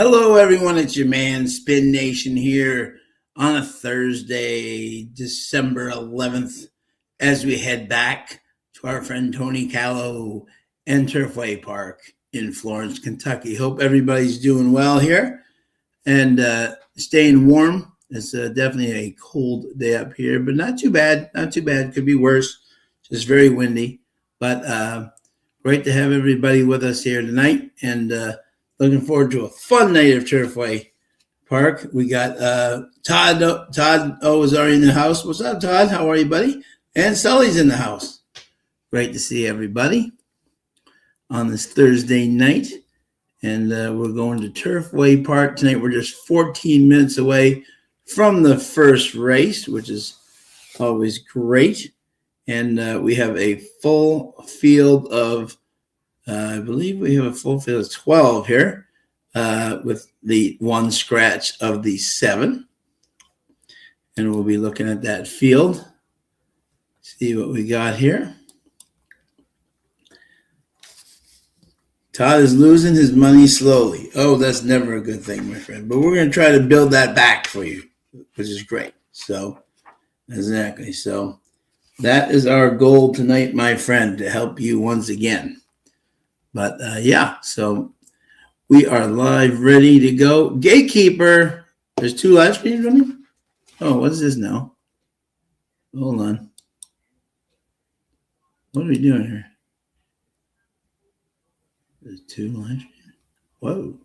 Hello, everyone. It's your man, Spin Nation, here on a Thursday, December 11th, as we head back to our friend Tony Callow and Turfway Park in Florence, Kentucky. Hope everybody's doing well here and staying warm. It's definitely a cold day up here, but not too bad. Not too bad. Could be worse. Just very windy. But great to have everybody with us here tonight. And looking forward to a fun night of Turfway Park. We got Todd. Todd is already in the house. What's up, Todd? How are you, buddy? And Sully's in the house. Great to see everybody on this Thursday night. And we're going to Turfway Park tonight. We're just 14 minutes away from the first race, which is always great. And we have a full field of I believe we have a full field of 12 here with the one scratch of the 7. And we'll be looking at that field. See what we got here. Todd is losing his money slowly. Oh, that's never a good thing, my friend. But we're going to try to build that back for you, which is great. So, exactly. So, that is our goal tonight, my friend, to help you once again. But so we are live, ready to go. Gatekeeper, there's 2 live streams running. Oh, what is this now? Hold on. What are we doing here? There's 2 live streams. Whoa.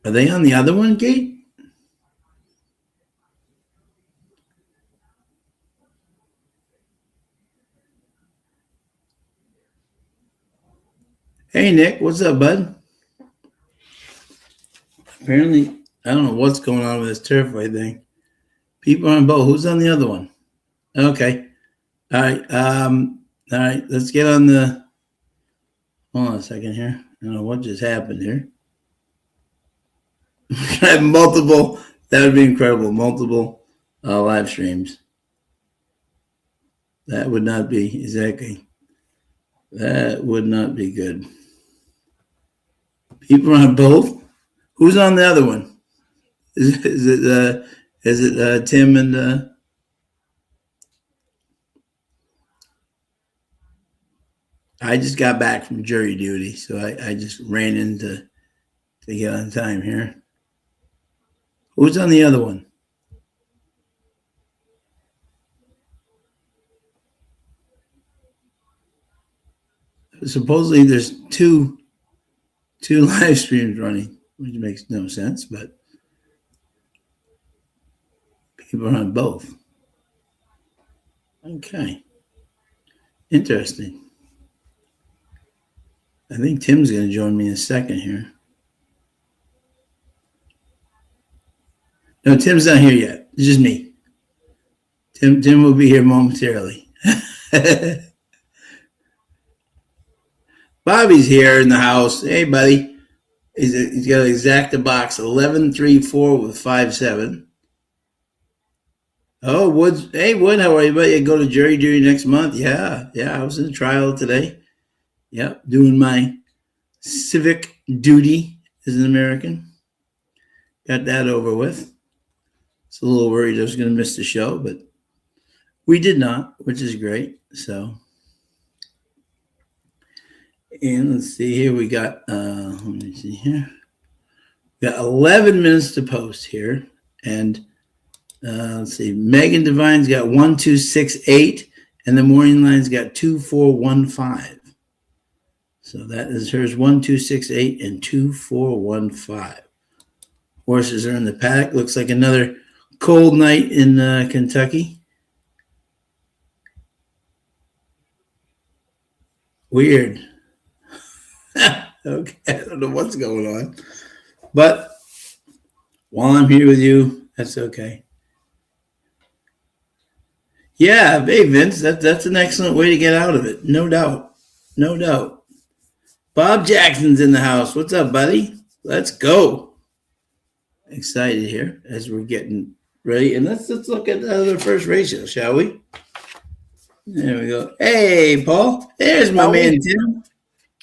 Are they on the other one, Gate? Hey, Nick, what's up, bud? Apparently, I don't know what's going on with this Turfway thing. People on both. Who's on the other one? Okay. All right. Let's get on the. Hold on a second here. I don't know what just happened here. Have multiple. That would be incredible. Multiple live streams. That would not be exactly. That would not be good. People on both. Who's on the other one? Is it Tim and? I just got back from jury duty, so I just ran in to get on time here. Who's on the other one? Supposedly there's two live streams running, which makes no sense, but people are on both. Okay. Interesting. I think Tim's going to join me in a second here. No, Tim's not here yet. It's just me. Tim will be here momentarily. Bobby's here in the house. Hey, buddy. He's got an exacta box 11-3-4 with 5-7. Oh, Woods. Hey, Wood, how are you, buddy? Go to jury duty next month. Yeah. I was in the trial today. Yep, doing my civic duty as an American. Got that over with. It's a little worried I was going to miss the show, but we did not, which is great. So, and let's see here. We got, let me see here. We got 11 minutes to post here. And let's see. Megan Devine's got 1-2-6-8, and the morning line's got 2-4-1-5. So that is hers 1-2-6-8 and 2-4-1-5. Horses are in the paddock. Looks like another cold night in Kentucky. Weird. Okay, I don't know what's going on. But while I'm here with you, that's okay. Yeah, hey, Vince, that's an excellent way to get out of it. No doubt. Bob Jackson's in the house. What's up, buddy? Let's go. Excited here as we're getting ready. And let's look at the first ratio, shall we? There we go. Hey, Paul. There's my man, Tim.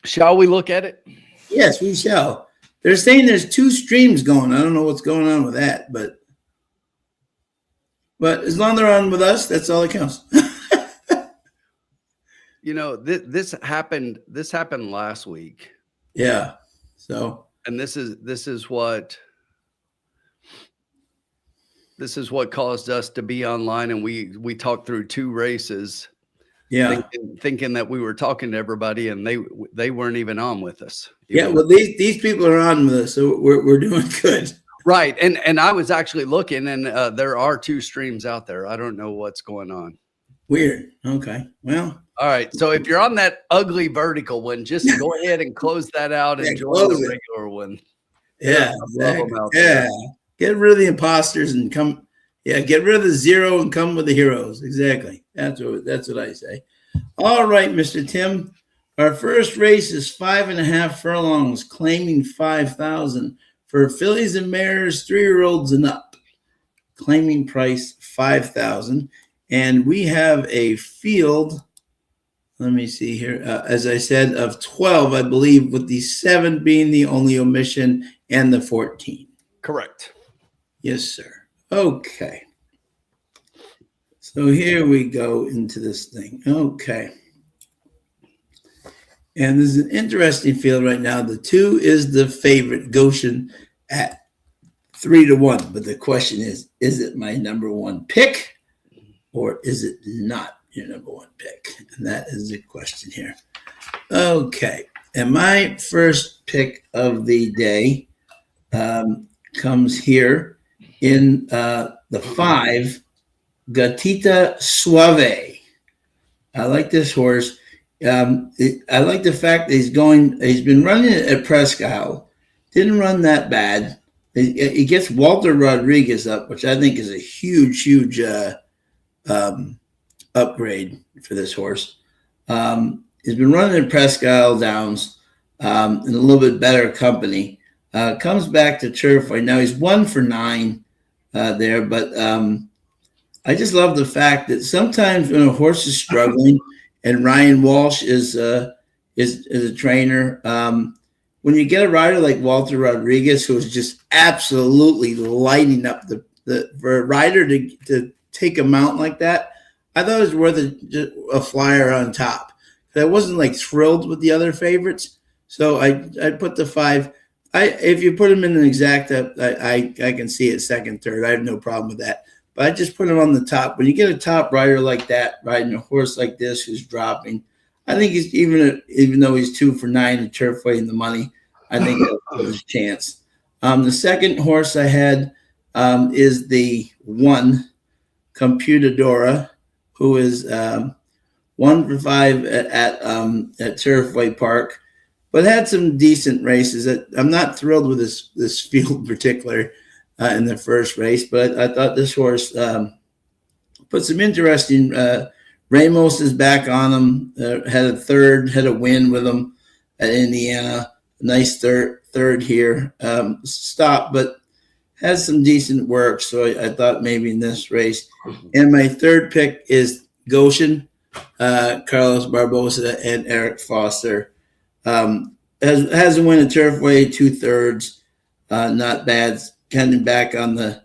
Shall we look at it? Yes, we shall. They're saying there's 2 streams going. I don't know what's going on with that, but as long as they're on with us, that's all that counts. This happened. This happened last week. Yeah. So. And this is what caused us to be online, and we talked through 2 races. Yeah. Thinking that we were talking to everybody, and they weren't even on with us. Yeah, well, these people are on with us, so we're doing good. Right, and I was actually looking, and there are 2 streams out there. I don't know what's going on. Weird. Okay. Well. All right. So if you're on that ugly vertical one, just go ahead and close that out and join the regular one. Yeah. Exactly. Yeah. Get rid of the imposters and come. Yeah. Get rid of the 0 and come with the heroes. Exactly. That's what I say. All right, Mr. Tim. Our first race is 5.5 furlongs, claiming 5,000 for fillies and mares, 3-year-olds and up. Claiming price 5,000, and we have a field. Let me see here. As I said, of 12, I believe, with the 7 being the only omission and the 14. Correct. Yes, sir. Okay. So here we go into this thing. Okay. And this is an interesting field right now. The 2 is the favorite, Goshen, at 3-1. But the question is it my number 1 pick, or is it not your number 1 pick? And that is the question here. Okay. And my first pick of the day comes here in the 5, Gatita Suave. I like this horse. I like the fact that he's been running at Presque Isle. Didn't run that bad. He gets Walter Rodriguez up, which I think is a huge upgrade for this horse. He's been running at Presque Isle Downs in a little bit better company. Comes back to Turfway. Now he's 1 for 9 there, but I just love the fact that sometimes when a horse is struggling, and Ryan Walsh is a trainer. When you get a rider like Walter Rodriguez, who is just absolutely lighting up for a rider to take a mount like that, I thought it was worth a flyer on top. I wasn't like thrilled with the other favorites, so I put the 5. If you put him in an exact, I can see it second, third. I have no problem with that. But I just put him on the top. When you get a top rider like that, riding a horse like this who's dropping, I think he's even though he's 2 for 9 at Turfway in the money, I think that's his chance. The second horse I had is the 1, Computadora, who is 1 for 5 at Turfway Park, but had some decent races. I'm not thrilled with this field in particular in the first race, but I thought this horse put some interesting. Ramos is back on him. Had a win with him at Indiana. Nice third here. Stop, but has some decent work. So I thought maybe in this race. And my third pick is Goshen, Carlos Barbosa, and Eric Foster. Has a win at Turfway, 2/3. Not bad. Kind of back on the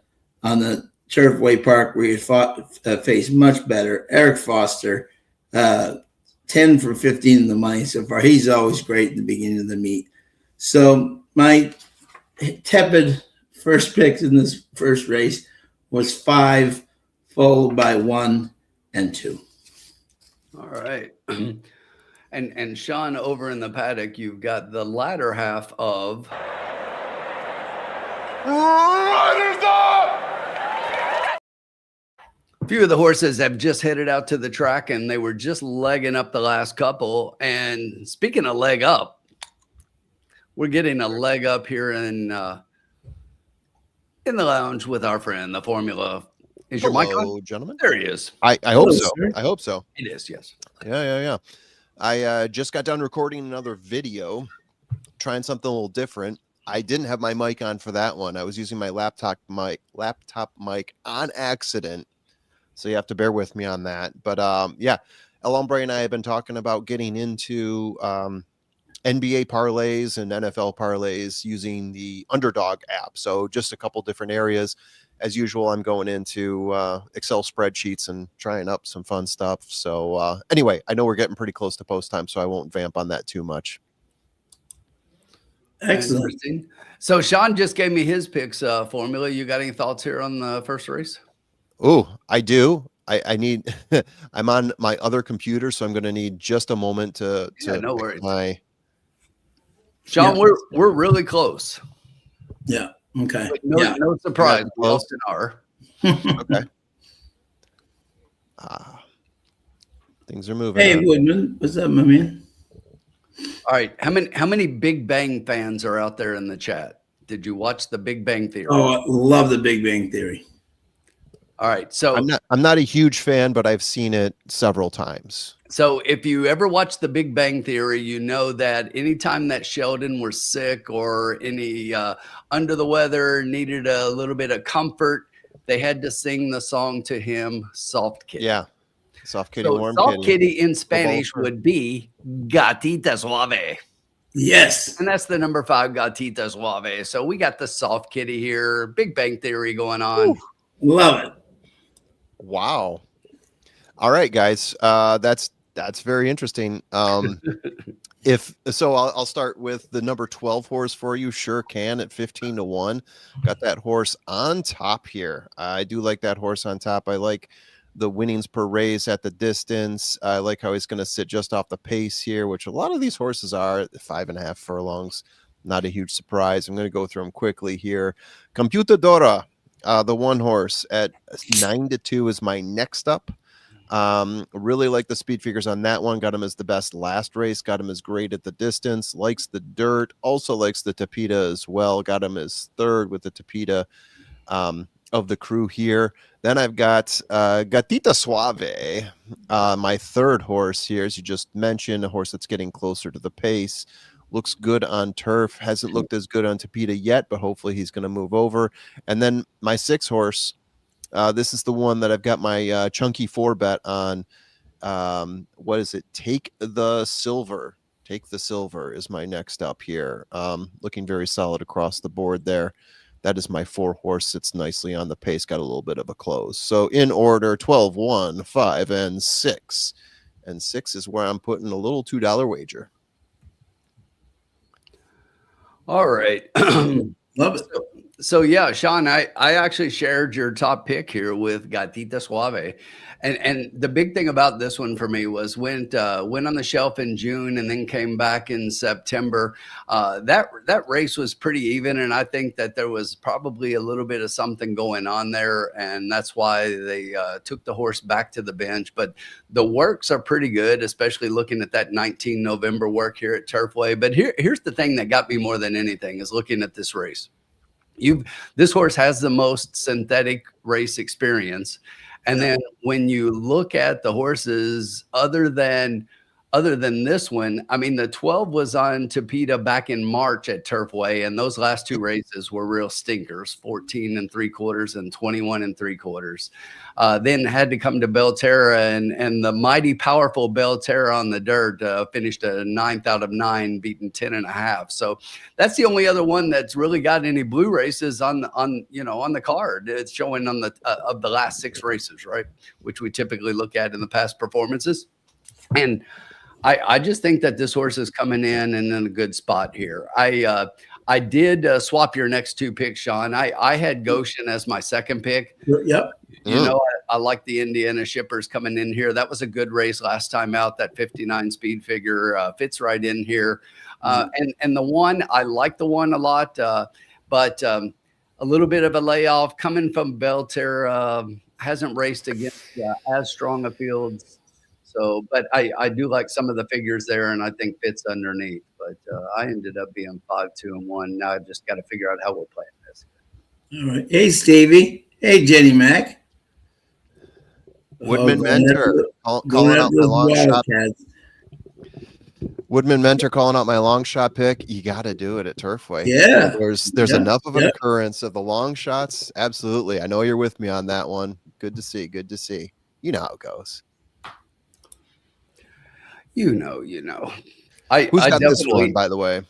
Turfway Park where he faced much better. Eric Foster, 10 for 15 in the money so far. He's always great in the beginning of the meet. So my tepid first picks in this first race was 5, followed by 1 and 2. All right. And Sean, over in the paddock, you've got the latter half of Riders Up! A few of the horses have just headed out to the track, and they were just legging up the last couple. And speaking of leg up, we're getting a leg up here in the lounge with our friend, the Formula. Is your mic on, gentlemen? There he is. I hope so. I hope so. It is, yes. Yeah. I just got done recording another video, trying something a little different. I didn't have my mic on for that one. I was using my laptop mic on accident, so you have to bear with me on that. But yeah, El Hombre and I have been talking about getting into NBA parlays and NFL parlays using the Underdog app. So just a couple different areas. As usual, I'm going into Excel spreadsheets and trying up some fun stuff. So anyway, I know we're getting pretty close to post time, so I won't vamp on that too much. Excellent. So Sean just gave me his picks formula. You got any thoughts here on the first race? Oh, I do. I need. I'm on my other computer, so I'm going to need just a moment to no worries. my. Sean, we're really close. Yeah. Okay. No surprise. We often are. Okay. Things are moving. Hey, Woodman, what's up, my man? All right. How many Big Bang fans are out there in the chat? Did you watch the Big Bang Theory? Oh, I love the Big Bang Theory. All right. So I'm not a huge fan, but I've seen it several times. So if you ever watch the Big Bang Theory, you know that anytime that Sheldon was sick or any under the weather, needed a little bit of comfort, they had to sing the song to him, Soft Kitty. Yeah. Soft Kitty, So Warm Soft Kitty. Kitty in Spanish would be Gatita Suave. Yes. And that's the number 5, Gatita Suave. So we got the Soft Kitty here, Big Bang Theory going on. Ooh, love it. Wow. All right, guys. That's very interesting. If so, I'll start with the number 12 horse for you. Sure Can at 15-1. Got that horse on top here. I do like that horse on top. I like the winnings per race at the distance. I like how he's going to sit just off the pace here, which a lot of these horses are at 5.5 furlongs. Not a huge surprise. I'm going to go through them quickly here. Computadora, the one horse at 9-2 is my next up. Really like the speed figures on that one. Got him as the best last race. Got him as great at the distance. Likes the dirt. Also likes the Tapita as well. Got him as third with the Tapita of the crew here. Then I've got Gatita Suave, my third horse here, as you just mentioned, a horse that's getting closer to the pace. Looks good on turf. Hasn't looked as good on Tapita yet, but hopefully he's going to move over. And then my 6 horse, this is the one that I've got my chunky 4 bet on. What is it? Take the Silver. Take the Silver is my next up here. Looking very solid across the board there. That is my 4 horse. Sits nicely on the pace. Got a little bit of a close. So in order, 12, 1, 5, and 6. And 6 is where I'm putting a little $2 wager. All right. Love it. So yeah, Sean, I actually shared your top pick here with Gatita Suave. And the big thing about this one for me was went on the shelf in June and then came back in September. That race was pretty even, and I think that there was probably a little bit of something going on there, and that's why they took the horse back to the bench. But the works are pretty good, especially looking at that 19 November work here at Turfway. But here's the thing that got me more than anything is looking at this race. This horse has the most synthetic race experience. And then when you look at the horses other than this one, I mean, the 12 was on Tapita back in March at Turfway, and those last 2 races were real stinkers, 14 3/4 and 21 3/4. Then had to come to Belterra, and the mighty powerful Belterra on the dirt finished a 9th out of 9, beating 10.5. So that's the only other one that's really got any blue races on the card. It's showing on the of the last 6 races, right? Which we typically look at in the past performances. And I just think that this horse is coming in a good spot here. I did swap your next 2 picks, Sean. I had Goshen as my second pick. Yep. You know, I like the Indiana Shippers coming in here. That was a good race last time out. That 59 speed figure fits right in here. And the one, I like the one a lot, but a little bit of a layoff coming from Belterra. Hasn't raced against as strong a fields. So, but I do like some of the figures there, and I think fits underneath. But I ended up being 5, 2, and 1. Now I just got to figure out how we're playing this. All right. Hey, Stevie. Hey, Jenny Mac. Woodman Mentor calling out my long shot. Woodman Mentor calling out my long shot pick. You got to do it at Turfway. Yeah. There's enough of an occurrence of the long shots. Absolutely. I know you're with me on that one. Good to see. Good to see. You know how it goes. You know. Who's I got this definitely one, by the way?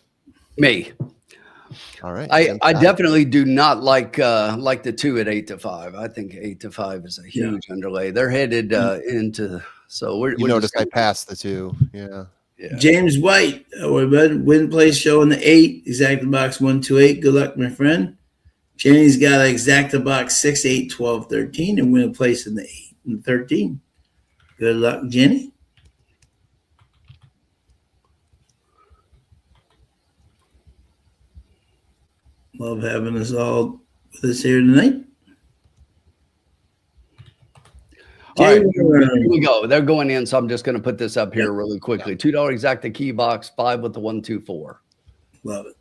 me. All right. I definitely do not like the 2 at 8-5. I think 8-5 is a huge underlay. They're headed into we're notice just I passed the 2. Yeah. James White, win place showing the 8, exacta box 128. Good luck, my friend. Jenny's got an exacta box 6, 8, 12, 13, and win a place in the 8 and 13. Good luck, Jenny. Love having us all with us here tonight. All right, here we go. They're going in, so I'm just going to put this up here really quickly. $2 exacta key box, 5 with the 1, 2, 4. Love it.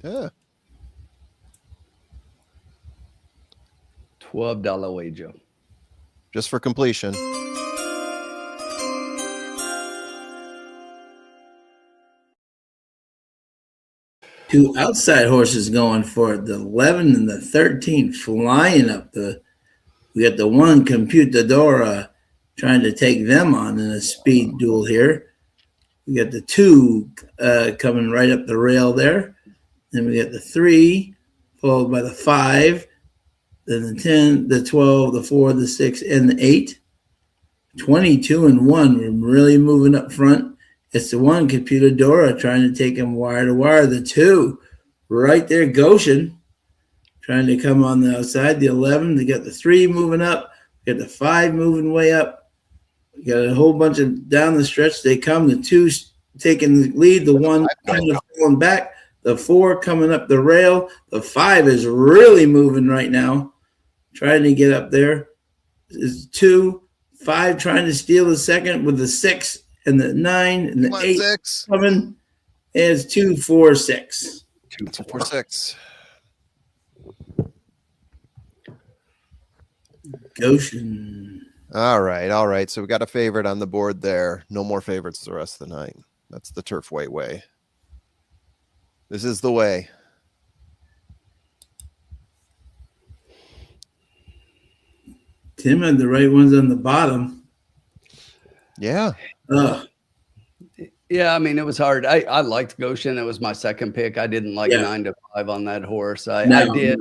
Yeah. $12 wager. Just for completion. Two outside horses going for it. The 11 and the 13 flying up we got the 1 Computadora trying to take them on in a speed duel here. We got the 2 coming right up the rail there. Then we got the 3 followed by the 5, then the 10, the 12, the 4, the 6, and the 8. 22 and 1. We're really moving up front. It's the 1 Computadora trying to take him wire to wire. The 2 right there, Goshen trying to come on the outside. The 11, they got the 3 moving up. We got the 5 moving way up. We got a whole bunch of down the stretch. They come. The 2 taking the lead. The 1 kind of falling back. The 4 coming up the rail. The 5 is really moving right now, trying to get up there. Is 2, 5 trying to steal the second with the 6 and the 9 and the 8 6 coming. Is 2, 4, 6. 2, 4, 6. Goshen. All right. So we got a favorite on the board there. No more favorites the rest of the night. That's the Turfway way. This is the way. Tim had the right ones on the bottom. Yeah. Yeah, I mean, it was hard. I liked Goshen. It was my second pick. I didn't like 9-5 on that horse. I did.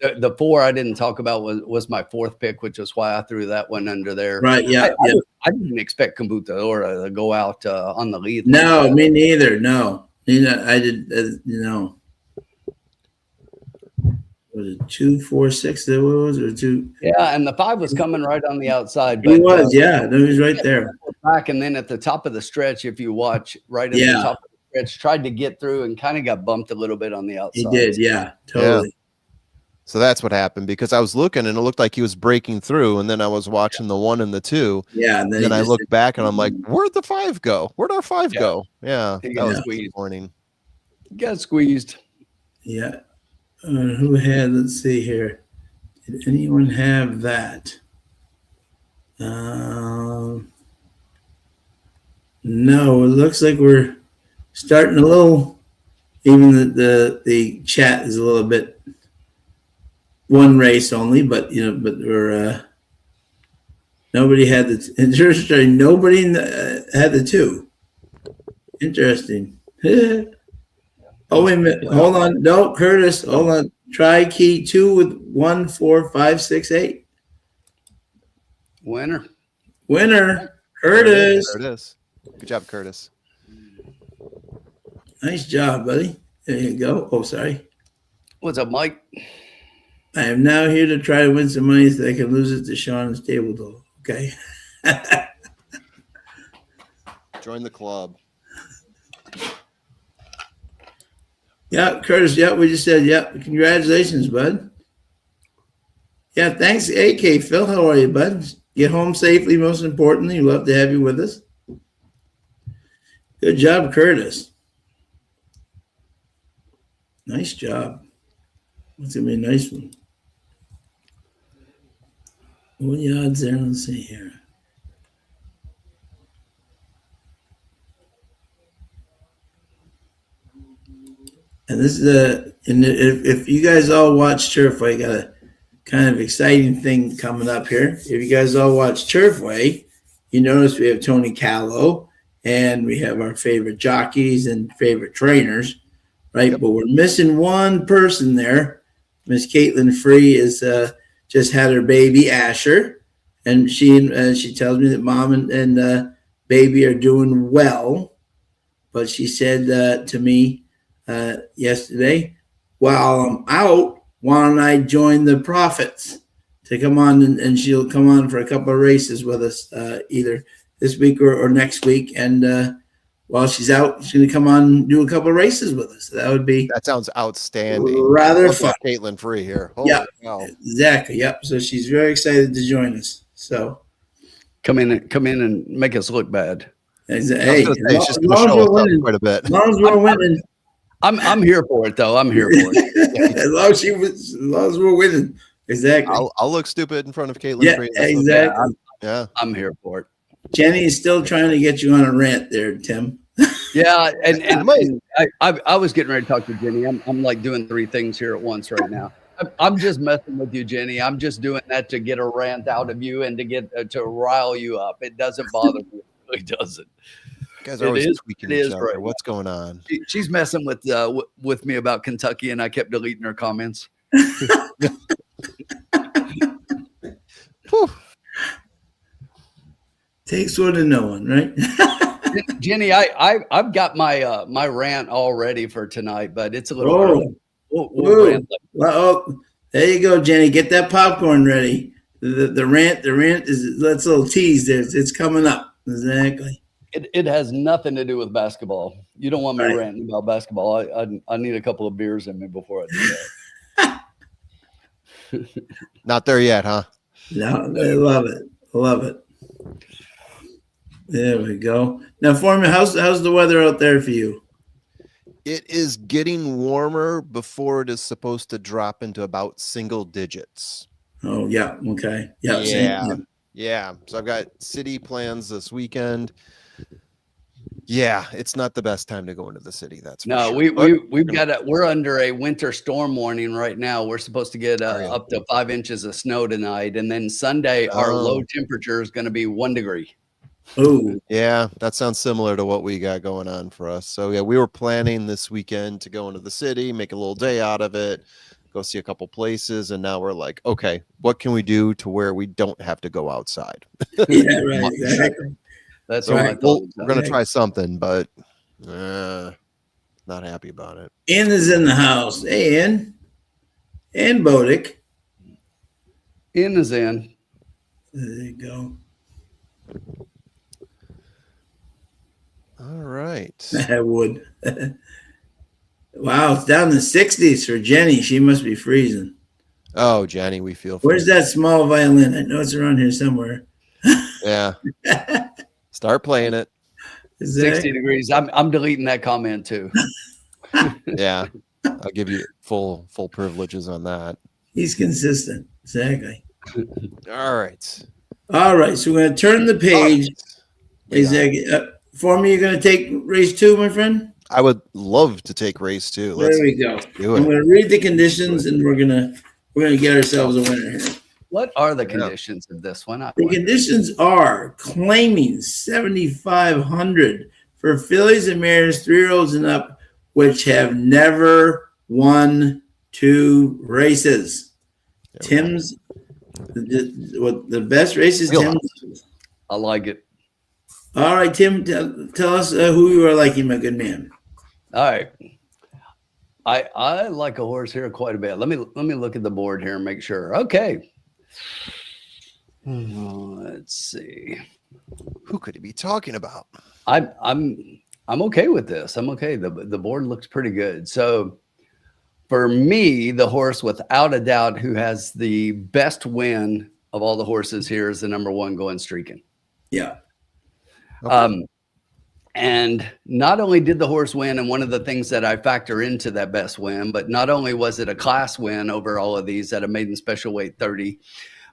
The 4 I didn't talk about was my 4th pick, which is why I threw that one under there. Right, I didn't expect Computadora to go out on the lead. No, me neither. No. I did, was it 2, 4, 6 that was, or 2? Yeah, and the 5 was coming right on the outside. He was, no, he was right there. Back, and then at the top of the stretch, if you watch, right at the top of the stretch, tried to get through and kind of got bumped a little bit on the outside. He did, totally. Yeah. So that's what happened, because I was looking and it looked like he was breaking through, and then I was watching the 1 and the 2. Yeah, and then I looked back and I'm like, where'd the 5 go? Where'd our 5 go? Yeah, he that was squeezed. Morning. Got squeezed. Yeah. Who had? Let's see here. Did anyone have that? No. It looks like we're starting a little. Even the chat is a little bit. One race only, but but we're nobody had the interesting. Nobody had the 2. Interesting. Oh, wait a minute. Hold on. No, Curtis. Hold on. Try key 2 with 1, 4, 5, 6, 8. Winner. Curtis. There it is. Good job, Curtis. Nice job, buddy. There you go. Oh, sorry. What's up, Mike? I am now here to try to win some money so I can lose it to Sean's table dog. Okay. Join the club. Yeah, Curtis. Yeah, we just said, yeah. Congratulations, bud. Yeah, thanks, AK Phil. How are you, bud? Get home safely, most importantly. Love to have you with us. Good job, Curtis. Nice job. That's going to be a nice one. What are the odds there? Let's see here. And this is and if you guys all watch Turfway, kind of exciting thing coming up here. If you guys all watch Turfway, you notice we have Tony Callow and we have our favorite jockeys and favorite trainers, right? Yep. But we're missing one person there. Miss Caitlin Free is just had her baby Asher, and she tells me that mom and baby are doing well. But she said to me yesterday, while I'm out, why don't I join the Profits to come on, and she'll come on for a couple of races with us either this week or next week. And while she's out, she's going to come on and do a couple of races with us. That would be That sounds outstanding. rather Love fun. Caitlin Free here. Holy Yeah, cow. exactly. Yep. So she's very excited to join us. So Come in and make us look bad. I was hey, gonna say, she's as going to long as show we're us up winning, quite a bit. as long as we're winning, I'm here for it though. I'm here for it. as long as we're winning, exactly. I'll look stupid in front of Caitlin Yeah, Free. That's no exactly. problem. Yeah. I'm here for it. Jenny is still trying to get you on a rant there, Tim. Yeah, and I was getting ready to talk to Jenny. I'm like doing three things here at once right now. I'm just messing with you, Jenny. I'm just doing that to get a rant out of you and to get to rile you up. It doesn't bother me. It really doesn't. You guys are always tweaking it each is other. right What's going on? She's messing with me about Kentucky, and I kept deleting her comments. Takes one to know one, right? Jenny, I've got my my rant all ready for tonight, but it's a little early. We'll rant later. Well, there you go, Jenny. Get that popcorn ready. The rant is that's a little tease there. It's coming up. Exactly. It has nothing to do with basketball. You don't want me Right. ranting about basketball. I need a couple of beers in me before I do that. Not there yet, huh? No, I love it. Love it. There we go. Now, Foreman, how's the weather out there for you? It is getting warmer before it is supposed to drop into about single digits. Oh, yeah. Okay. Yeah. Yeah. So I've got city plans this weekend. Yeah, it's not the best time to go into the city. That's for No, sure. we're under a winter storm warning right now. We're supposed to get Are you? up to 5 inches of snow tonight, and then Sunday our low temperature is going to be 1 degree. Oh, Yeah, that sounds similar to what we got going on for us. So yeah, we were planning this weekend to go into the city, make a little day out of it, go see a couple places, and now we're like, okay, what can we do to where we don't have to go outside? yeah, right. Exactly. That's So what I thought. we're gonna try something, but not happy about it. Ann is in the house. Hey, Ann. Ann Bodick. In is in. There you go. All right. I would. Wow, it's down in the 60s for Jenny. She must be freezing. Oh, Jenny, we feel for Where's you. that small violin? I know it's around here somewhere. Yeah. Start playing it. Is 60 degrees. I'm deleting that comment too. Yeah. I'll give you full privileges on that. He's consistent. Exactly. All right. All right, so we're going to turn the page. Exactly. For me, you're going to take race 2, my friend? I would love to take race 2. There we go. do I'm it. going to read the conditions, and we're gonna get ourselves a winner here. What are the conditions of this one? The conditions are claiming 7,500 for fillies and mares 3-year-olds and up, which have never won 2 races. Tim's the best races. Tim's. I like it. All right, Tim, tell us who you are liking, my good man. All right. I like a horse here quite a bit. Let me look at the board here and make sure. Okay. Let's see. Who could he be talking about? I'm okay with this. I'm okay. The board looks pretty good. So for me, the horse without a doubt who has the best win of all the horses here is the number 1 Going Streaking. Yeah. Okay. And not only did the horse win, and one of the things that I factor into that best win, but not only was it a class win over all of these at a maiden special weight 30,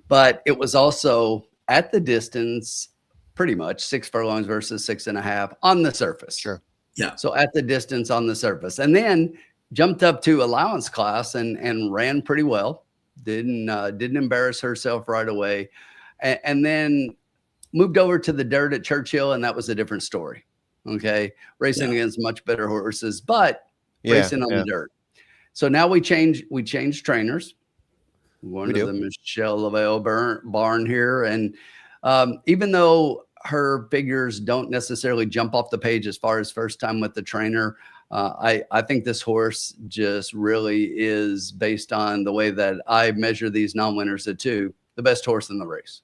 but it was also at the distance, pretty much 6 furlongs versus 6.5 on the surface. Sure. Yeah. So at the distance on the surface, and then jumped up to allowance class and ran pretty well. Didn't embarrass herself right away, and then moved over to the dirt at Churchill, and that was a different story. Okay, racing against much better horses, but racing on the dirt. So now we changed trainers. We're going to the Michelle Lavelle barn here, and even though her figures don't necessarily jump off the page as far as first time with the trainer, I think this horse just really is, based on the way that I measure these non-winners at 2, the best horse in the race.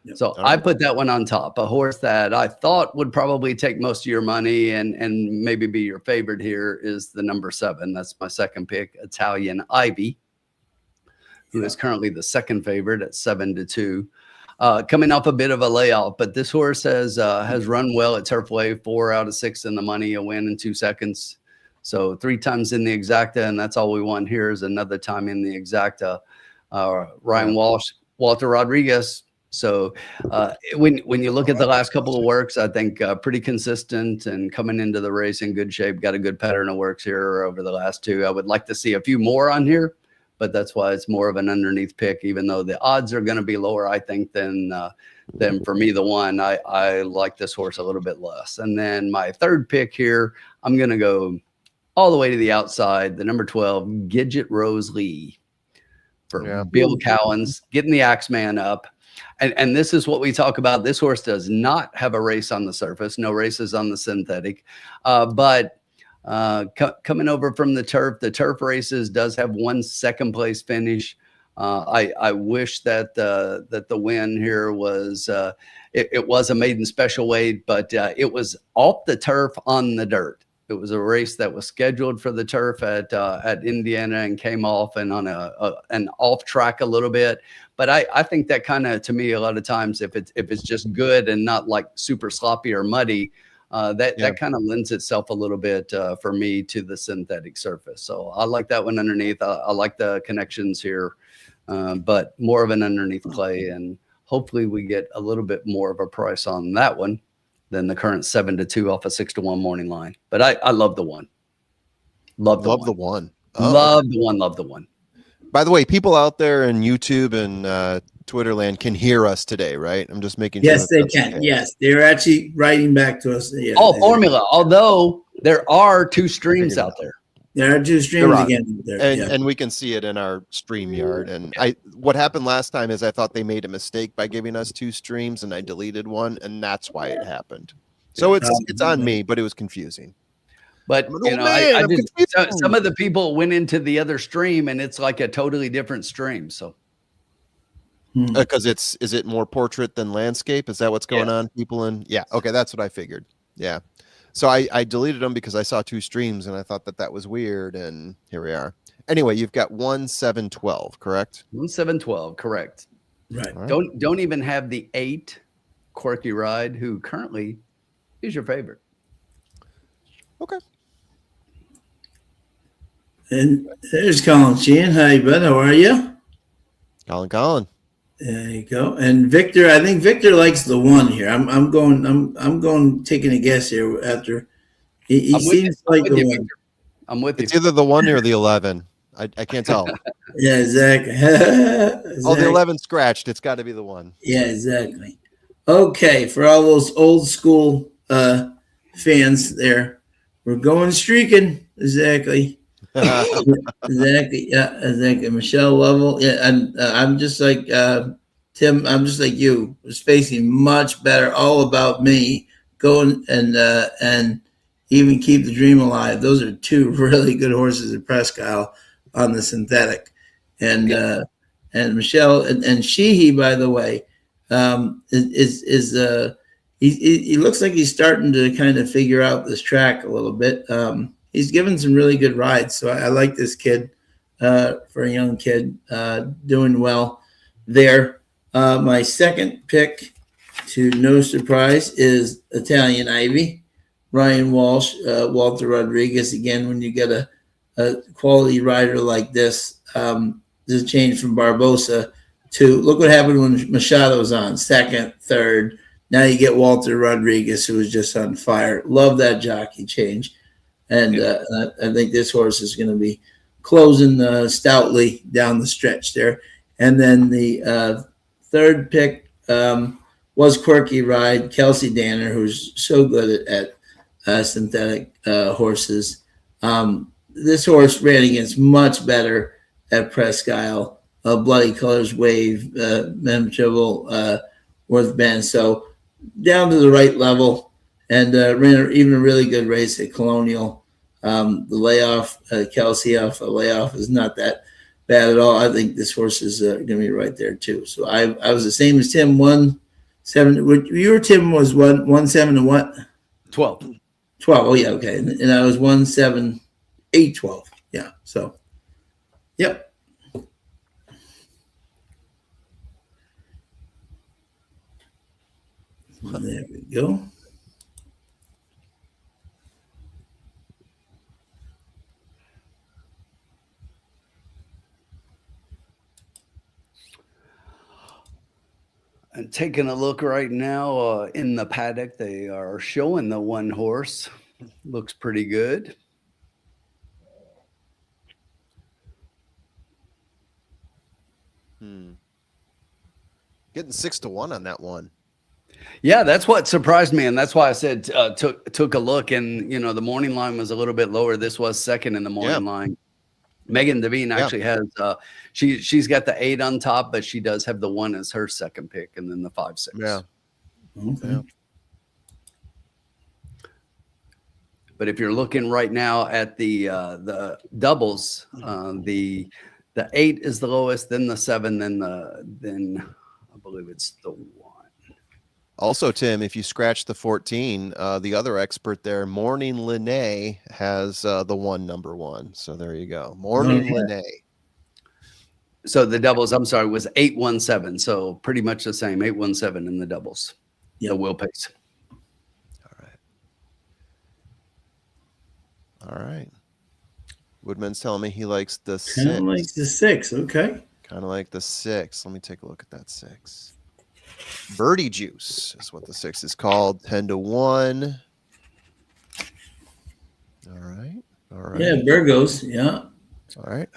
Yep. So I put that one on top. A horse that I thought would probably take most of your money and maybe be your favorite here is the number 7. That's my second pick, Italian Ivy, who is currently the second favorite at 7-2. Coming off a bit of a layoff, but this horse has run well at Turfway, 4 out of 6 in the money, a win in 2 seconds. So 3 times in the exacta, and that's all we want here is another time in the exacta. Ryan Walsh, Walter Rodriguez. So when you look at the last couple of works, I think pretty consistent and coming into the race in good shape. Got a good pattern of works here over the last 2. I would like to see a few more on here, but that's why it's more of an underneath pick, even though the odds are going to be lower, I think, than for me, the one. I like this horse a little bit less. And then my third pick here, I'm going to go all the way to the outside, the number 12, Gidget Rose Lee, for Bill Cowens, getting the Axeman up. And this is what we talk about. This horse does not have a race on the surface, no races on the synthetic, but coming over from the turf races does have 1 second place finish. I wish that the win here was it was a maiden special weight, but it was off the turf on the dirt. It was a race that was scheduled for the turf at Indiana and came off and on an off track a little bit. But I think that kind of, to me, a lot of times, if it's just good and not like super sloppy or muddy, that kind of lends itself a little bit for me to the synthetic surface. So I like that one underneath. I like the connections here, but more of an underneath play, and hopefully we get a little bit more of a price on that one than the current 7-2 off a 6-1 morning line. But I love the one. Love the one. Oh, love the one. By the way, people out there in YouTube and Twitter land can hear us today, right? I'm just making sure. Yes, they can. Okay. Yes, they're actually writing back to us. Yeah, formula. Although there are 2 streams out there. There are 2 streams again. And we can see it in our StreamYard. And what happened last time is I thought they made a mistake by giving us 2 streams, and I deleted one, and that's why it happened. So it's on me, but it was confusing. But some of the people went into the other stream, and it's like a totally different stream. So because is it more portrait than landscape? Is that what's going on? People okay, that's what I figured. Yeah. So I deleted them because I saw 2 streams and I thought that was weird, and here we are. Anyway, you've got 1-7-12, correct? 1-7-12, correct. Right. Don't even have the 8 Quirky Ride, who currently is your favorite. Okay. And there's Colin Sheehan. Hi, bud. How are you? Colin. There you go. And Victor, I think Victor likes the 1 here. I'm going taking a guess here after he seems like the 1. I'm with you. It's either the 1 or the 11. I can't tell. Yeah, exactly. Oh, the 11 scratched. It's got to be the 1. Yeah, exactly. Okay, for all those old school fans there, we're going streaking. Exactly. Exactly. Yeah, exactly. Michelle Lovell. Yeah, and I'm just like Tim. I'm just like you. Was facing much better. All about me. Going and even Keep the Dream Alive. Those are 2 really good horses at Presque on the synthetic. And Michelle and Sheehy, by the way, he looks like he's starting to kind of figure out this track a little bit. He's given some really good rides, so I like this kid for a young kid doing well there. My second pick, to no surprise, is Italian Ivy, Ryan Walsh, Walter Rodriguez. Again, when you get a quality rider like this, there's a change from Barbosa to look what happened when Machado's on second, third. Now you get Walter Rodriguez, who was just on fire. Love that jockey change. And I think this horse is going to be closing stoutly down the stretch there. And then the third pick was Quirky Ride, Kelsey Danner, who's so good at synthetic horses. This horse ran against much better at Presque Isle, Bloody Colors Wave, Mem Tribble, Worth Bend. So down to the right level, and ran even a really good race at Colonial. The layoff, Kelsey off a layoff is not that bad at all. I think this horse is going to be right there too. So I was the same as Tim, 1-7. Your Tim was 1-7 and what? 12. 12. Oh yeah, okay. And I was 1-7, 8-12. Yeah. So, yep. There we go. And taking a look right now in the paddock, they are showing the one horse. Looks pretty good. Getting 6-1 on that one. Yeah, that's what surprised me, and that's why I said took a look, and the morning line was a little bit lower. This was second in the morning line. Megan Devine actually has she's got the 8 on top, but she does have the 1 as her second pick, and then the 5-6. Yeah. Okay. Yeah. But if you're looking right now at the doubles, the 8 is the lowest, then the 7, then I believe it's the 1. Also, Tim, if you scratch the 14, the other expert there, Morning Lene, has the 1 number 1. So there you go. Morning Lene. So the doubles, I'm sorry, was 8-1-7. So pretty much the same, 8-1-7 in the doubles. Yeah. The wheel pace. All right. Woodman's telling me he likes the 6. Kind of like the 6. Okay. Kind of like the 6. Let me take a look at that 6. Birdie Juice is what the 6 is called. 10-1. All right. All right. Yeah, Burgos. Yeah. All right.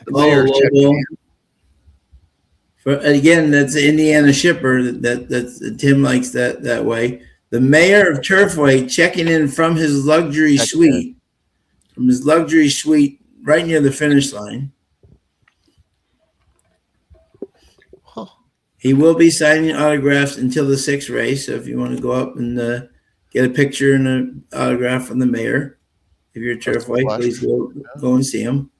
Again, that's the Indiana shipper. That's Tim likes that way. The mayor of Turfway checking in from his luxury suite. From his luxury suite right near the finish line. Huh. He will be signing autographs until the 6th race. So if you want to go up and get a picture and an autograph from the mayor, if you're Turfway, please go and see him.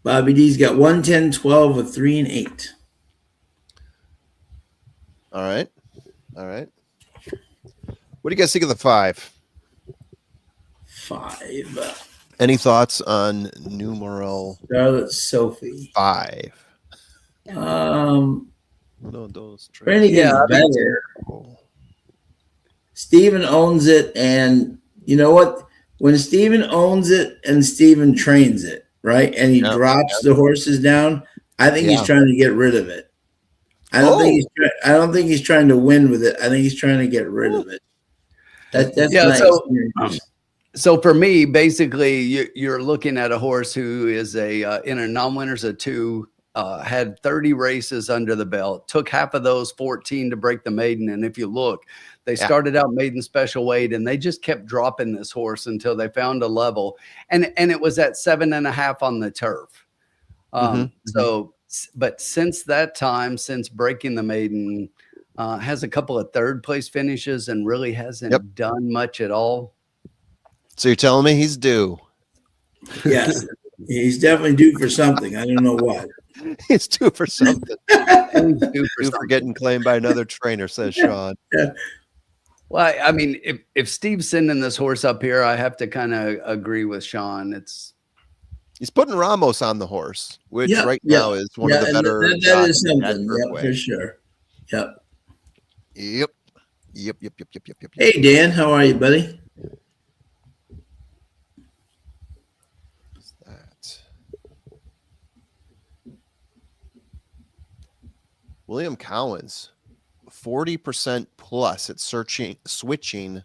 Bobby D's got 1-10-12 with 3 and 8. All right. All right. What do you guys think of the 5? 5. Any thoughts on numeral Charlotte Sophie? 5? No, those better. Steven owns it, and you know what? When Steven owns it and Steven trains it, right, and he drops the horses down, I think he's trying to get rid of it. I don't think he's trying to win with it. I think he's trying to get rid of it. That's nice. So for me, basically, you're looking at a horse who is in a non-winners of 2, had 30 races under the belt, took half of those 14 to break the maiden. And if you look, they started out maiden special weight, and they just kept dropping this horse until they found a level. And it was at 7.5 on the turf. So, but since that time, since breaking the maiden, has a couple of 3rd place finishes and really hasn't done much at all. So you're telling me he's due? Yes, he's definitely due for something. I don't know what. He's due for something. Due for getting claimed by another trainer, says Sean. Yeah. Well, I mean, if Steve's sending this horse up here, I have to kind of agree with Sean. He's putting Ramos on the horse, which now is one of the better. That is something, for sure. Yep. Hey, Dan, how are you, buddy? William Collins, 40% plus at switching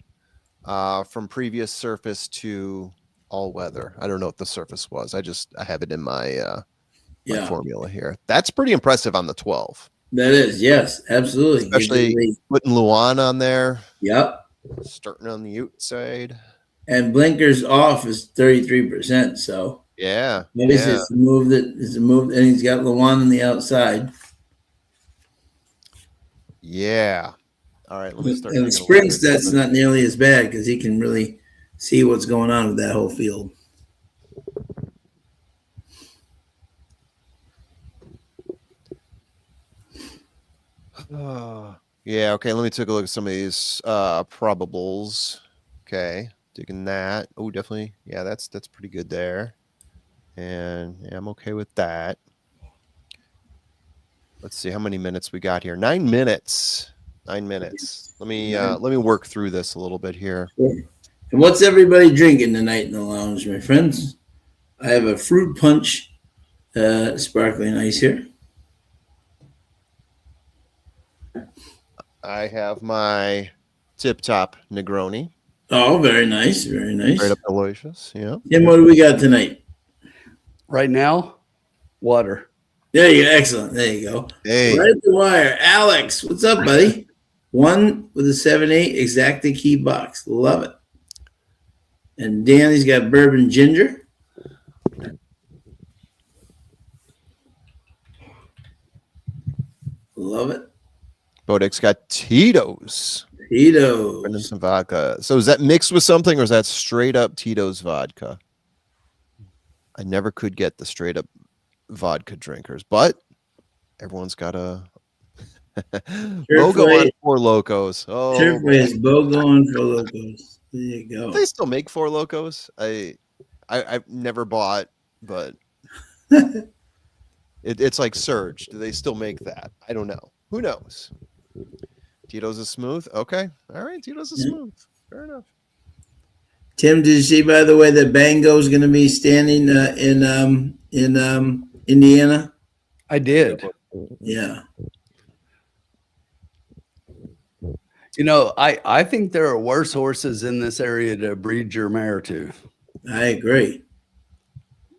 from previous surface to all weather. I don't know what the surface was. I have it in my my Yeah, formula here. That's pretty impressive on the 12. that is. Yes, absolutely. Especially putting Luan on there. Yep. Starting on the outside. And blinkers off is 33%. So Yeah. obviously Yeah. it's a move, and he's got Lawan on the outside. Yeah. All right. Let me start. And the sprints, that's not nearly as bad because he can really see what's going on with that whole field. Yeah. Okay. Let me take a look at some of these probables. Okay. Digging that. Oh, definitely. Yeah. That's pretty good there. And yeah, I'm okay with that. Let's see how many minutes we got here. 9 minutes. 9 minutes. Let me work through this a little bit here. Sure. And what's everybody drinking tonight in the lounge, my friends? I have a fruit punch, sparkling ice here. I have my Tip Top Negroni. Oh, very nice, very nice. Straight up delicious. Yeah. Tim, what do we got tonight? Right now, water. There you go. Excellent. There you go. Hey. Right at the wire. Alex, what's up, buddy? 1 with a 7-8 exacta key box. Love it. And Danny's got bourbon ginger. Love it. Bodek's got Tito's. Tito's. And some vodka. So is that mixed with something or is that straight up Tito's vodka? I never could get the straight up vodka drinkers, but everyone's got a BOGO on Four Locos. Oh, Turfway is BOGO on Four Locos. There you go. Do they still make Four Locos? I've never bought, but it's like Surge. Do they still make that? I don't know. Who knows? Tito's is smooth. Okay. All right. Tito's is smooth. Fair enough. Tim, did you see, by the way, that Bango is going to be standing in Indiana? I did. Yeah. You know, I think there are worse horses in this area to breed your mare to. I agree.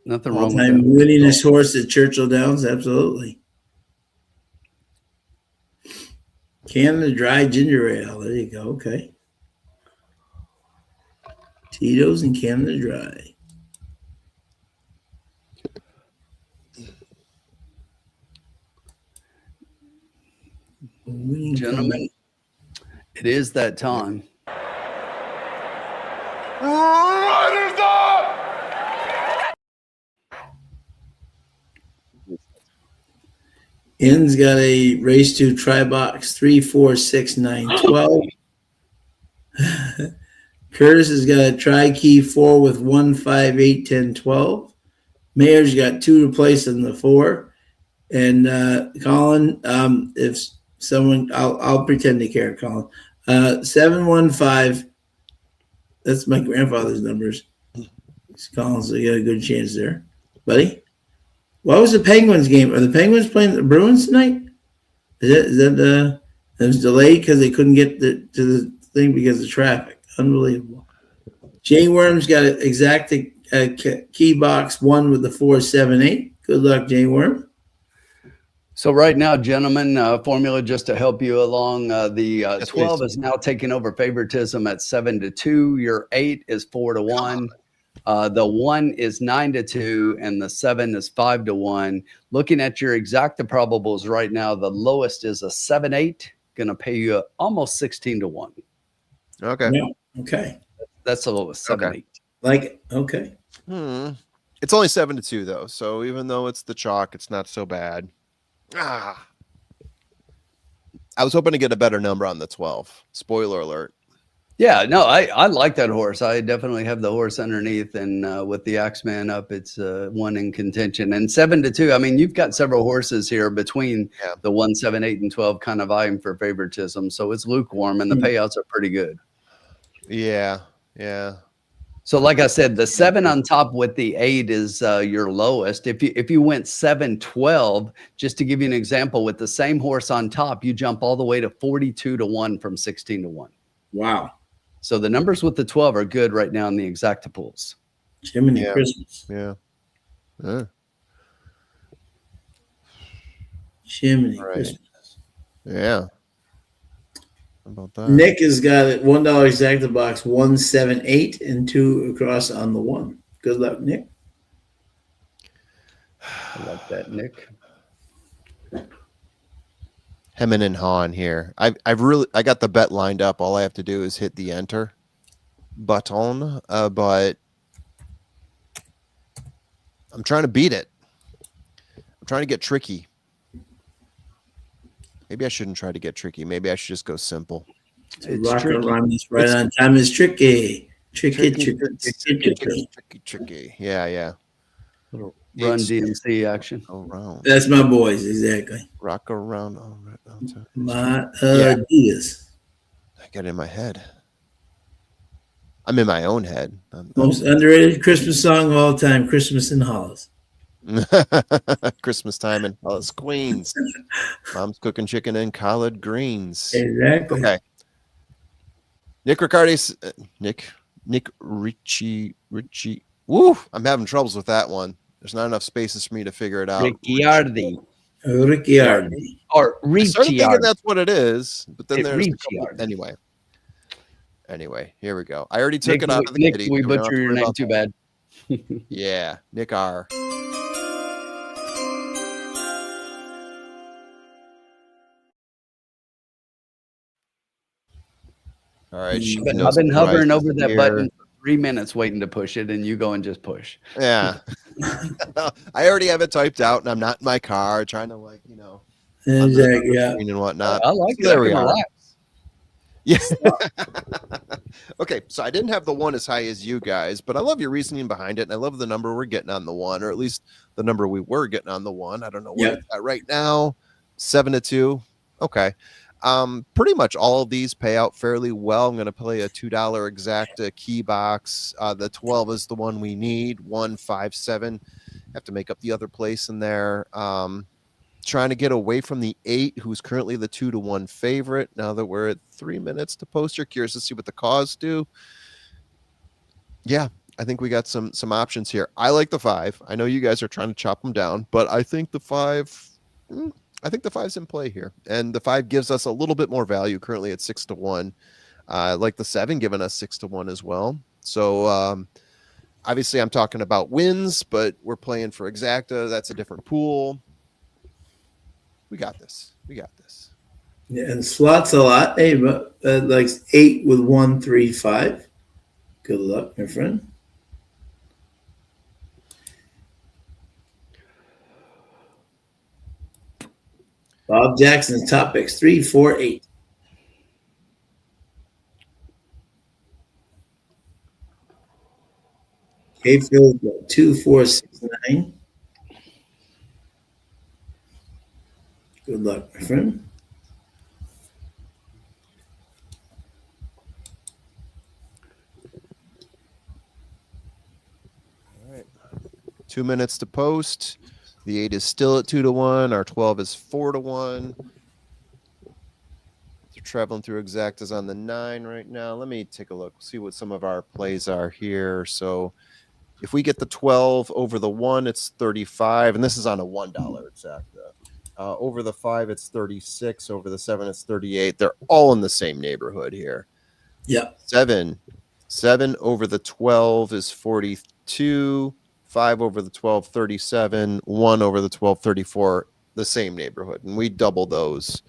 Nothing wrong with All-time that. winningest horse at Churchill Downs, absolutely. Canada Dry Ginger Ale. There you go. Okay. Tito's and Canada Dry. Gentlemen, it is that time. Riders up! N's got a race to try box 3, 4, 6, 9, 12. Curtis has got a try key 4 with 1, 5, 8, 10, 12. Mayor's got 2 to place in the 4. And Colin, if someone, I'll pretend to care, Colin. 715. That's my grandfather's numbers. Colin, so you got a good chance there, buddy. What was the Penguins game? Are the Penguins playing the Bruins tonight? Is that it was delayed because they couldn't get to the thing because of traffic. Unbelievable. Jay Worm's got an exact key box 1 with the 4, 7, 8. Good luck, Jay Worm. So right now, gentlemen, formula just to help you along. The 12 please. is now taking over favoritism at 7-2. Your 8 is 4-1. The 1 is 9-2, and the 7 is 5-1. Looking at your exacta probables right now, the lowest is a 7-8, going to pay you almost 16-1. Okay. Yeah. Okay. That's the lowest, 7-8. Okay. Like it. Okay. It's only 7-2 though, so even though it's the chalk, it's not so bad. I was hoping to get a better number on the 12. Spoiler alert. Yeah, no, I like that horse. I definitely have the horse underneath, and with the Axeman up, it's 1 in contention. And 7-2, I mean, you've got several horses here between the 1, 7, 8, and 12 kind of vying for favoritism. So it's lukewarm, and the payouts are pretty good. Yeah, yeah. So like I said, the 7 on top with the 8 is your lowest. If you went 7-12, just to give you an example, with the same horse on top, you jump all the way to 42-1 from 16-1. Wow. So the numbers with the 12 are good right now in the exacta pools. Jiminy Yeah. Christmas. Yeah. Jiminy Right. Christmas. Yeah. How about that? Nick has got it $1 exacta box 178 and 2 across on the 1. Good luck, Nick. I like that, Nick. Hemming and hawing here. I got the bet lined up. All I have to do is hit the enter button. But I'm trying to beat it. I'm trying to get tricky. Maybe I shouldn't try to get tricky. Maybe I should just go simple. It's Rock tricky. around this right on time is tricky. Tricky. Yeah. Little Run DMC action. Around. That's my boys, exactly. Rock around. My ideas. I got it in my head. I'm in my own head. Most underrated Christmas song of all time, Christmas in Hollis. Christmas time in Hollis, Queens. Mom's cooking chicken and collard greens. Exactly. Okay. Nick Ricciardi. Nick Ritchie. Woo! I'm having troubles with that one. There's not enough spaces for me to figure it out. Ricciardi. Ricciardi. Or I started thinking Ricciardi. that's what it is, but then there's a couple, Ricciardi. anyway, here we go. I already took Nick, it out of the Nick, kitty. we so don't have butcher to your worry name about too that. bad. Yeah, Nick R. All right, I've been hovering over that button for 3 minutes waiting to push it, and you go and just push. Yeah. I already have it typed out, and I'm not in my car trying to, Exactly. Yeah. and whatnot. I like So that. there we are. Relax. Yeah. Okay, so I didn't have the 1 as high as you guys, but I love your reasoning behind it, and I love the number we're getting on the 1, or at least the number we were getting on the 1. I don't know where it's at right now. 7-2. Okay. Pretty much all of these pay out fairly well. I'm going to play a $2 exacta key box. The 12 is the one we need. 157. Have to make up the other place in there. Trying to get away from the 8, who's currently the 2-1 favorite. Now that we're at 3 minutes to post, you're curious to see what the cause do. Yeah, I think we got some options here. I like the 5. I know you guys are trying to chop them down, but I think the 5. I think the 5's in play here, and the 5 gives us a little bit more value. Currently at 6-1. Like the 7 giving us 6-1 as well. So obviously I'm talking about wins, but we're playing for exacta. That's a different pool. We got this. Yeah, and slots a lot. Hey, but like 8 with 1, 3, 5. Good luck, my friend. Bob Jackson's top picks 3, 4, 8. Hayfield 2, 4, 6, 9. Good luck, my friend. All right. 2 minutes to post. The 8 is still at 2-1. Our 12 is 4-1. They're traveling through exactas on the 9 right now. Let me take a look, see what some of our plays are here. So if we get the 12 over the 1, it's 35, and this is on a $1 exacta. Over the 5, it's 36. Over the 7, it's 38. They're all in the same neighborhood here. Yeah. 7 over the 12 is 42. 5 over the 12, 37. 1 over the 12, 34. The same neighborhood, and we double those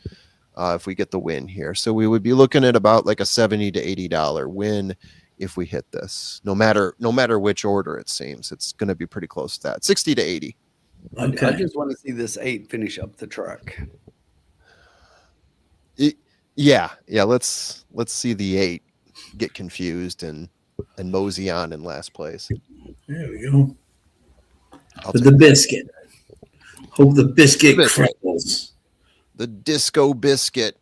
if we get the win here. So we would be looking at about like a $70 to $80 win if we hit this. No matter which order, it seems it's going to be pretty close to that. 60 to 80. Okay. I just want to see this 8 finish up the truck. Yeah. Let's see the 8 get confused and mosey on in last place. There we go. With the biscuit. Hope the biscuit crumbles. The disco biscuit.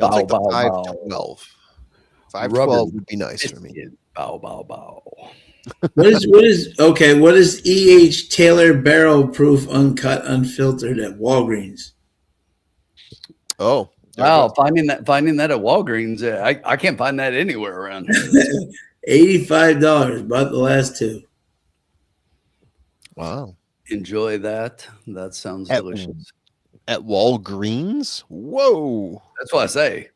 I'll take the 5-12. 5-12 would be nice for me. Bow. What is EH Taylor barrel proof uncut unfiltered at Walgreens? Oh, Wow, finding that at Walgreens, I can't find that anywhere around here. $85. Bought the last two. Wow. Enjoy that. That sounds At- delicious. At Walgreens? Whoa. That's what I say.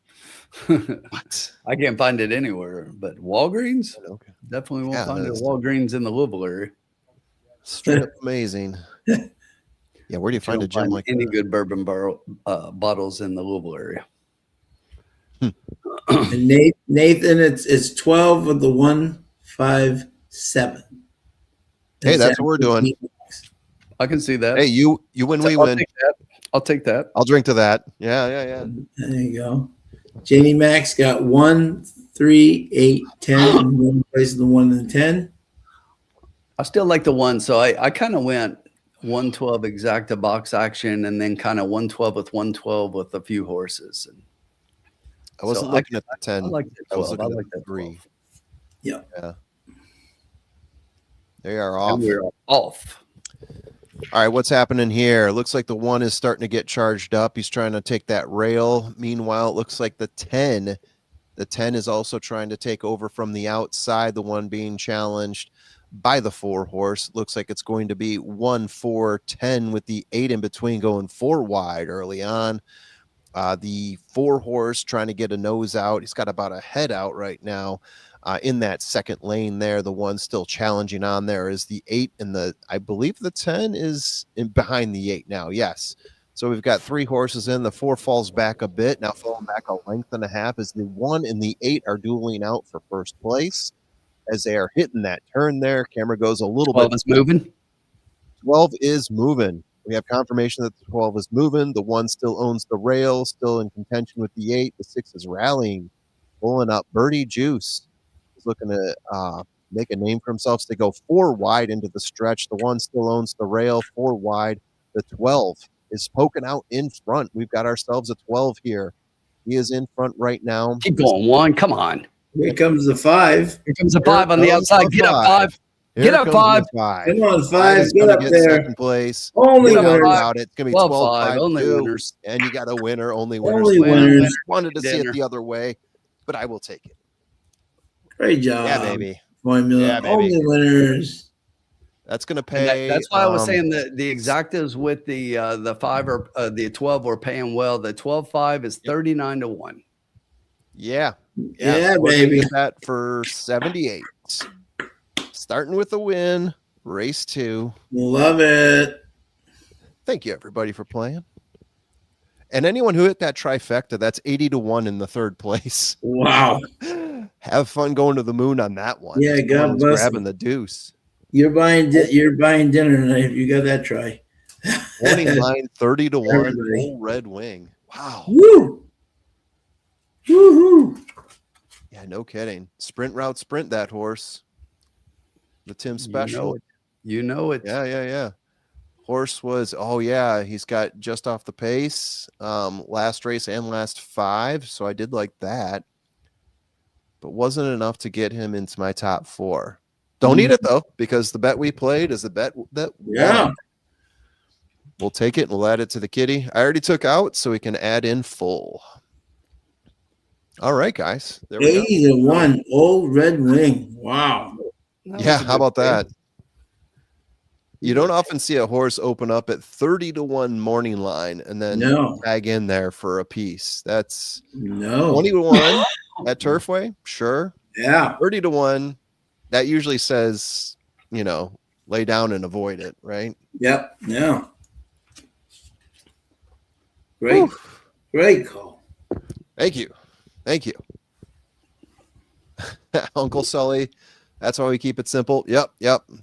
What? I can't find it anywhere, but Walgreens, Okay. definitely won't Yeah, find it at that's- Walgreens in the Louisville area. Straight up amazing. Yeah, where do you find a gym like any that? good bourbon bottles in the Louisville area? And Nathan, it's 12 of the 157. Hey, that's what we're doing. I can see that. Hey, you win, we I'll win. take that. I'll take that. I'll drink to that. Yeah. There you go. Janie Max got 1, 3, 8, 10, and one place in the 1 and 10. I still like the one, so I kind of went 112 exacta box action, and then kind of 112 with 112 with a few horses. And I wasn't so looking at the 10. I like that 12. I was looking like at the that 3. 12. Yeah. They are off. And we're off. All right, what's happening here? Looks like the 1 is starting to get charged up. He's trying to take that rail. Meanwhile, it looks like the 10 is also trying to take over from the outside, the 1 being challenged by the 4 horse. Looks like it's going to be 1, 4, 10 with the 8 in between going 4 wide early on. The 4 horse trying to get a nose out. He's got about a head out right now. In that second lane there, the 1 still challenging on there is the 8, and I believe the 10 is in behind the 8 now. Yes. So we've got 3 horses in. The 4 falls back a bit. Now falling back a length and a half as the 1 and the 8 are dueling out for first place as they are hitting that turn there. Camera goes a little bit. 12 is moving. 12 is moving. We have confirmation that the 12 is moving. The 1 still owns the rail, still in contention with the 8. The 6 is rallying, pulling up. Birdie Juice is looking to make a name for himself. So they go 4 wide into the stretch. The 1 still owns the rail, 4 wide. The 12 is poking out in front. We've got ourselves a 12 here. He is in front right now. Keep going, 1. Come on. Here comes the 5. Here comes a 5 on the outside. Get up, 5. Get up, 5. Come on, 5. Get up there. Second place. Only No doubt winners. about it. It's going to be 12, 5, only 2. winners. And you got a winner. Only winners. Only winners. Wanted to see Dinner. it the other way, but I will take it. Great job. Yeah, baby. Formula. Yeah, baby. Only winners. That's going to And pay. that's why I was saying that the exactas with the 5 or the 12 were paying well. The 12-5 is 39 to 1. Yeah. Yeah, we're gonna baby. get that for 78. Starting with a win. Race 2. Love it. Thank you, everybody, for playing. And anyone who hit that trifecta, that's 80 to 1 in the 3rd place. Wow. Have fun going to the moon on that one. Yeah, God One's bless grabbing you. the deuce. You're buying dinner tonight if you got that try. Morning line 30 to 1. Everybody. Full Red Wing. Wow. Woo! Woo-hoo! Yeah, no kidding. Sprint route, sprint that horse. The Tim special. You know it. Yeah. Horse was, he's got just off the pace. Last race and last 5. So I did like that. But wasn't enough to get him into my top 4. Don't need it though, because the bet we played is the bet that Yeah. won. We'll take it and we'll add it to the kitty. I already took out, so we can add in full. All right, guys. There we go. 80 to 1. Old Red Wing. Wow. That was Yeah, a how good about play. that? You don't often see a horse open up at 30 to 1 morning line and then No. tag in there for a piece. That's No. 20 to 1 at Turfway. Sure. Yeah. 30 to 1. That usually says, lay down and avoid it, right? Yep. Yeah. Great. Great call. Thank you. Uncle Sully. That's why we keep it simple. Yep.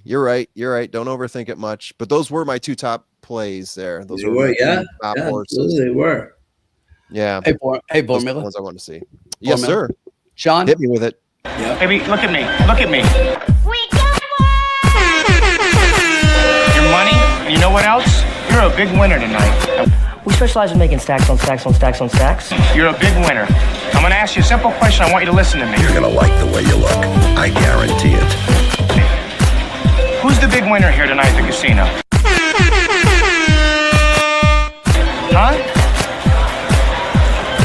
You're right. Don't overthink it much. But those were my 2 top plays there. Those They were were, my yeah. 2 top Yeah, horses. they were. Yeah. Hey, Those are the formula. ones I want to see. Yes, Formula. sir. Sean, Hit me with it. Yep. Baby, look at me. Look at me. We got one! Your money, and you know what else? You're a big winner tonight. We specialize in making stacks on stacks on stacks on stacks. You're a big winner. I'm gonna ask you a simple question. I want you to listen to me. You're gonna like the way you look. I guarantee it. Who's the big winner here tonight at the casino? Huh?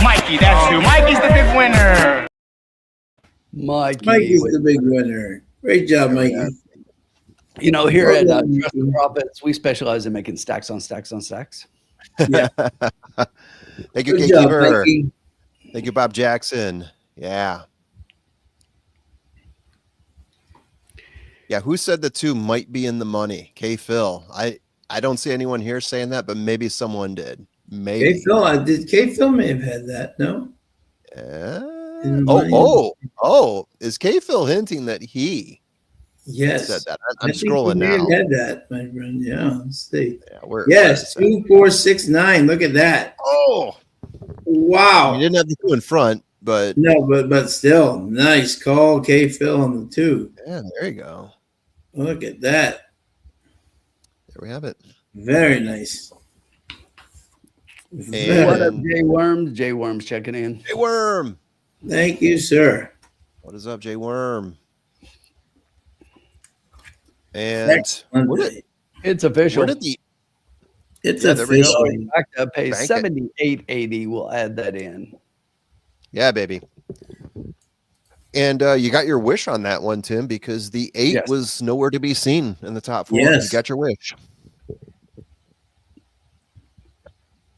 My Mikey, that's who. Mikey's the big winner. Mikey's the big winner. Great job, Mikey. You know, here Well at done, Trust Mikey. Profits, we specialize in making stacks on stacks on stacks. Yeah. Thank you, Good job, Gatekeeper. Mikey. Thank you, Bob Jackson. Yeah. Yeah, who said the two might be in the money? K Phil. I don't see anyone here saying that, but maybe someone did. Maybe. K Phil, K Phil may have had that, no? In the money. Is K Phil hinting that he Yes. said that? I'm I think scrolling you may now. have had that, my friend. Yeah, let's see. Yeah, where Yes, is it? 2469. Look at that. Oh, Wow. you didn't have the two in front, but No, but still, nice call, K Phil on the two. yeah, there you go. Look at that. There we have it. Very nice. And- What up, Jay Worms? Jay Worms checking in. Jay Worm. Thank you, sir. What is up, Jay Worm? And It's official. where did the It's Yeah, there we go. official. Back to pay Bank it. $78.80. We'll add that in. Yeah, baby. And you got your wish on that one, Tim, because the 8 Yes. was nowhere to be seen in the top 4. Yes. You got your wish.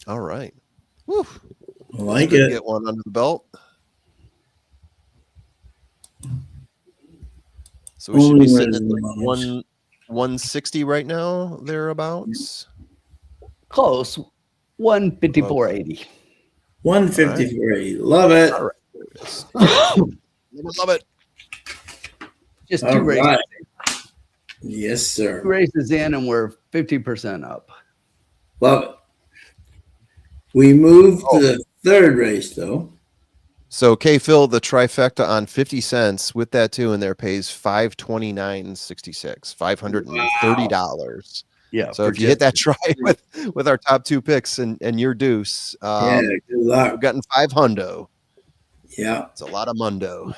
All right. Woo. I like Good to it. get one under the belt. So we should Only be sitting at winning like knowledge. 160 right now, thereabouts. Close. 154.80. 154. Love it. All right. Love it. Just All two races. right. Yes, sir. Two races in, and we're 50% up. Love it. We move to the third race, though. So K Phil, the trifecta on 50 cents with that two in there pays $529.66, $530. Yeah. So if you hit that try with our top two picks and your deuce, Yeah, good luck. we've gotten $500. Yeah. It's a lot of mundo.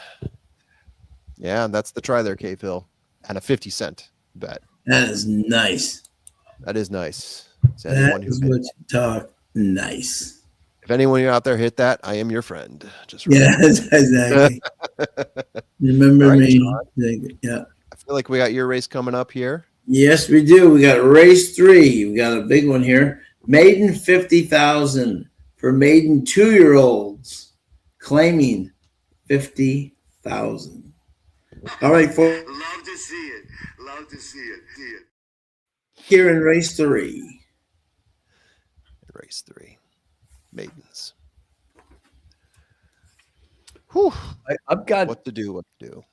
Yeah, that's the try there, K Phil, and a 50-cent bet. That is nice. That is nice. Is That anyone is who what you talk. Nice. if anyone out there hit that, I am your friend. Just Yeah, exactly. Remember All right, me. Sean. Yeah. I feel like we got your race coming up here. Yes, we do. We got race 3. We got a big one here. Maiden 50,000 for maiden 2-year-olds, claiming 50,000. All right, folks. Love to see it. Love to see it. See it. Here in race 3. Race 3. Maidens. Whew. I've got. What to do, what to do.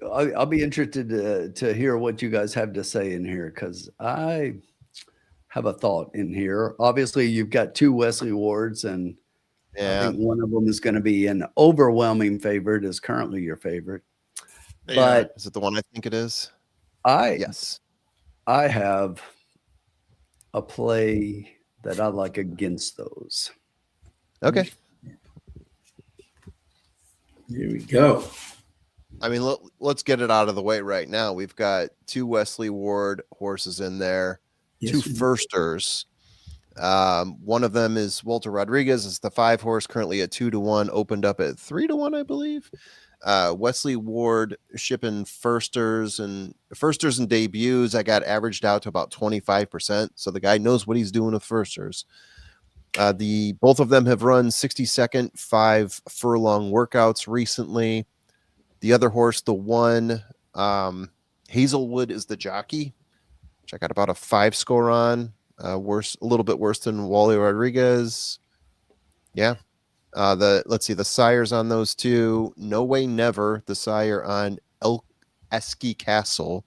I'll be interested to hear what you guys have to say in here, because I have a thought in here. Obviously, you've got two Wesley Wards, and I Yeah. think one of them is going to be an overwhelming favorite, is currently your favorite. But Is it the one I think it is? yes, I have a play that I like against those. Okay. Here we go. I mean, let's get it out of the way right now. We've got two Wesley Ward horses in there, Yes, two we do. firsters. One of them is Walter Rodriguez. It's the 5 horse, currently at 2-1, opened up at 3-1, I believe. Wesley Ward shipping firsters and debuts. I got averaged out to about 25%. So the guy knows what he's doing with firsters. Both of them have run 60-second 5 furlong workouts recently. The other horse, the one, Hazelwood, is the jockey, which I got about a 5 score on. A little bit worse than Wally Rodriguez. Yeah. Let's see, the sires on those two. No Way Never, the sire on El Esqui Castle.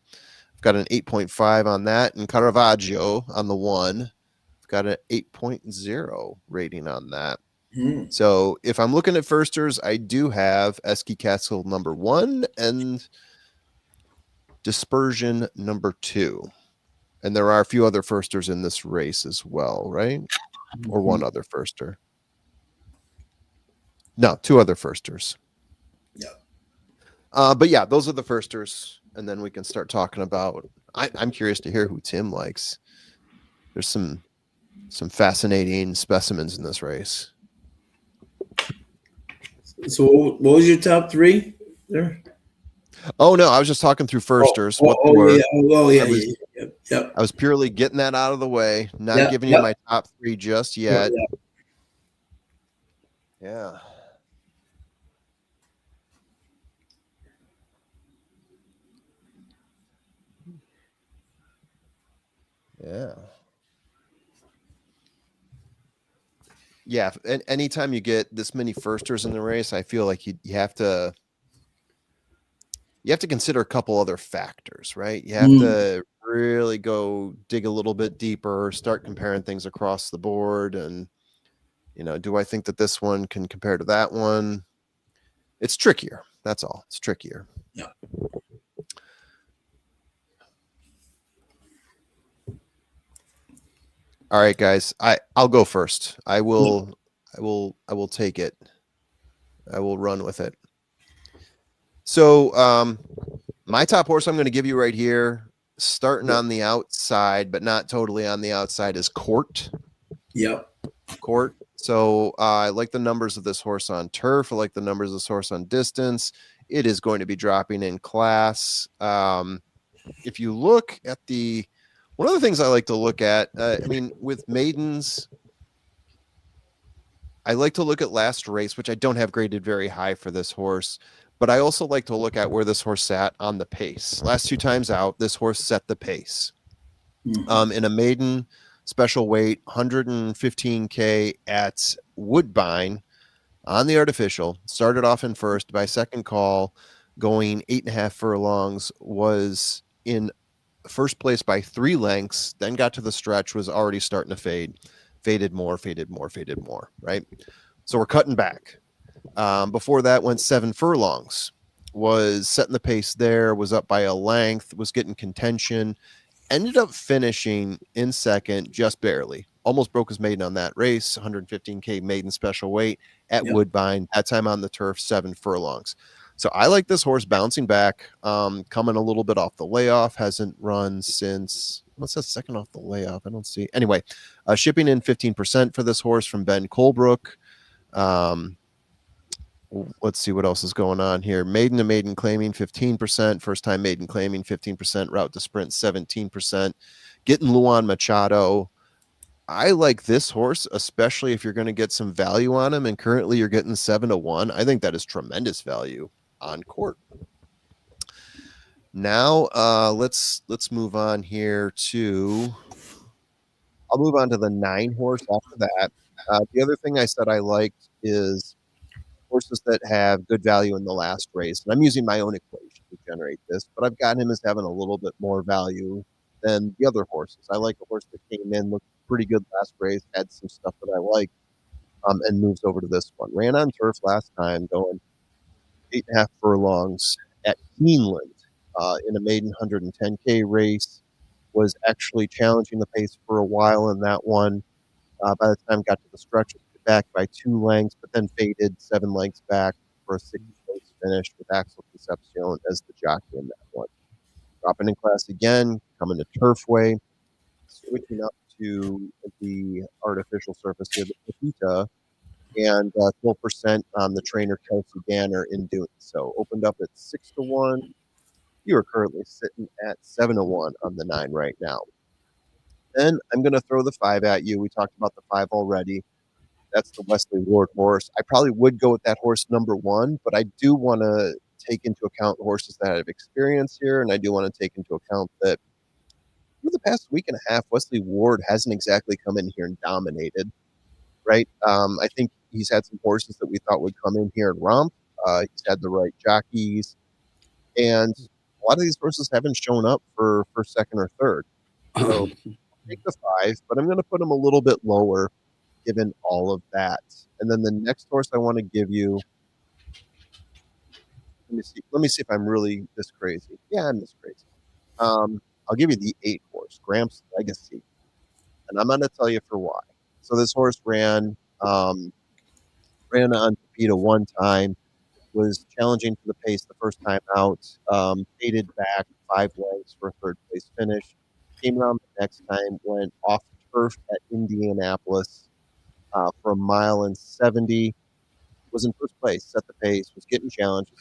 I've got an 8.5 on that, and Caravaggio on the one. I've got an 8.0 rating on that. So if I'm looking at firsters, I do have Esqui Castle number 1 and Dispersion number 2. And there are a few other firsters in this race as well, right? Or one other firster. No, 2 other firsters. Yeah. But yeah, those are the firsters. And then we can start talking about, I'm curious to hear who Tim likes. There's some fascinating specimens in this race. So what was your top three there? Oh no, I was just talking through firsters. What they Oh were. yeah, I was yep. I was purely getting that out of the way, not Yep, giving you yep. my top three just Yep, yet. yep. Yeah. Yeah. Yeah. And anytime you get this many firsters in the race, I feel like you have to consider a couple other factors, right? You have to really go dig a little bit deeper, start comparing things across the board. And, do I think that this one can compare to that one? It's trickier. That's all. It's trickier. Yeah. All right, guys. I'll go first. I will take it. I will run with it. So, my top horse I'm going to give you right here, starting on the outside, but not totally on the outside, is Court. Yep. Court. So I like the numbers of this horse on turf. I like the numbers of this horse on distance. It is going to be dropping in class. If you look at one of the things I like to look at, with maidens, I like to look at last race, which I don't have graded very high for this horse, but I also like to look at where this horse sat on the pace. Last two times out, this horse set the pace. In a maiden special weight, 115K at Woodbine on the artificial, started off in first. By second call, going 8.5 furlongs, was in first place by 3 lengths, then got to the stretch, was already starting to faded more, right? So we're cutting back. Before that, went 7 furlongs, was setting the pace there, was up by a length, was getting contention, ended up finishing in second, just barely. Almost broke his maiden on that race, 115K maiden special weight at Woodbine, that time on the turf, 7 furlongs. So I like this horse bouncing back, coming a little bit off the layoff, hasn't run since, what's that second off the layoff? I don't see. Anyway, shipping in 15% for this horse from Ben Colebrook. Let's see what else is going on here. Maiden to maiden claiming 15%. First time maiden claiming 15%. Route to sprint 17%. Getting Luan Machado. I like this horse, especially if you're going to get some value on him. And currently you're getting 7-1. I think that is tremendous value on Court. Now let's move on here to. I'll move on to the 9 horse after that. The other thing I said I liked is horses that have good value in the last race. And I'm using my own equation to generate this, but I've got him as having a little bit more value than the other horses. I like a horse that came in, looked pretty good last race, had some stuff that I like, and moves over to this one. Ran on turf last time, going 8.5 furlongs at Keeneland in a maiden 110K race. Was actually challenging the pace for a while in that one. By the time got to the stretch, was back by 2 lengths, but then faded 7 lengths back for a 6th-place finish with Axel Concepcion as the jockey in that one. Dropping in class again, coming to Turfway, switching up to the artificial surface here, the Pepita, and 12% on the trainer Kelsey Danner in doing so. Opened up at 6-1. You are currently sitting at 7-1 on the 9 right now. Then I'm going to throw the 5 at you. We talked about the 5 already. That's the Wesley Ward horse. I probably would go with that horse number 1, but I do want to take into account horses that have experience here, and I do want to take into account that for the past week and a half, Wesley Ward hasn't exactly come in here and dominated, right? I think he's had some horses that we thought would come in here and romp. He's had the right jockeys, and a lot of these horses haven't shown up for first, second, or third. So take the 5, but I'm going to put him a little bit lower given all of that. And then the next horse I want to give you, let me see if I'm really this crazy. Yeah, I'm this crazy. I'll give you the 8 horse, Gramps Legacy. And I'm going to tell you for why. So this horse ran on Pepita one time, was challenging for the pace the first time out, faded back 5 lengths for a 3rd place finish. Came around the next time, went off turf at Indianapolis for 1.70 miles, was in first place, set the pace, was getting challenged.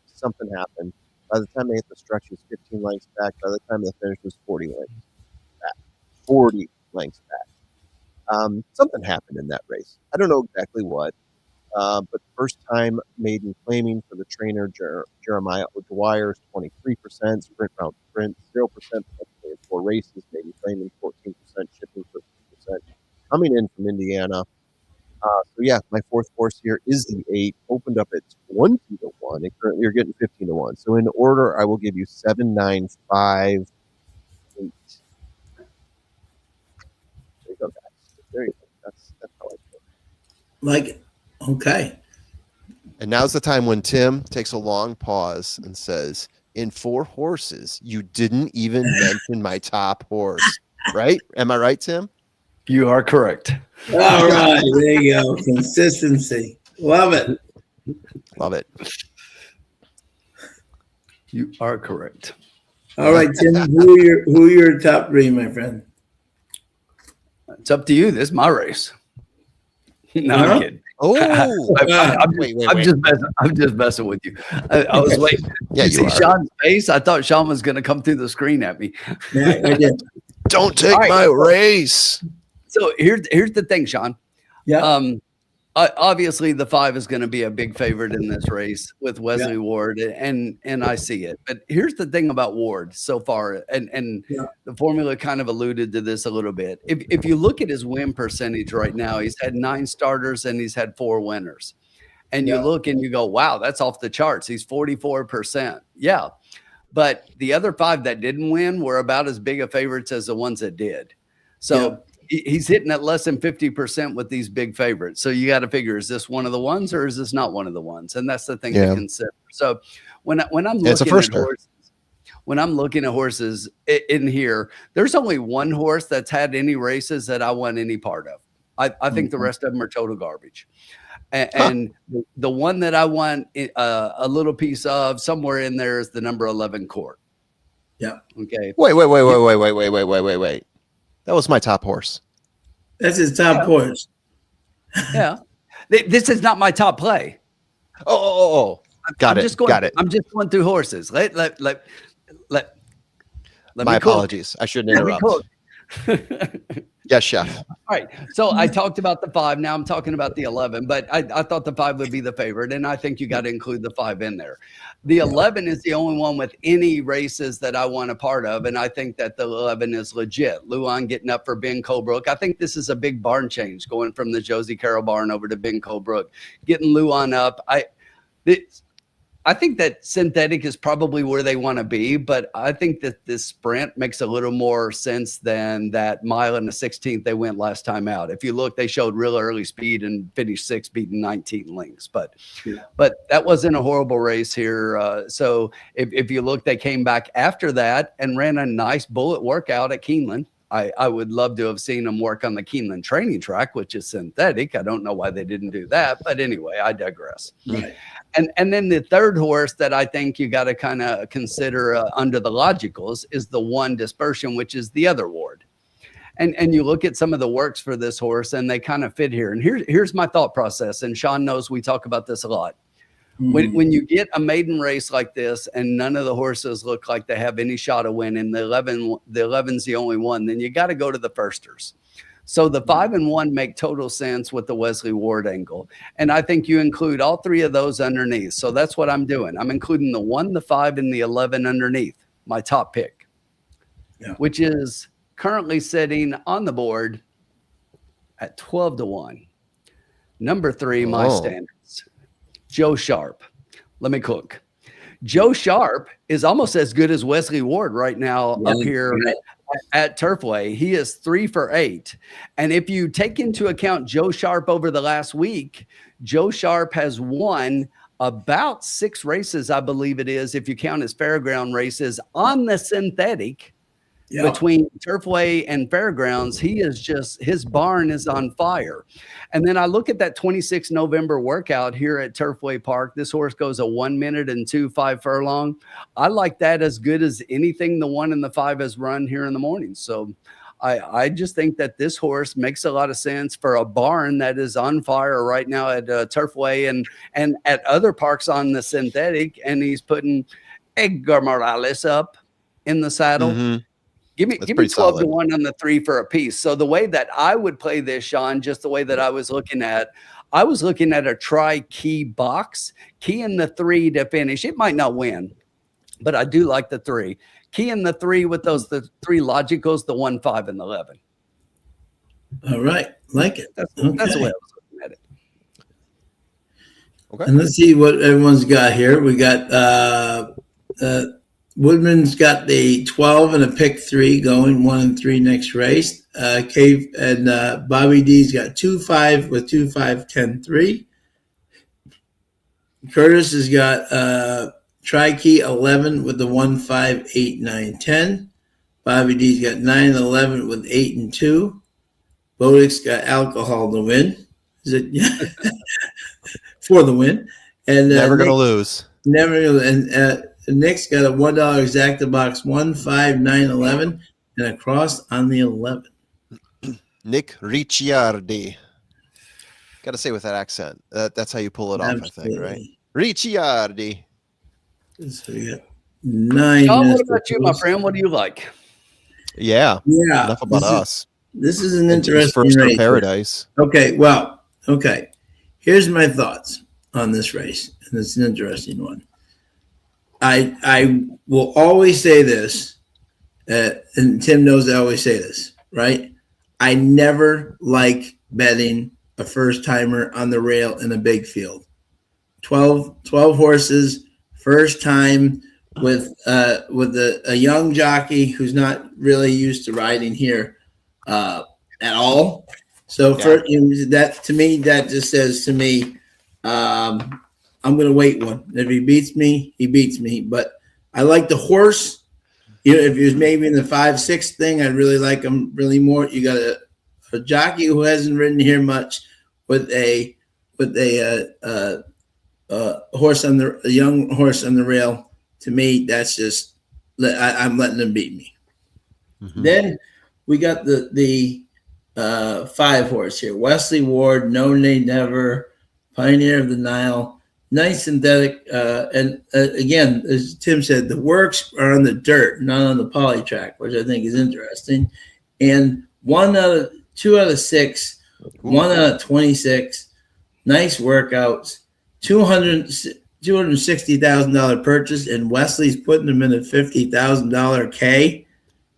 Something happened. By the time they hit the stretch, he was 15 lengths back. By the time they finished, it was 40 lengths back. 40 lengths back. Something happened in that race. I don't know exactly what. But first time maiden claiming for the trainer, Jeremiah O'Dwyer, is 23%, sprint round sprint, 0%, 4 races, maiden claiming 14%, shipping 13%. Coming in from Indiana. So yeah, my fourth horse here is the 8, opened up at 20 to 1, and currently you're getting 15 to 1. So in order, I will give you 7, 9, 5, 8. There you go, guys. There you go. That's how I feel. Like, okay. And now's the time when Tim takes a long pause and says, in 4 horses, you didn't even mention my top horse, right? Am I right, Tim? You are correct. All right. There you go. Consistency. Love it. Love it. You are correct. All right, Tim. Who are your top 3, my friend? It's up to you. This is my race. No, Uh-huh. I'm kidding. Oh, I'm just messing with you. I was waiting. Yeah, you you see are. Sean's face? I thought Sean was going to come through the screen at me. Yeah, I did. don't take All right. my race. So here's the thing, Sean. Yeah. Obviously the 5 is going to be a big favorite in this race with Wesley Ward, and I see it. But here's the thing about Ward so far, and the formula kind of alluded to this a little bit. If you look at his win percentage right now, he's had 9 starters and he's had 4 winners. And you look and you go, wow, that's off the charts. He's 44%. Yeah. But the other 5 that didn't win were about as big a favorites as the ones that did. So he's hitting at less than 50% with these big favorites. So you got to figure, is this one of the ones or is this not one of the ones? And that's the thing to consider. So when I'm looking at horses, when I'm looking at horses in here, there's only one horse that's had any races that I want any part of. I think the rest of them are total garbage. And the one that I want a little piece of somewhere in there is the number 11 Court. Yeah. Okay. Wait. That was my top horse. That's his top horse. Yeah. This is not my top play. Oh. Got it. I'm just going through horses. Let my apologies. I shouldn't interrupt. Yes, chef. All right. So I talked about the 5. Now I'm talking about the 11, but I thought the 5 would be the favorite. And I think you got to include the 5 in there. The 11 is the only one with any races that I want a part of. And I think that the 11 is legit. Luan getting up for Ben Colebrook. I think this is a big barn change going from the Josie Carroll barn over to Ben Colebrook, getting Luan up. I think that synthetic is probably where they want to be, but I think that this sprint makes a little more sense than that mile and the 16th they went last time out. If you look, they showed real early speed and finished 6th, beating 19 lengths. But that wasn't a horrible race here. So if you look, they came back after that and ran a nice bullet workout at Keeneland. I would love to have seen them work on the Keeneland training track, which is synthetic. I don't know why they didn't do that, but anyway, I digress. Right. And then the third horse that I think you got to kind of consider under the logicals is the 1 Dispersion, which is the other Ward. And you look at some of the works for this horse and they kind of fit here. And here's my thought process. And Sean knows we talk about this a lot. When you get a maiden race like this and none of the horses look like they have any shot of winning, the 11's the only one, then you got to go to the firsters. So the 5 and 1 make total sense with the Wesley Ward angle. And I think you include all 3 of those underneath. So that's what I'm doing. I'm including the 1, the 5, and the 11 underneath my top pick, which is currently sitting on the board at 12 to 1. Number 3, my standards. Joe Sharp. Let me cook. Joe Sharp is almost as good as Wesley Ward right now up here at Turfway. He is 3 for 8. And if you take into account Joe Sharp over the last week, Joe Sharp has won about 6 races, I believe it is, if you count his fairground races on the synthetic. Between Turfway and Fairgrounds, his barn is on fire. And then I look at that 26 November workout here at Turfway Park. This horse goes a 1 minute and 2.5 furlong. I like that as good as anything the 1 and the 5 has run here in the morning. So I just think that this horse makes a lot of sense for a barn that is on fire right now at Turfway and at other parks on the synthetic, and he's putting Edgar Morales up in the saddle. Mm-hmm. Give me 12 solid. to 1 on the 3 for a piece. So the way that I would play this, Sean, just the way that I was looking at a try key box, key in the 3 to finish. It might not win, but I do like the 3. Key in the 3 with the 3 logicals, the 1, 5, and the 11. All right. Like it. That's the way I was looking at it. Okay. And let's see what everyone's got here. We got Woodman's got the 12 and a pick 3 going 1 and 3 next race. Cave and Bobby D's got 2-5 with 2-5 10-3. Curtis has got Tri-Key 11 with the 1-5 8-9-10. Bobby D's got 9 and 11 with 8 and 2. Bodik's got alcohol to win. Is it for the win? And Never gonna lose. Never. And Nick's got a $1 exacta box 1, 5, 9, 11, and a cross on the 11. Nick Ricciardi. Got to say with that accent. That's how you pull it off, I think, right? Ricciardi. So we got 9. Sean, what about you, my friend? What do you like? Yeah. Yeah. Enough about us. This is an Into interesting first race. paradise. Okay. Well, okay. Here's my thoughts on this race, and it's an interesting one. I will always say this, and Tim knows I always say this, right? I never like betting a first timer on the rail in a big field. 12 horses, first time with a young jockey who's not really used to riding here at all. So that to me, that just says to me, I'm going to wait one. If he beats me, he beats me. But I like the horse. If he was maybe in the 5-6 thing, I'd really like him really more. You got a jockey who hasn't ridden here much with a horse on a young horse on the rail. To me, that's just I'm letting him beat me. Mm-hmm. Then we got the 5 horse here. Wesley Ward, No Nay Never, Pioneer of the Nile. Nice synthetic, and again, as Tim said, the works are on the dirt, not on the poly track, which I think is interesting. And 2 out of 6, 1 out of 26, nice workouts, $260,000 purchase, and Wesley's putting them in a $50,000 K.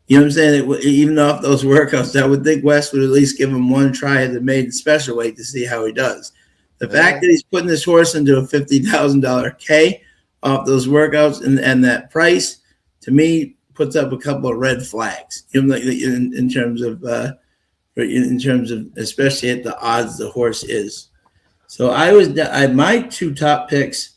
You know what I'm saying? Even off those workouts, I would think Wes would at least give him one try at the maiden special weight to see how he does. The fact that he's putting this horse into a $50,000 K off those workouts and that price, to me, puts up a couple of red flags. In terms of especially at the odds the horse is. So my 2 top picks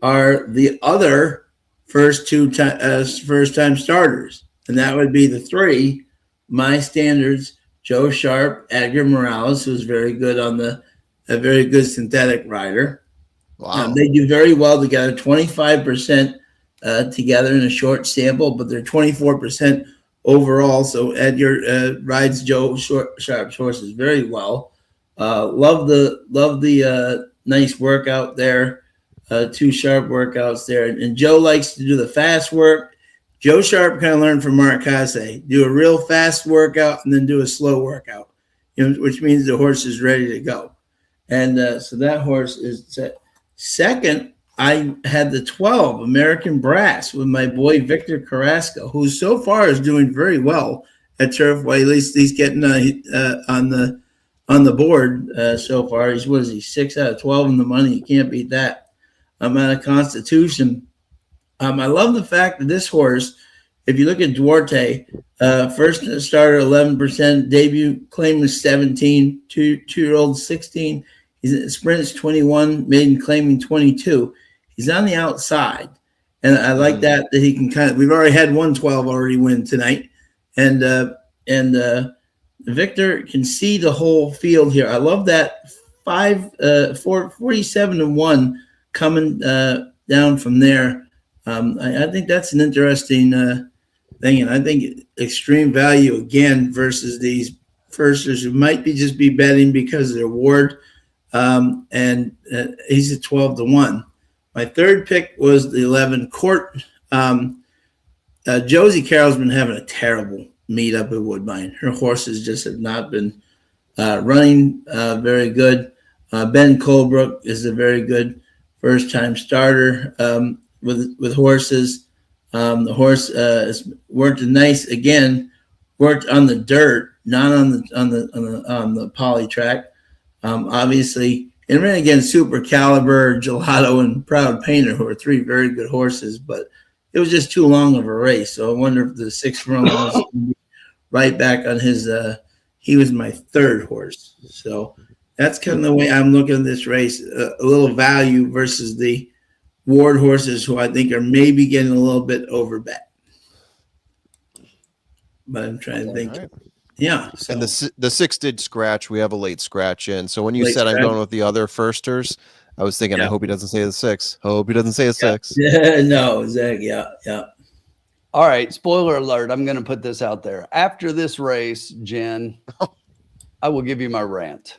are the other first time starters, and that would be the 3. My standards: Joe Sharp, Edgar Morales, who's very good a very good synthetic rider. Wow. They do very well together, 25% together in a short sample, but they're 24% overall. So Edgar rides Joe Sharp's horses very well. Love the nice workout there. 2 sharp workouts there. And Joe likes to do the fast work. Joe Sharp kind of learned from Mark Casse. Do a real fast workout and then do a slow workout, which means the horse is ready to go. And so that horse is set. Second, I had the 12 American Brass with my boy Victor Carrasco, who so far is doing very well at Turfway. At least he's getting on the board so far. He's 6 out of 12 in the money. You can't beat that. I'm out of Constitution. I love the fact that this horse, if you look at Duarte, first starter 11%, debut claim was 17, 2-year-old 16. He's sprints 21, maiden claiming 22. He's on the outside, and I like that he can we've already had 112 already win tonight, and Victor can see the whole field here. I love that 47-1 coming down from there. I think that's an interesting thing. And I think extreme value again versus these firsters who might be just be betting because of their ward. And he's at 12-1. My third pick was the 11 Court. Josie Carroll's been having a terrible meet up at Woodbine. Her horses just have not been running very good. Ben Colebrook is a very good first-time starter with horses. The horse has worked nice again. Worked on the dirt, not on the poly track. Obviously, and ran against Super Caliber, Gelato, and Proud Painter, who are three very good horses, but it was just too long of a race. So I wonder if the sixth run was right back on his. He was my third horse, so that's kind of the way I'm looking at this race. A little value versus the Ward horses, who I think are maybe getting a little bit over bet. But I'm trying to think. Right. Yeah. So. And the six did scratch. We have a late scratch in. So when you said I'm going with the other firsters, I was thinking, I hope he doesn't say the six. Hope he doesn't say a six. Yeah, no, Zach. Yeah. All right. Spoiler alert. I'm going to put this out there. After this race, Jen, I will give you my rant.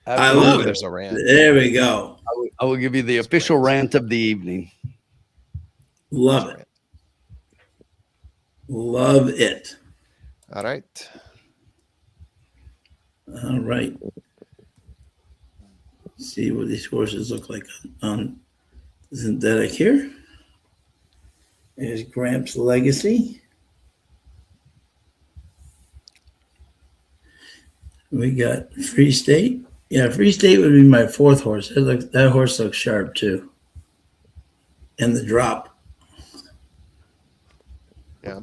I love it. There's a rant. There we go. I will give you the official rant of the evening. Love it. Love it. All right. All right. See what these horses look like on synthetic here. There's Gramps Legacy. We got Free State. Yeah, Free State would be my fourth horse. That horse looks sharp too. And the drop. Yeah.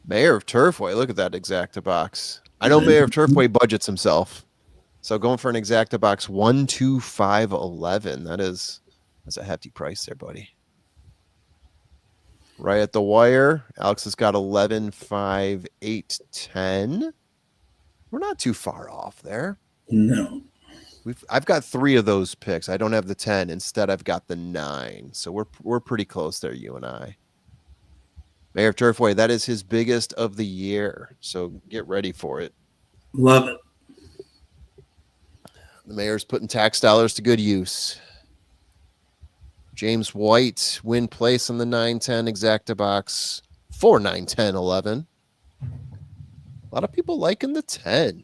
Mayor of Turfway. Look at that exacta box. I know Mayor of Turfway budgets himself. So going for an exacta box 12511. That's a hefty price there, buddy. Right at the wire. Alex has got 11, 5, 8, 10. We're not too far off there. No. I've got 3 of those picks. I don't have the 10. Instead, I've got the 9. So we're pretty close there, you and I. Mayor of Turfway, that is his biggest of the year. So get ready for it. Love it. The mayor's putting tax dollars to good use. James White, win place on the 9-10 exacta box for 9-10-11. A lot of people liking the 10.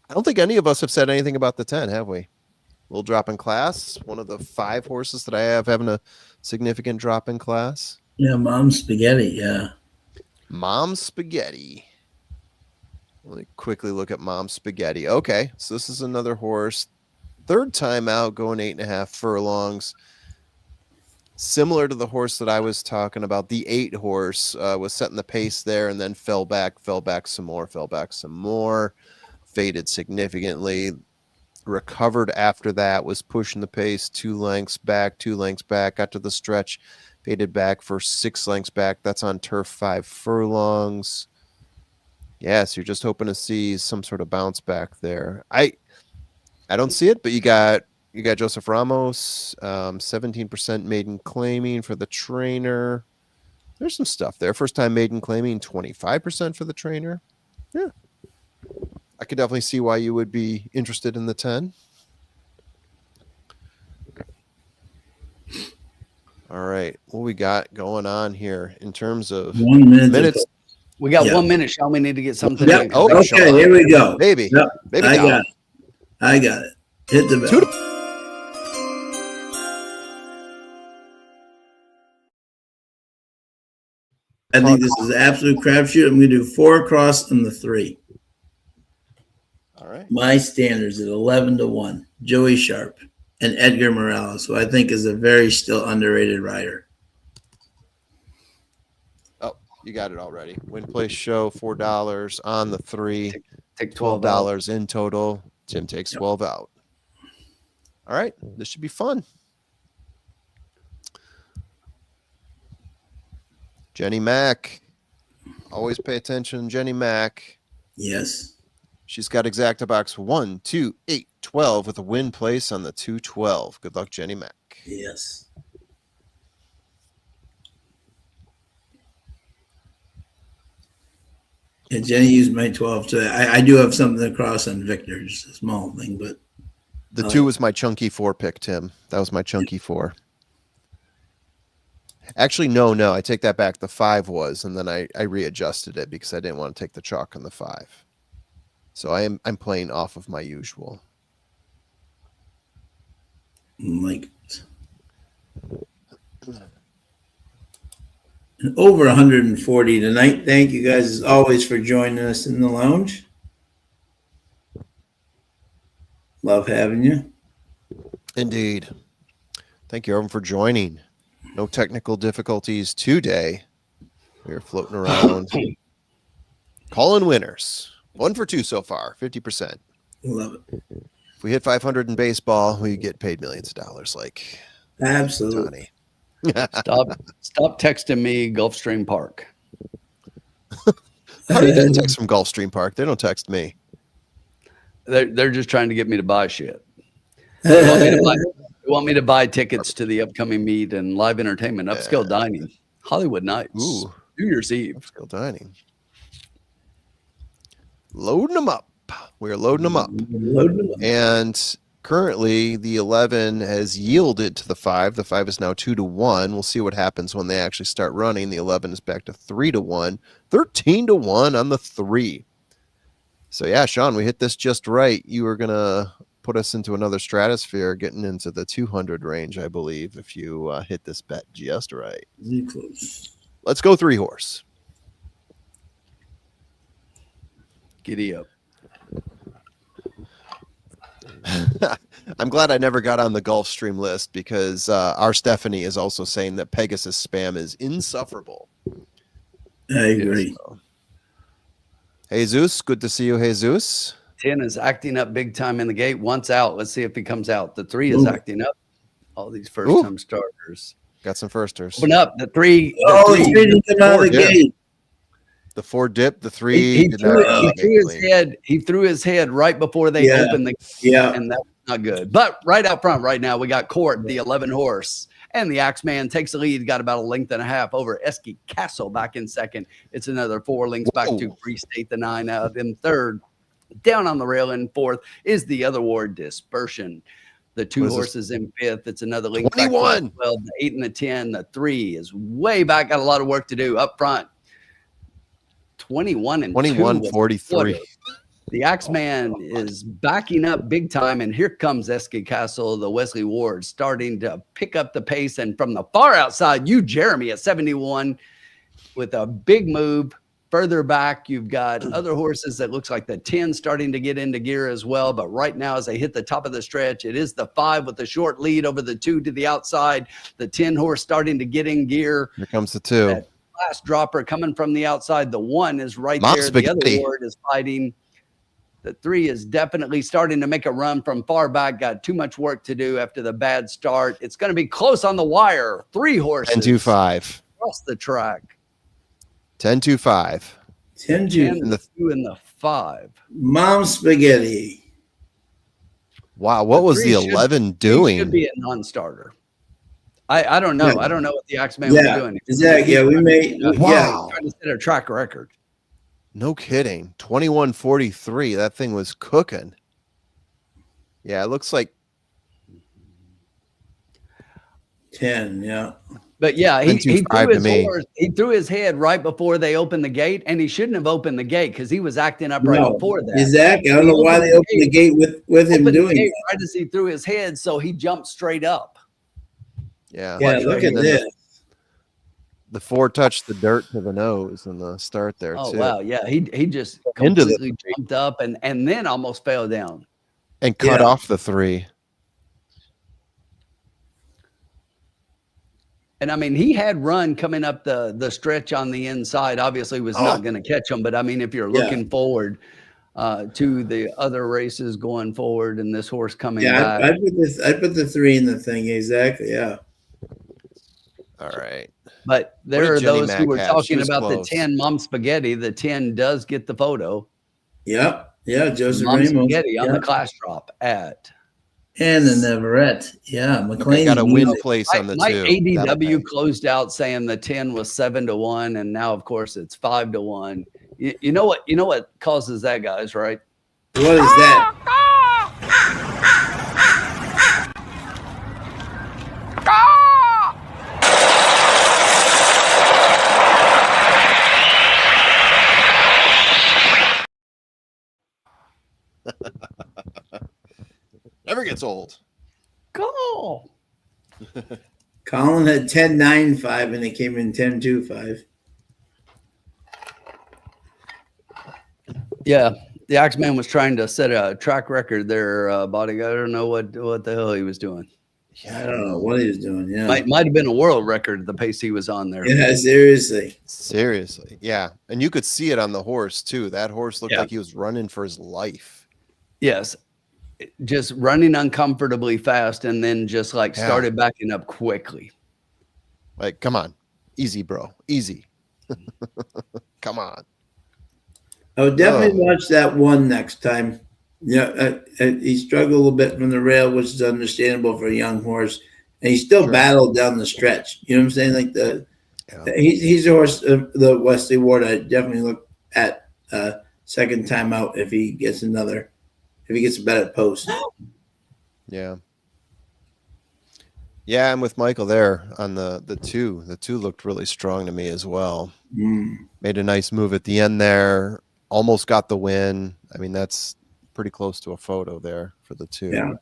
I don't think any of us have said anything about the 10, have we? Little drop in class. One of the 5 horses that I have having a significant drop in class. Yeah, Mom's Spaghetti, yeah. Mom's Spaghetti. Let me quickly look at Mom's Spaghetti. Okay, so this is another horse. Third time out, going 8.5 furlongs. Similar to the horse that I was talking about, the 8 horse was setting the pace there and then fell back some more, faded significantly, recovered after that, was pushing the pace 2 lengths back, got to the stretch, faded back for 6 lengths back. That's on turf 5 furlongs. Yes, you're just hoping to see some sort of bounce back there. I don't see it, but you got Joseph Ramos, 17% maiden claiming for the trainer. There's some stuff there. First time maiden claiming, 25% for the trainer. Yeah. I could definitely see why you would be interested in the 10. All right. What we got going on here in terms of 1 minute minutes? We got 1 minute, Sean. We need to get something. Yep. In, Okay, here we go. Baby. Yep. Baby I got it. Hit the bell. I think this is an absolute crapshoot. I'm going to do 4 across and the 3. All right. My standards at 11-1. Joey Sharp and Edgar Morales, who I think is a very still underrated rider. Oh, you got it already. Win place show, $4 on the 3. Take $12 in total. Tim takes 12 out. All right. This should be fun. Jenny Mack. Always pay attention, Jenny Mack. Yes. She's got exacta box 1, 2, 8, 12 with a win place on the 212. Good luck, Jenny Mack. Yes. Yeah, Jenny used my 12, so I do have something across on Victor, just a small thing, but The 2 was my chunky 4 pick, Tim. That was my chunky 4. Actually, no, I take that back. The 5 was, and then I readjusted it because I didn't want to take the chalk on the 5. So I'm playing off of my usual. like over 140 tonight. Thank you guys as always for joining us in the lounge. Love having you. Indeed. Thank you, everyone, for joining. No technical difficulties today. We are floating around. Calling winners. 1 for 2 so far, 50%. Love it. If we hit 500 in baseball, we get paid millions of dollars like Absolutely. Tony. Stop texting me Gulfstream Park. How do you get a text from Gulfstream Park? They don't text me. They're just trying to get me to buy shit. They want me to buy tickets to the upcoming meet and live entertainment, upscale dining, Hollywood Nights, Ooh. New Year's Eve. Upscale dining. Loading them up. We're loading them up. And currently, the 11 has yielded to the 5. The 5 is now 2-1. We'll see what happens when they actually start running. The 11 is back to 3-1, 13-1 on the 3. So yeah, Sean, we hit this just right. You were gonna put us into another stratosphere, getting into the 200 range, I believe, if you hit this bet just right. Close. Let's go 3 horse. Giddy up. I'm glad I never got on the Gulfstream list because our Stephanie is also saying that Pegasus spam is insufferable. I agree. So. Jesus, good to see you, Jesus. 10 is acting up big time in the gate. Once out. Let's see if he comes out. The 3 is acting up. All these first-time starters. Got some firsters. Open up. The 3. Oh, he didn't come out of the gate. The 4 dip, the 3. He threw his head right before they opened the gate. Yeah. And that's not good. But right out front right now, we got Court, the 11 horse. And the Axeman takes the lead, got about a length and a half over Esky Castle back in second. It's another 4 lengths back to Free State, the 9 out in third. Down on the rail in fourth is the other ward, Dispersion. The 2 horses in fifth. It's another length 21. back. Well, the 8 and the 10. The 3 is way back. Got a lot of work to do up front. 21 and 21-43. The Axeman is backing up big time, and here comes Esky Castle, the Wesley Ward, starting to pick up the pace. And from the far outside, Jeremy at 71 with a big move. Further back, you've got other horses that looks like the 10 starting to get into gear as well. But right now, as they hit the top of the stretch, it is the 5 with the short lead over the 2 to the outside. The 10 horse starting to get in gear. Here comes the 2. That last dropper coming from the outside. The 1 is right Mom there. Spaghetti. The other ward is fighting. The 3 is definitely starting to make a run from far back. Got too much work to do after the bad start. It's going to be close on the wire. 3 horses. 10-5. Across the track. 10-5. 10-2. The 2 and the 5. Mom Spaghetti. Wow, what was the 11 doing? Should be a non-starter. I don't know. Yeah. I don't know what the Axeman was doing. Exactly. Yeah, we made. Wow. Trying to set a track record. No kidding. 21-43. That thing was cooking. Yeah, it looks like 10. Yeah. But yeah, he threw his head right before they opened the gate, and he shouldn't have opened the gate because he was acting up right before that. Exactly. I don't know why they opened the gate with him doing it. Right as he threw his head, so he jumped straight up. Yeah. Look at this. The 4 touched the dirt to the nose in the start there, too. Oh, wow. Yeah, he just Into completely jumped up and then almost fell down. And cut off the 3. And, I mean, he had run coming up the stretch on the inside. Obviously, was not going to catch him. But, I mean, if you're looking forward to the other races going forward and this horse coming back. I put the 3 in the thing. Exactly. Yeah. All right. But there are those who were talking about close. the 10 Mom Spaghetti. The 10 does get the photo. Yeah. Yeah. Joseph Mom Ramos. Spaghetti on the class drop at. And the Neverette. Yeah. McLean got a win place on the 2. My ADW closed out saying the 10 was 7-1. And now, of course, it's 5-1. You know what? You know what causes that, guys, right? What is that? Never gets old. Go. Colin had 10.95 and it came in 10.25. Yeah, the Axeman was trying to set a track record there, bodyguard. I don't know what the hell he was doing. I don't know what he was doing. Yeah, Might have been a world record at the pace he was on there. yeah, seriously. Seriously, yeah, and you could see it on the horse too. That horse looked like he was running for his life. Yes, just running uncomfortably fast, and then just like started backing up quickly. Like, come on, easy, bro, easy. Come on. I would definitely watch that one next time. Yeah, he struggled a little bit from the rail, which is understandable for a young horse, and he still battled down the stretch. You know what I'm saying? Like he's a horse, the Wesley Ward. I definitely look at second time out if he gets a better post. Yeah. Yeah, I'm with Michael there on the two. The two looked really strong to me as well. Made a nice move at the end there. Almost got the win. I mean, that's pretty close to a photo there for the two. Yeah.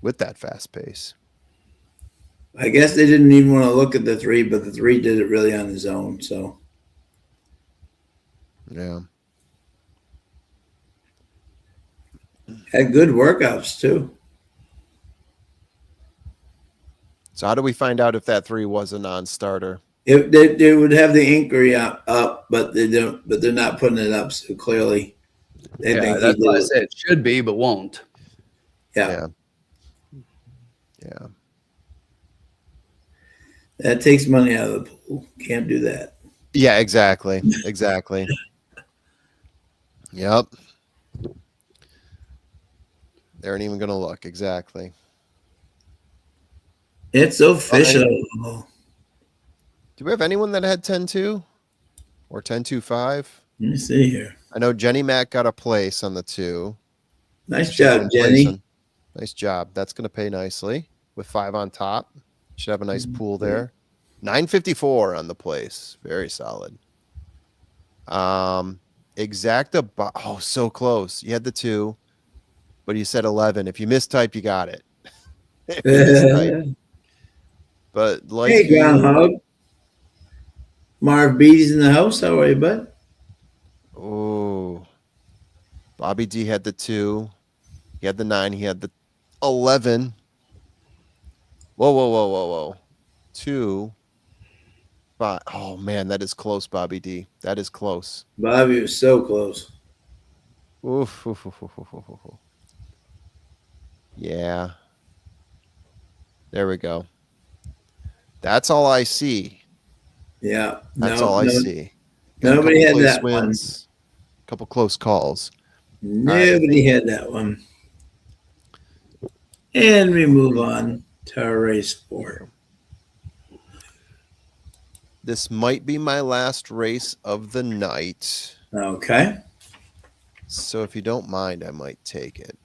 With that fast pace. I guess they didn't even want to look at the three, but the three did it really on his own. So, yeah. had good workouts too. So how do we find out if that three was a non-starter? They would have the inquiry up, but they don't. But they're not putting it up so clearly. They think That's what I said. It should be, but won't. Yeah. Yeah. That takes money out of the pool. Can't do that. Yeah, exactly. Exactly. Yep. They aren't even going to look. Exactly. It's official. Do we have anyone that had 10-2 or 10-2-5? Let me see here. I know Jenny Mack got a place on the two. Nice job, Jenny. Nice job. That's going to pay nicely with 5 on top. Should have a nice pool there. 954 on the place. Very solid. Exacta. Oh, so close. You had the 2, but you said 11. If you mistype, you got it. But like, hey, Groundhog. Marv Beatty's in the house. How are you, bud? Oh, Bobby D had the 2. He had the 9. He had the 11. Whoa. 2, 5. Oh man, that is close, Bobby D. That is close. Bobby was so close. Oof. Yeah. There we go. That's all I see. Yeah. That's all I see. Nobody had that wins. A couple close calls. Nobody had that one. And we move on to our race 4. This might be my last race of the night. Okay. So if you don't mind, I might take it.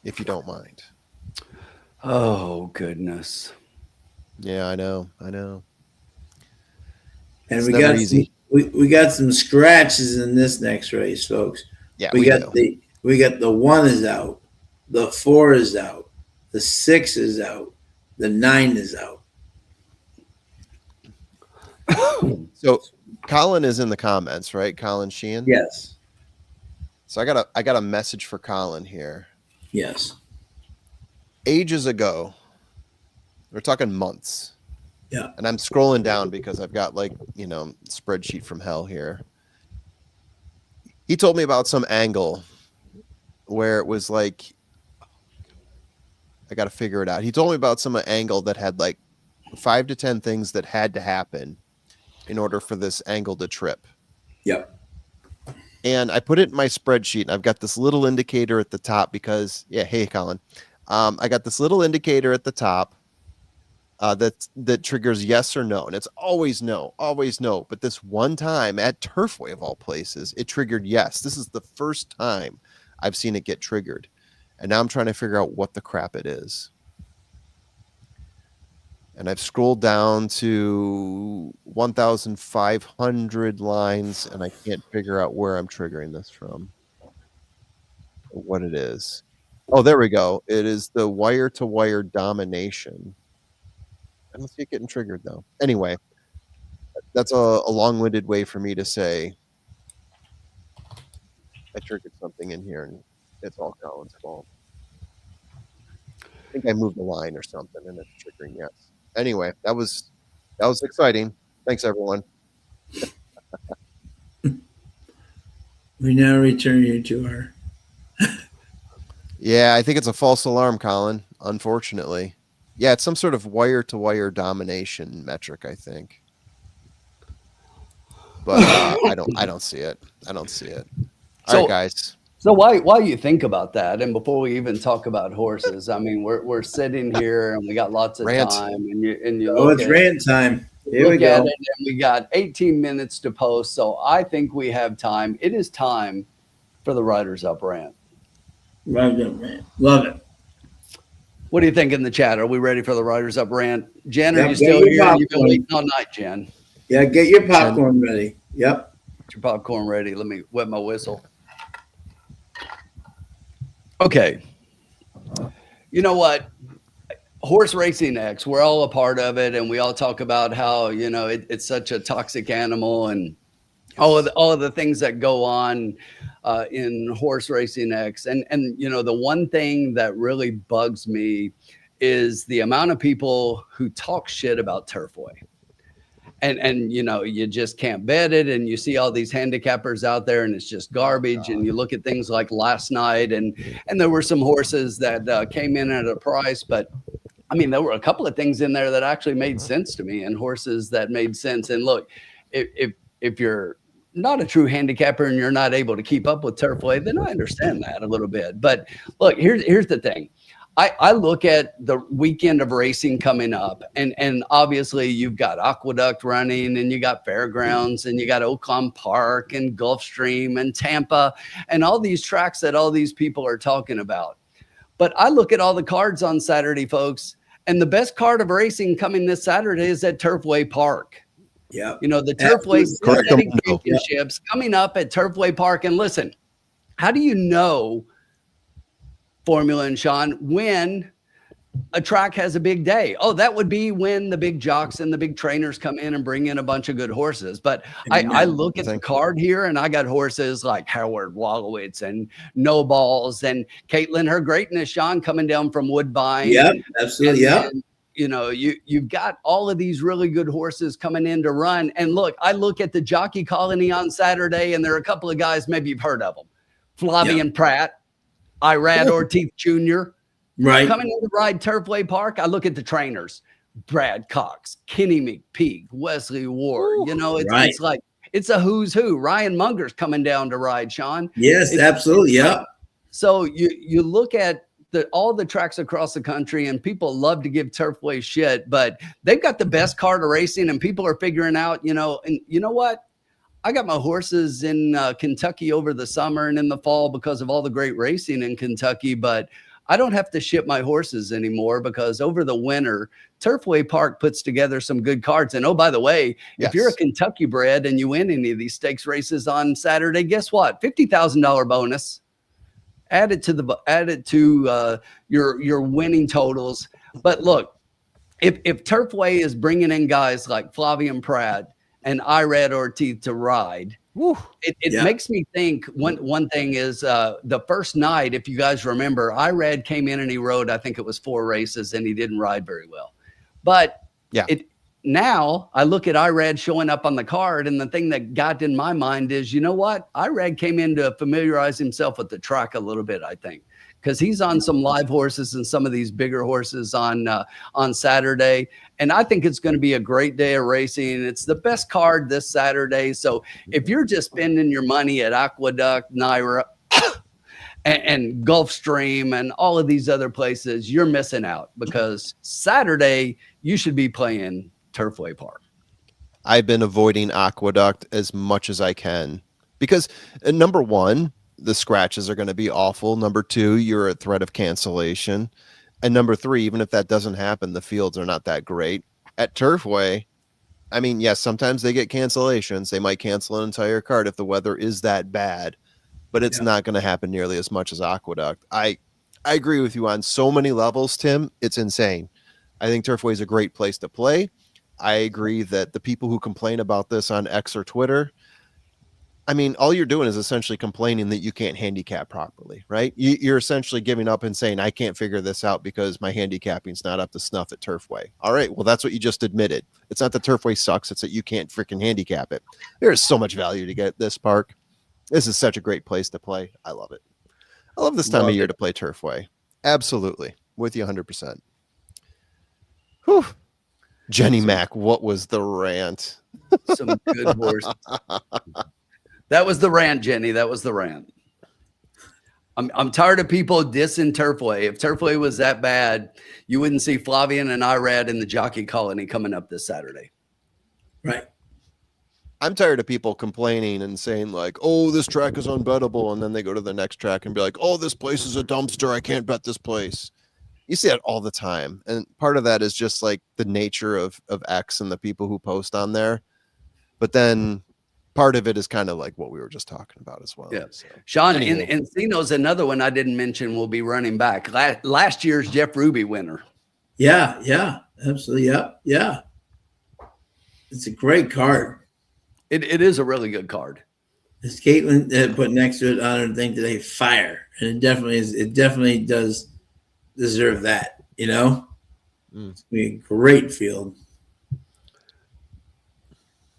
If you don't mind. Oh, goodness. Yeah, I know. And It's we never got easy. we got some scratches in this next race, folks. Yeah, we got the 1 is out, the 4 is out, the 6 is out, the 9 is out. So Colin is in the comments, right? Colin Sheehan? Yes. So I got a message for Colin here. Yes. Ages ago, we're talking months. Yeah. And I'm scrolling down because I've got spreadsheet from hell here. He told me about some angle where it was like, I got to figure it out. He told me about some angle that had like 5 to 10 things that had to happen in order for this angle to trip. Yep. And I put it in my spreadsheet, and I've got this little indicator at the top because, hey, Colin, I got this little indicator at the top that triggers yes or no, and it's always no, always no. But this one time at Turfway of all places, it triggered yes. This is the first time I've seen it get triggered, and now I'm trying to figure out what the crap it is. And I've scrolled down to 1,500 lines, and I can't figure out where I'm triggering this from, or what it is. Oh, there we go. It is the wire-to-wire domination. I don't see it getting triggered, though. Anyway, that's a long-winded way for me to say I triggered something in here, and it's all Colin's fault. I think I moved the line or something, and it's triggering yes. Anyway, that was exciting. Thanks, everyone. We now return you to our. Yeah, I think it's a false alarm, Colin. Unfortunately, yeah, it's some sort of wire-to-wire domination metric, I think. But I don't see it. I don't see it. All right, guys. So while you think about that, and before we even talk about horses, I mean, we're sitting here and we got lots of time, and you Oh, it's rant time. Here we look go. at it, and we got 18 minutes to post, so I think we have time. It is time for the Riders Up rant. Riders Up rant. Love it. What do you think in the chat? Are we ready for the Riders Up rant? Jen, are Yep, you still get your here? You've been popcorn. waiting all night, Jen. Yeah, get your popcorn ready. Yep. Get your popcorn ready. Let me wet my whistle. Okay. You know what? Horse Racing X, we're all a part of it, and we all talk about how, you know, it's such a toxic animal and all of the things that go on in Horse Racing X. And you know, the one thing that really bugs me is the amount of people who talk shit about Turfway. And you know, you just can't bet it, and you see all these handicappers out there, and it's just garbage. And you look at things like last night, and there were some horses that came in at a price, but I mean, there were a couple of things in there that actually made sense to me, and horses that made sense. And look, if you're not a true handicapper and you're not able to keep up with Turfway, then I understand that a little bit. But look, here's the thing. I look at the weekend of racing coming up, and obviously you've got Aqueduct running, and you got Fairgrounds, and you got Oakland Park and Gulfstream and Tampa and all these tracks that all these people are talking about. But I look at all the cards on Saturday, folks, and the best card of racing coming this Saturday is at Turfway Park. Yeah. You know, the Turfway Championships coming up at Turfway Park. And listen, how do you know, Formula and Sean, when a track has a big day? Oh, that would be when the big jocks and the big trainers come in and bring in a bunch of good horses. But I look at the card here, and I got horses like Howard Wallowitz and No Balls and Caitlin Her Greatness, Sean, coming down from Woodbine. Yep, absolutely. Yep. You know, you've got all of these really good horses coming in to run. And look, I look at the jockey colony on Saturday, and there are a couple of guys, maybe you've heard of them. Flavian Pratt, Irad Ortiz Jr., right, coming in to ride Turfway Park. I look at the trainers: Brad Cox, Kenny McPeak, Wesley Ward. You know, it's like it's a who's who. Ryan Munger's coming down to ride, Sean. Yes, absolutely. Yeah. So you look at all the tracks across the country, and people love to give Turfway shit, but they've got the best card of racing, and people are figuring out, you know, and you know what? I got my horses in Kentucky over the summer and in the fall because of all the great racing in Kentucky, but I don't have to ship my horses anymore because over the winter, Turfway Park puts together some good cards. And oh, by the way, if you're a Kentucky bred and you win any of these stakes races on Saturday, guess what? $50,000 bonus. Add it to your winning totals. But look, if Turfway is bringing in guys like Flavian Pratt and Irad Ortiz to ride, it makes me think one thing is the first night, if you guys remember, Irad came in and he rode, I think it was 4 races, and he didn't ride very well. But now I look at Irad showing up on the card, and the thing that got in my mind is, you know what? Irad came in to familiarize himself with the track a little bit, I think, because he's on some live horses and some of these bigger horses on Saturday. And I think it's going to be a great day of racing. It's the best card this Saturday. So if you're just spending your money at Aqueduct, Naira, and Gulfstream and all of these other places, you're missing out because Saturday you should be playing Turfway Park. I've been avoiding Aqueduct as much as I can because number one, the scratches are going to be awful. Number two, you're at threat of cancellation. And number three, even if that doesn't happen, the fields are not that great. At Turfway, I mean, yes, sometimes they get cancellations. They might cancel an entire card if the weather is that bad, but it's not going to happen nearly as much as Aqueduct. I agree with you on so many levels, Tim. It's insane. I think Turfway is a great place to play. I agree that the people who complain about this on X or Twitter, I mean, all you're doing is essentially complaining that you can't handicap properly, right? You're essentially giving up and saying, I can't figure this out because my handicapping's not up to snuff at Turfway. All right, well, that's what you just admitted. It's not that Turfway sucks. It's that you can't freaking handicap it. There's so much value to get at this park. This is such a great place to play. I love it. I love this time of year to play Turfway. Absolutely. With you 100%. Whew. Jenny Mac, what was the rant? Some good horses. That was the rant, Jenny. That was the rant. I'm tired of people dissing Turfway. If Turfway was that bad, you wouldn't see Flavian and Irad in the jockey colony coming up this Saturday. Right. I'm tired of people complaining and saying like, oh, this track is unbettable. And then they go to the next track and be like, oh, this place is a dumpster. I can't bet this place. You see that all the time. And part of that is just like the nature of X and the people who post on there. But then part of it is kind of like what we were just talking about as well. Yeah. So, Sean, anyway. Encino's another one I didn't mention will be running back. Last year's Jeff Ruby winner. Yeah, absolutely. Yeah. It's a great card. It is a really good card. As Caitlin put next to it on her thing today, fire. And it definitely is. It definitely does deserve that, you know? It's going to be a great field.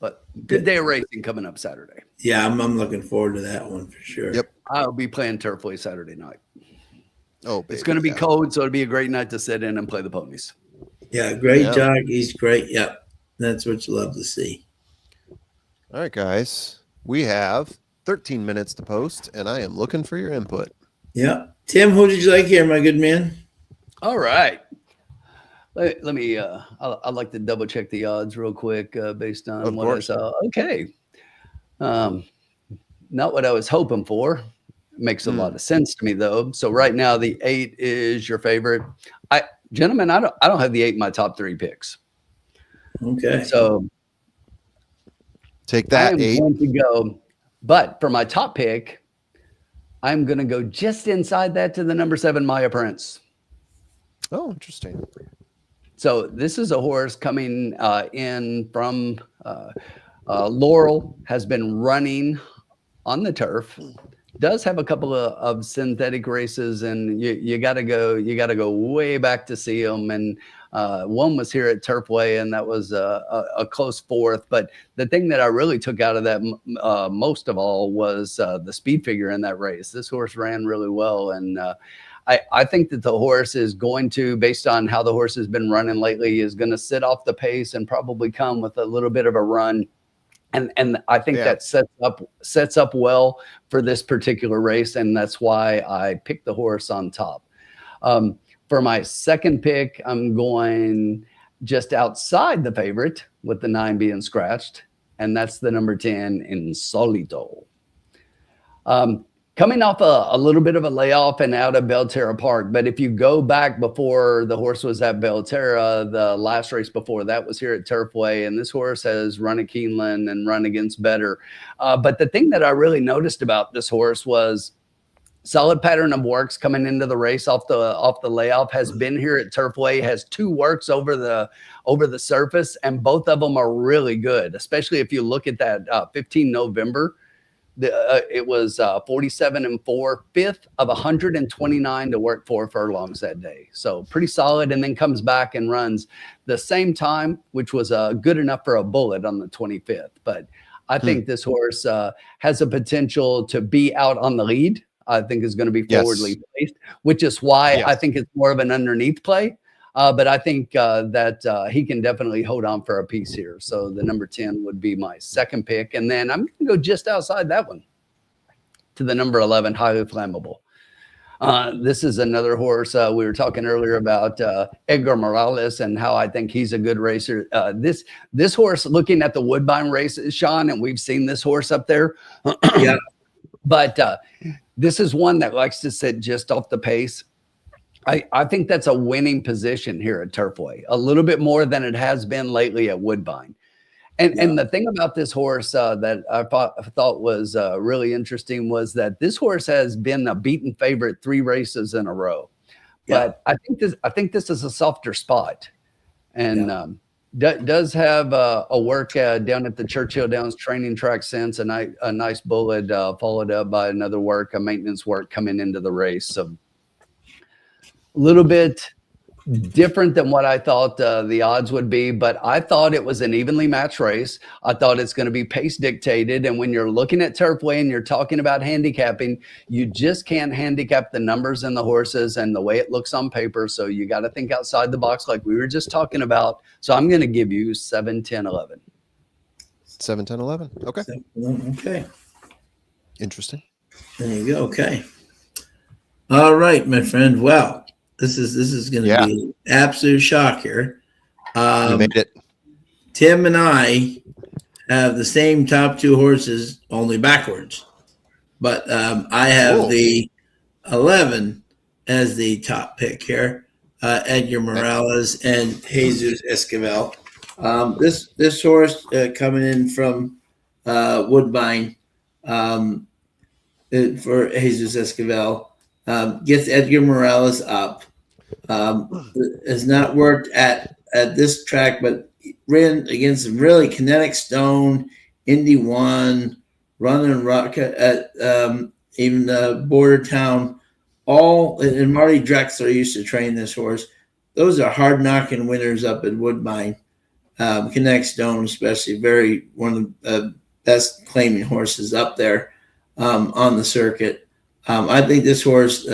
But good day of racing coming up Saturday. Yeah, I'm looking forward to that one for sure. Yep. I'll be playing Turfway Saturday night. Oh, it's going to be cold, so it'll be a great night to sit in and play the ponies. Yeah, great jockeys, great. Yep. That's what you love to see. All right, guys. We have 13 minutes to post, and I am looking for your input. Yeah. Tim, who did you like here, my good man? All right. Let me, I'd like to double check the odds real quick based on what I saw. Okay. Not what I was hoping for. Makes a lot of sense to me, though. So right now, the 8 is your favorite. Gentlemen, I don't have the 8 in my top 3 picks. Okay. So take that 8. Going to go, but for my top pick, I'm going to go just inside that to the number 7, Maya Prince. Oh, interesting. So this is a horse coming in from Laurel, has been running on the turf, does have a couple of synthetic races, and you got to go way back to see them. And one was here at Turfway, and that was a close 4th. But the thing that I really took out of that most of all was the speed figure in that race. This horse ran really well, and I think that the horse is going to, based on how the horse has been running lately, is going to sit off the pace and probably come with a little bit of a run. And I think that sets up well for this particular race, and that's why I picked the horse on top. For my second pick, I'm going just outside the favorite with the 9 being scratched, and that's the number 10 Insolito. Coming off a little bit of a layoff and out of Belterra Park. But if you go back before the horse was at Belterra, the last race before that was here at Turfway, and this horse has run at Keeneland and run against Bettor. But the thing that I really noticed about this horse was solid pattern of works coming into the race off the layoff, has been here at Turfway, has 2 works over the surface, and both of them are really good, especially if you look at that 15 November. It was 47-4, 5th of 129 to work 4 furlongs that day. So pretty solid, and then comes back and runs the same time, which was good enough for a bullet on the 25th. But I think this horse has a potential to be out on the lead. I think is going to be forwardly placed, which is why I think it's more of an underneath play. But I think that he can definitely hold on for a piece here. So the number 10 would be my second pick. And then I'm going to go just outside that one to the number 11, Highly Flammable. This is another horse. We were talking earlier about Edgar Morales and how I think he's a good racer. This horse, looking at the Woodbine races, Sean, and we've seen this horse up there. Yeah. But this is one that likes to sit just off the pace. I think that's a winning position here at Turfway, a little bit more than it has been lately at Woodbine. And the thing about this horse that I thought was really interesting was that this horse has been a beaten favorite 3 races in a row. But I think this is a softer spot, and does have a work down at the Churchill Downs training track since a nice bullet followed up by another work, a maintenance work coming into the race. So a little bit different than what I thought the odds would be, but I thought it was an evenly matched race. I thought it's going to be pace dictated. And when you're looking at Turfway and you're talking about handicapping, you just can't handicap the numbers and the horses and the way it looks on paper. So you got to think outside the box like we were just talking about. So I'm going to give you 7, 10, 11. 7, 10, 11. Okay. Okay. Interesting. There you go. Okay. All right, my friend. Well, this is going to be an absolute shock here. You made it. Tim and I have the same top 2 horses, only backwards. But I have the 11 as the top pick here. Edgar Morales and Jesus Esquivel. This horse coming in from Woodbine for Jesus Esquivel gets Edgar Morales up. Has not worked at this track, but ran against some really kinetic stone, Indy 1, Run and Rock at even Border Town. All and Marty Drexler used to train this horse. Those are hard knocking winners up at Woodbine. Kinetic Stone, especially, one of the best claiming horses up there on the circuit. I think this horse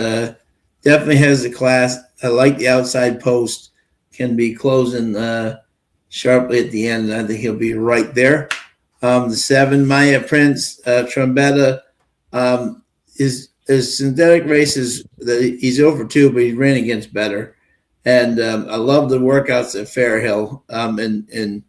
definitely has the class. I like the outside post, can be closing sharply at the end, and I think he'll be right there. The 7, Maya Prince, Trombetta, his synthetic races, he's over 2, but he ran against better. And I love the workouts at Fairhill, and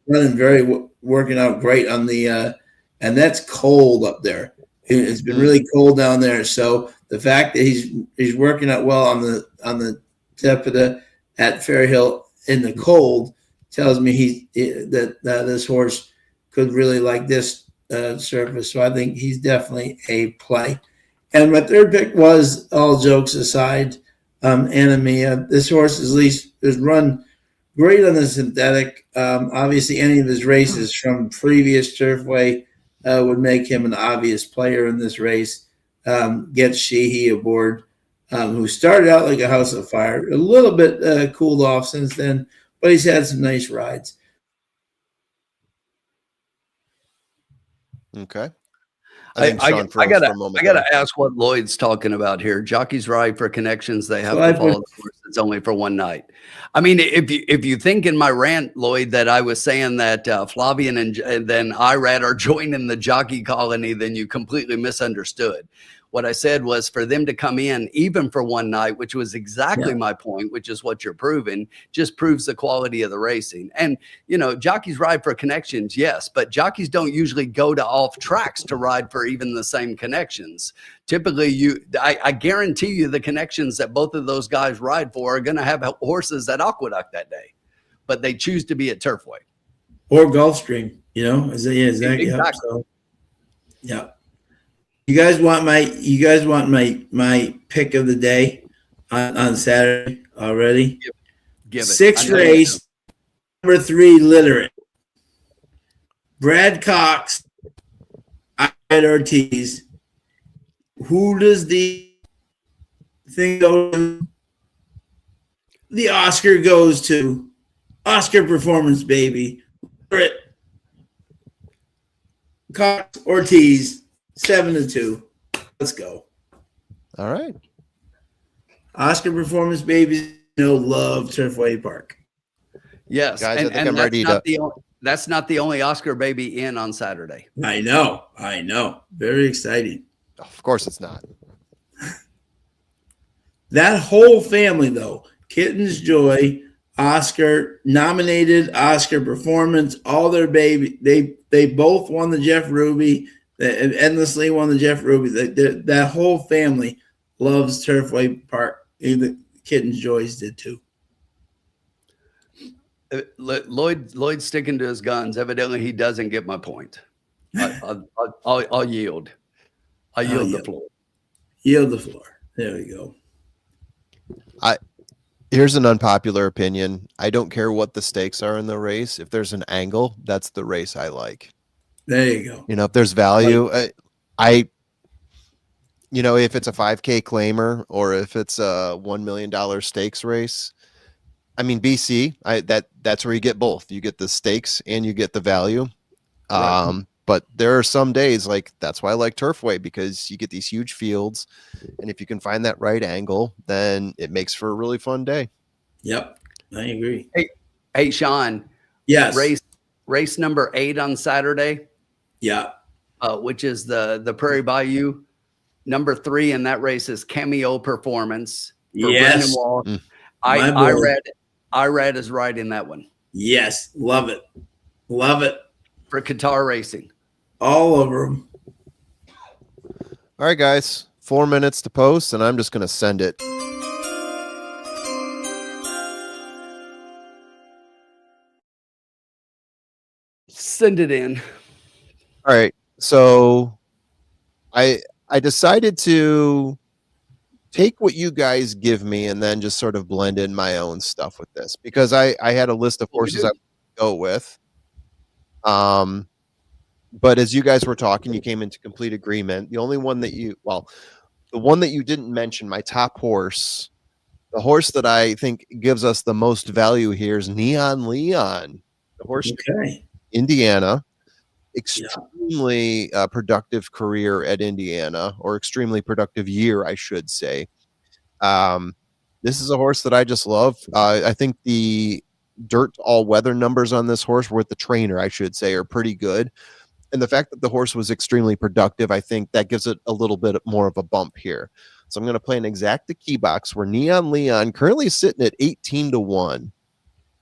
running working out great on the and that's cold up there. It's been really cold down there, so the fact that he's working out well on the Tepida at Fairhill in the cold tells me that this horse could really like this surface. So I think he's definitely a play. And my 3rd pick was, all jokes aside, Anemia. This horse has run great on the synthetic. Obviously, any of his races from previous Turfway would make him an obvious player in this race. Gets Sheehy aboard, who started out like a house of fire. A little bit cooled off since then, but he's had some nice rides. Okay. I gotta ask what Lloyd's talking about here. Jockeys ride for connections. They have to follow the course. It's only for one night. I mean, if you think in my rant, Lloyd, that I was saying that Flavian and then Irad are joining the jockey colony, then you completely misunderstood. What I said was for them to come in even for one night, which was exactly my point, which is what you're proving, just proves the quality of the racing. And, jockeys ride for connections, yes, but jockeys don't usually go to off tracks to ride for even the same connections. Typically, I guarantee you the connections that both of those guys ride for are going to have horses at Aqueduct that day, but they choose to be at Turfway. Or Gulfstream, exactly. So, yeah. You guys want my pick of the day on Saturday already? Give it. 6th race, number 3, Literate. Brad Cox, Ed Ortiz. Who does the thing go to? The Oscar goes to. Oscar Performance, baby. Literate. Cox, Ortiz. 7-2. Let's go. All right. Oscar Performance babies love Turfway Park. Yes, guys, I think I'm ready to. That's not the only Oscar baby in on Saturday. I know. Very exciting. Of course, it's not. That whole family, though, Kitten's Joy, Oscar, nominated Oscar Performance, all their baby, they both won the Jeff Ruby, endlessly won the Jeff Ruby. That whole family loves Turfway Park. The Kitten's Joys did too. Lloyd's sticking to his guns. Evidently, he doesn't get my point. I'll yield. I yield the floor. Yield the floor. There we go. Here's an unpopular opinion. I don't care what the stakes are in the race. If there's an angle, that's the race I like. There you go. You know, if there's value, if it's a 5K claimer or if it's a $1 million stakes race, I mean, BC, that's where you get both. You get the stakes and you get the value. Right. But there are some days, like that's why I like Turfway, because you get these huge fields, and if you can find that right angle, then it makes for a really fun day. Yep, I agree. Hey, Sean. Yes. Race number 8 on Saturday. Yeah. Which is the Prairie Bayou. Number 3 in that race is Cameo Performance for Brendan Walsh. Irad is right in that one. Yes, love it. Love it. For Qatar Racing. All over them. All right, guys. 4 minutes to post, and I'm just going to send it. Send it in. All right. So I decided to take what you guys give me and then just sort of blend in my own stuff with this, because I had a list of horses I would go with. But as you guys were talking, you came into complete agreement. The only one that the one that you didn't mention, my top horse, the horse that I think gives us the most value here is Neon Leon, the horse, Indiana, extremely productive career at Indiana, or extremely productive year, I should say. This is a horse that I just love. I think the dirt all-weather numbers on this horse, with the trainer, I should say, are pretty good. And the fact that the horse was extremely productive, I think that gives it a little bit more of a bump here. So I'm going to play an exacta key box where Neon Leon, currently sitting at 18-1,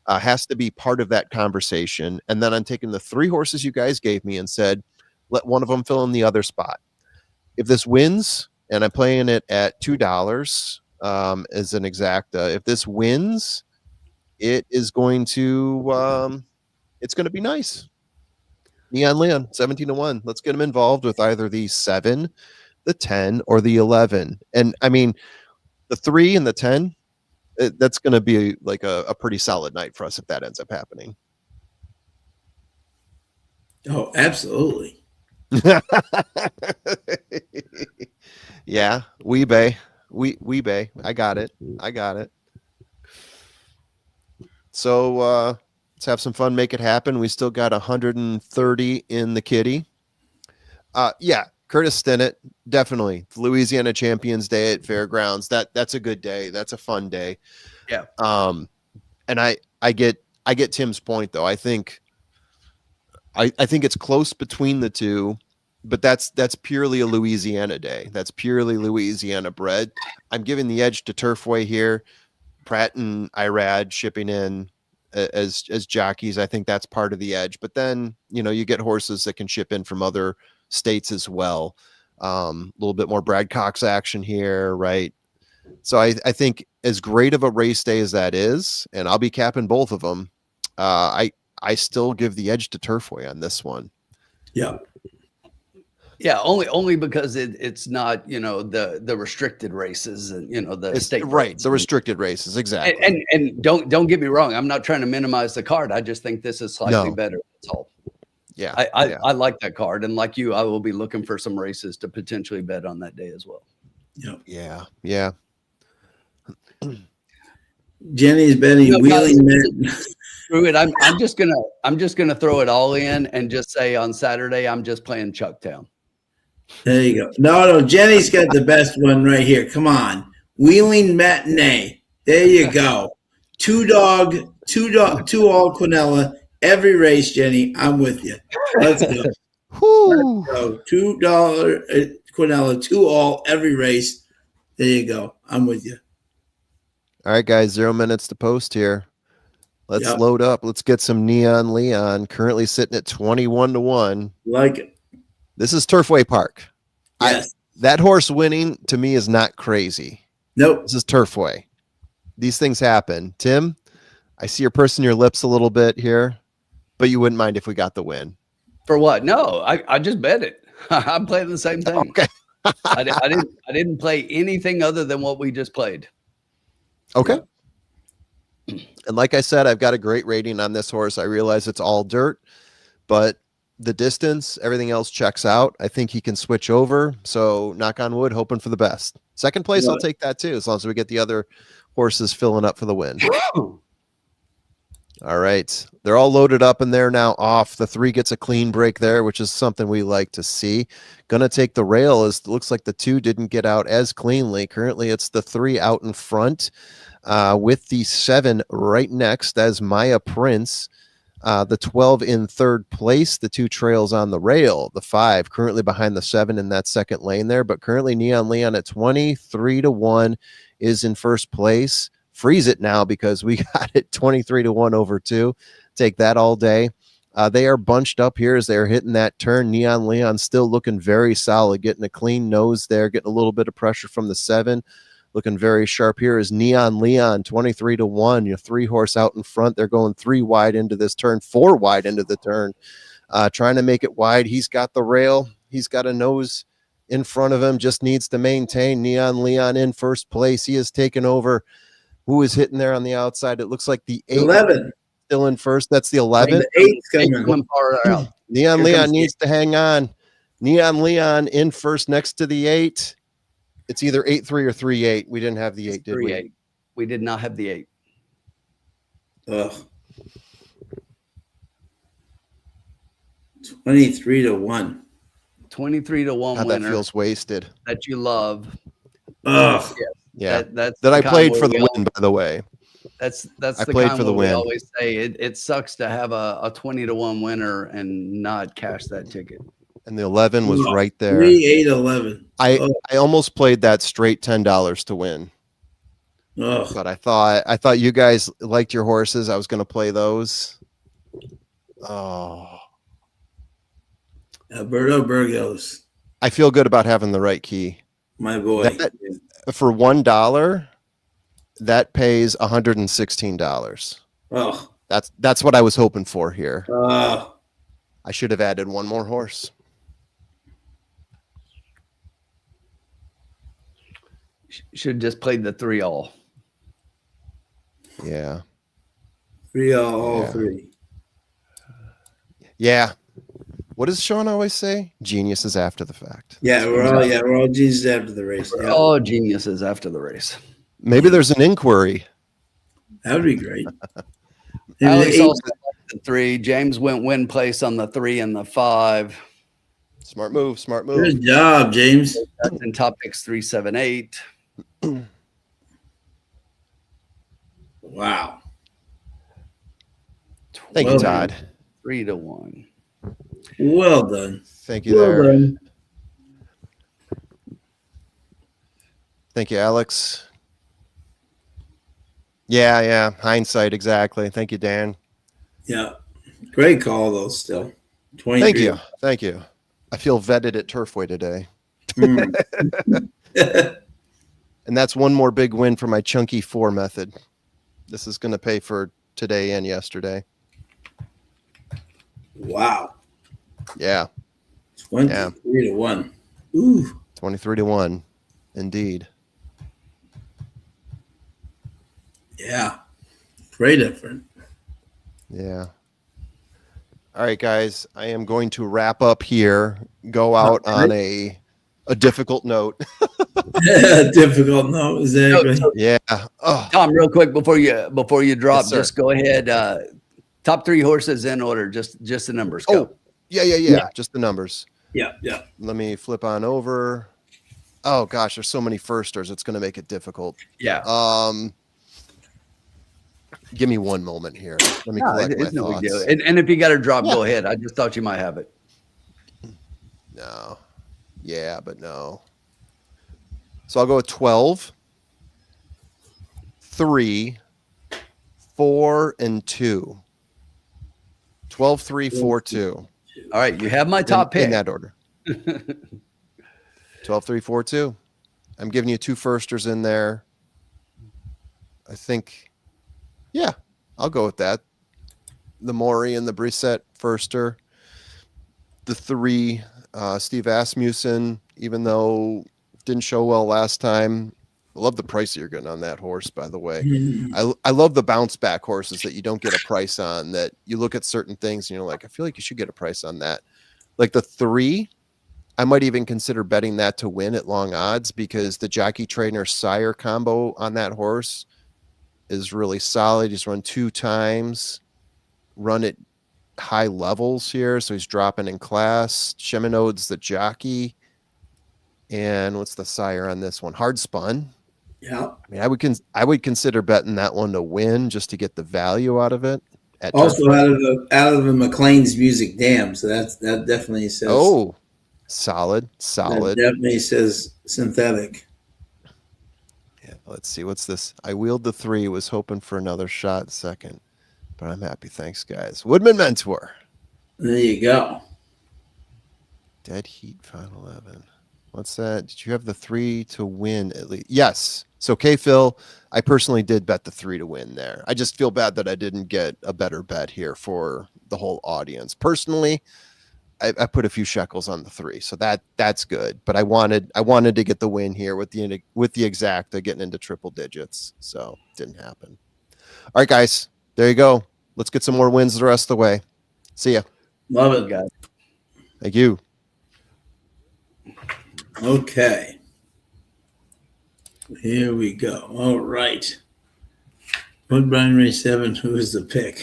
has to be part of that conversation. And then I'm taking the 3 horses you guys gave me and said, let one of them fill in the other spot. If this wins, and I'm playing it at $2 as an exacta, if this wins, it is going to it's going to be nice. Neon Leon, 17-1. Let's get him involved with either the 7, the 10, or the 11. And I mean, the 3 and the 10, that's going to be like a pretty solid night for us if that ends up happening. Oh, absolutely. Yeah, Weebay. Weebay. I got it. So let's have some fun, make it happen. We still got 130 in the kitty. Yeah, Curtis Stinnett, definitely. Louisiana Champions Day at Fairgrounds. That's a good day. That's a fun day. Yeah. And I get Tim's point though. I think it's close between the two, but that's purely a Louisiana day. That's purely Louisiana bred. I'm giving the edge to Turfway here. Pratt and Irad shipping in as jockeys. I think that's part of the edge. But then, you get horses that can ship in from other states as well. A little bit more Brad Cox action here, right? So I think as great of a race day as that is, and I'll be capping both of them, I still give the edge to Turfway on this one. Yeah. Yeah, only because it's not, the restricted races and the state right, races. the restricted races, exactly. And don't get me wrong, I'm not trying to minimize the card. I just think this is slightly better. That's all. Yeah, I like that card, and like you, I will be looking for some races to potentially bet on that day as well. Yeah. Jenny's betting wheeling men. Screw it. I'm just gonna throw it all in and just say on Saturday I'm just playing Chucktown. There you go. No, Jenny's got the best one right here. Come on. Wheeling Matinee. There you go. Two all Quinella, every race, Jenny. I'm with you. Let's go. Let's go. $2 Quinella, 2 all, every race. There you go. I'm with you. All right, guys, 0 minutes to post here. Let's Yep. load up. Let's get some Neon Leon, currently sitting at 21-1. Like it. This is Turfway Park. Yes. That horse winning to me is not crazy. Nope. This is Turfway. These things happen. Tim, I see you're pursing your lips a little bit here, but you wouldn't mind if we got the win. For what? No, I just bet it. I'm playing the same thing. Okay. I didn't play anything other than what we just played. Okay. And like I said, I've got a great rating on this horse. I realize it's all dirt, but the distance, everything else checks out. I think he can switch over. So knock on wood, hoping for the best. Second place, I'll take that too, as long as we get the other horses filling up for the win. All right. They're all loaded up and they're now off. The 3 gets a clean break there, which is something we like to see. Gonna take the rail, as it looks like the 2 didn't get out as cleanly. Currently, it's the 3 out in front, with the 7 right next as Maya Prince. The 12 in third place, the 2 trails on the rail, the 5 currently behind the 7 in that second lane there, but currently Neon Leon at 23-1 is in first place. Freeze it now because we got it 23-1 over 2. Take that all day. They are bunched up here as they're hitting that turn. Neon Leon still looking very solid, getting a clean nose there, getting a little bit of pressure from the 7. Looking very sharp here is Neon Leon, 23-1. Your 3 horse out in front. They're going 3 wide into this turn, 4 wide into the turn, trying to make it wide. He's got the rail. He's got a nose in front of him. Just needs to maintain. Neon Leon in first place. He has taken over. Who is hitting there on the outside? It looks like the 8. 11. Still in first. That's the 11. The 8's coming. Neon Here Leon comes needs to hang on. Neon Leon in first next to the 8. It's either 8-3 or 3-8. We didn't have the 8, did we? 3-8. We did not have the 8. Ugh. 23-1. 23-1 God, winner that feels wasted. that you love. Ugh. Yeah. That's That the I kind played where for the we win, by the way. That's I the played kind for the where we win. always say it sucks to have a 20-1 winner and not cash that ticket. And the 11 was right there. 3-8-11. I almost played that straight $10 to win. Ugh. But I thought you guys liked your horses. I was going to play those. Oh. Alberto Burgos, I feel good about having the right key. my boy. For $1, that pays $116. Oh. That's what I was hoping for here. Oh. I should have added one more horse. Should just played the 3 all. Yeah. 3 all Yeah. 3. Yeah. What does Sean always say? Genius is after the fact. Yeah, we're all Jesus after the race. Yeah. All geniuses after the race. Maybe there's an inquiry. That would be great. Alex Eight- also liked the 3. James went win place on the 3 and the 5. Smart move. Smart move. Good job, James. That's in top picks 3, 7, 8. Wow. Thank you, Todd. 3-1. Well done. Thank you Well there. done. Thank you, Alex. Yeah. Hindsight, exactly. Thank you, Dan. Yeah. Great call, though, still. 23. Thank you. I feel vetted at Turfway today. And that's one more big win for my chunky 4 method. This is going to pay for today and yesterday. Wow. Yeah. 23-1. Ooh. 23-1. Indeed. Yeah. Great effort. Yeah. All right, guys. I am going to wrap up here. Go out on a difficult note. Difficult, no, exactly. Yeah. Oh, Tom, real quick before you drop, Yes, sir. just go ahead. Top 3 horses in order, just the numbers. Go. Oh, yeah. Just the numbers. Yeah. Let me flip on over. Oh gosh, there's so many firsters. It's going to make it difficult. Yeah. Give me one moment here. Let me collect my It's no big thoughts. deal. And if you got a drop, go ahead. I just thought you might have it. No. Yeah, but no. So I'll go with 12, 3, 4, and 2. 12, 3, 4, 2. All right, you have my top pick in that order. 12, 3, 4, 2. I'm giving you 2 firsters in there. I think, yeah, I'll go with that. The Maury and the Brissett firster. The 3, Steve Asmussen, even though didn't show well last time. I love the price that you're getting on that horse, by the way. I love the bounce back horses that you don't get a price on, that you look at certain things and you're like, I feel like you should get a price on that. Like the 3, I might even consider betting that to win at long odds, because the jockey trainer sire combo on that horse is really solid. He's run 2 times, run at high levels here, so he's dropping in class. Cheminode's the jockey. And what's the sire on this one? Hard Spun. Yeah. I mean, I would consider betting that one to win just to get the value out of it. Also out of the McLean's Music Dam, so that definitely says. Oh, solid. That definitely says synthetic. Yeah, let's see. What's this? I wheeled the 3, was hoping for another shot second, but I'm happy. Thanks, guys. Woodman Mentor. There you go. Dead Heat 511. What's that? Did you have the 3 to win at least? Yes. So K-Phil, I personally did bet the 3 to win there. I just feel bad that I didn't get a better bet here for the whole audience. Personally, I put a few shekels on the 3, so that's good. But I wanted to get the win here with the exacta getting into triple digits, so didn't happen. All right, guys, there you go. Let's get some more wins the rest of the way. See ya. Love it, guys. Thank you. Okay. Here we go. All right. Woodbine race 7. Who is the pick?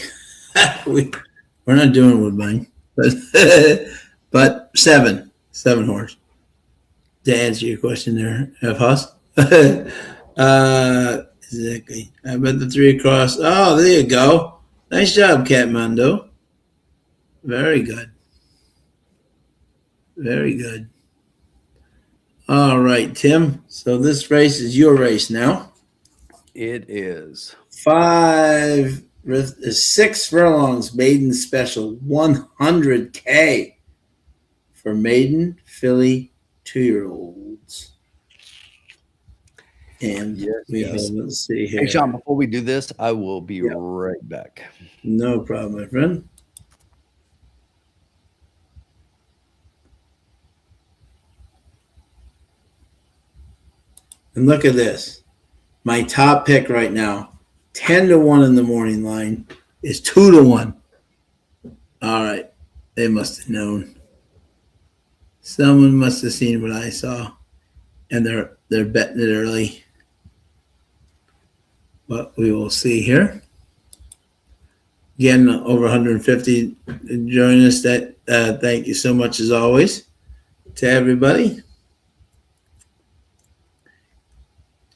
We're not doing Woodbine, but 7 horse. To answer your question there, F. Huss. Exactly. I bet the 3 across. Oh, there you go. Nice job, Catmando. Very good. Very good. All right, Tim. So this race is your race now. It is 6 furlongs, maiden special, 100K for maiden filly 2-year-olds. And let's see here. Hey, Sean, before we do this, I will be right back. No problem, my friend. And look at this. My top pick right now, 10-1 in the morning line, is 2-1. All right. They must have known. Someone must have seen what I saw. And they're betting it early. But we will see here. Again, over 150 join us. Thank you so much as always to everybody.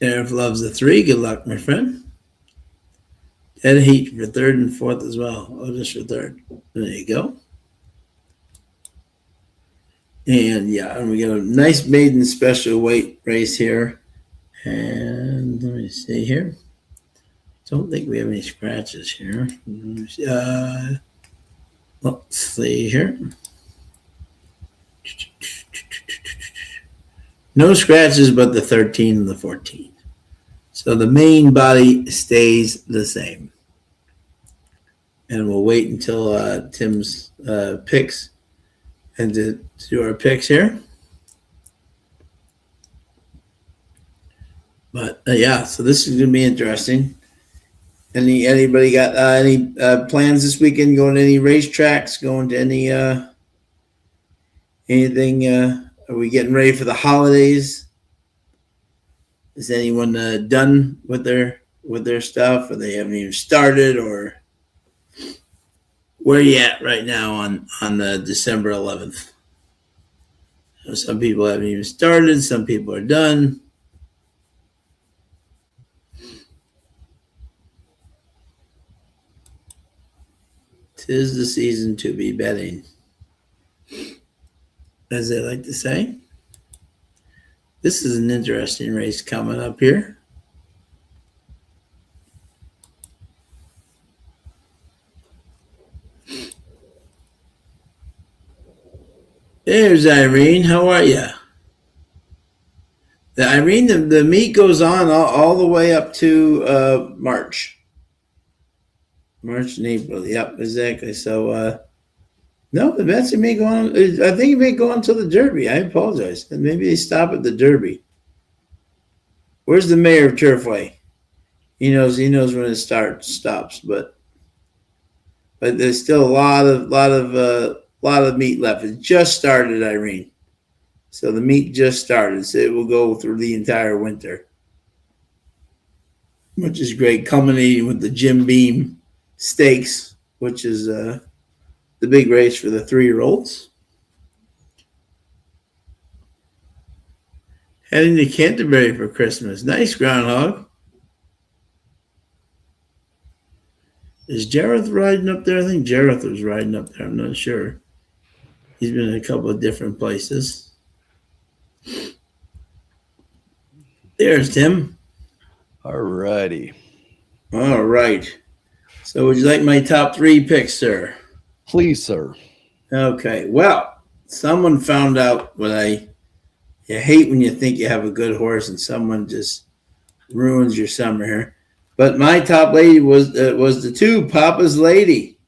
Derek loves the 3. Good luck, my friend. Dead Heat for 3rd and 4th as well. Oh, just for 3rd. There you go. And and we got a nice maiden special weight race here. And let me see here. Don't think we have any scratches here. Let's see here. No scratches but the 13 and the 14. So the main body stays the same. And we'll wait until Tim's picks and to do our picks here. But so this is going to be interesting. Anybody got any plans this weekend? Going to any racetracks? Going to any anything? Are we getting ready for the holidays? Is anyone done with their stuff, or they haven't even started, or where are you at right now on December 11th? Some people haven't even started. Some people are done. Tis the season to be betting, as they like to say. This is an interesting race coming up here. There's Irene. How are you? Irene, the meet goes on all the way up to March. March and April. Yep, exactly. So, no, the bets may go on. I think it may go on to the Derby. I apologize. Maybe they stop at the Derby. Where's the mayor of Turfway? He knows when it stops, but there's still a lot of meat left. It just started, Irene. So the meet just started. So it will go through the entire winter, which is great, culminating with the Jim Beam Stakes, which is the big race for the 3-year-olds. Heading to Canterbury for Christmas. Nice, Groundhog. Is Jareth riding up there? I think Jareth was riding up there. I'm not sure. He's been in a couple of different places. There's Tim. All righty. All right. So would you like my top 3 picks, sir? Please, sir. Okay. Well, someone found out what you hate when you think you have a good horse and someone just ruins your summer here. But my top lady was the 2, Papa's Lady,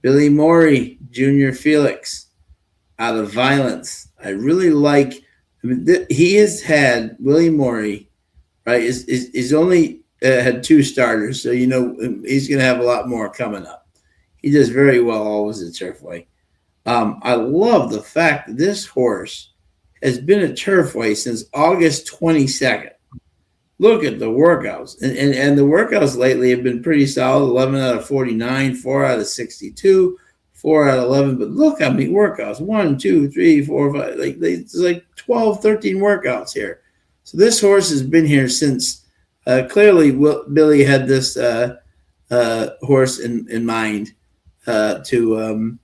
Billy Morey, Junior Felix, out of Violence. I really like. I mean, he has had Willie Morey, right? Is only had 2 starters, so he's going to have a lot more coming up. He does very well always at Turfway. I love the fact that this horse has been at Turfway since August 22nd. Look at the workouts. And the workouts lately have been pretty solid. 11 out of 49, 4 out of 62, 4 out of 11. But look how many workouts. 1, 2, 3, 4, 5. It's like 12, 13 workouts here. So this horse has been here since clearly Billy had this horse in mind to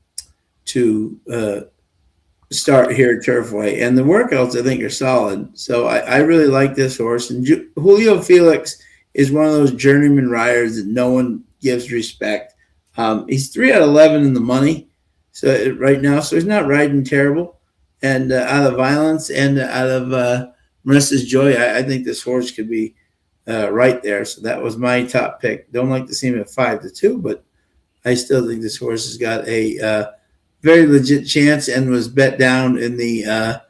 start here at Turfway, and the workouts I think are solid. So I really like this horse. And Julio Felix is one of those journeyman riders that no one gives respect. He's 3 out of 11 in the money, so right now, so he's not riding terrible. And out of Violence and out of Marissa's Joy, I think this horse could be right there. So that was my top pick. Don't like to see him at 5-2, but I still think this horse has got a very legit chance and was bet down in the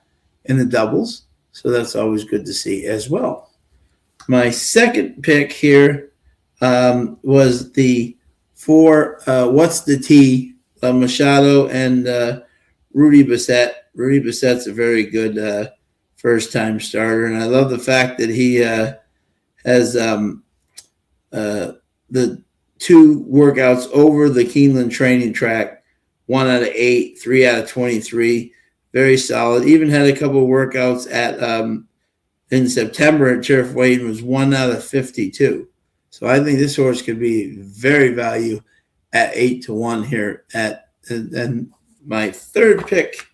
doubles. So that's always good to see as well. My second pick here was the 4 What's the T, Machado and Rudy Bissett. Rudy Bissett's a very good first-time starter, and I love the fact that he has the 2 workouts over the Keeneland training track. 1 out of 8, 3 out of 23, very solid. Even had a couple of workouts at in September at Turfway and was 1 out of 52. So I think this horse could be very value at 8-1 here. And my third pick,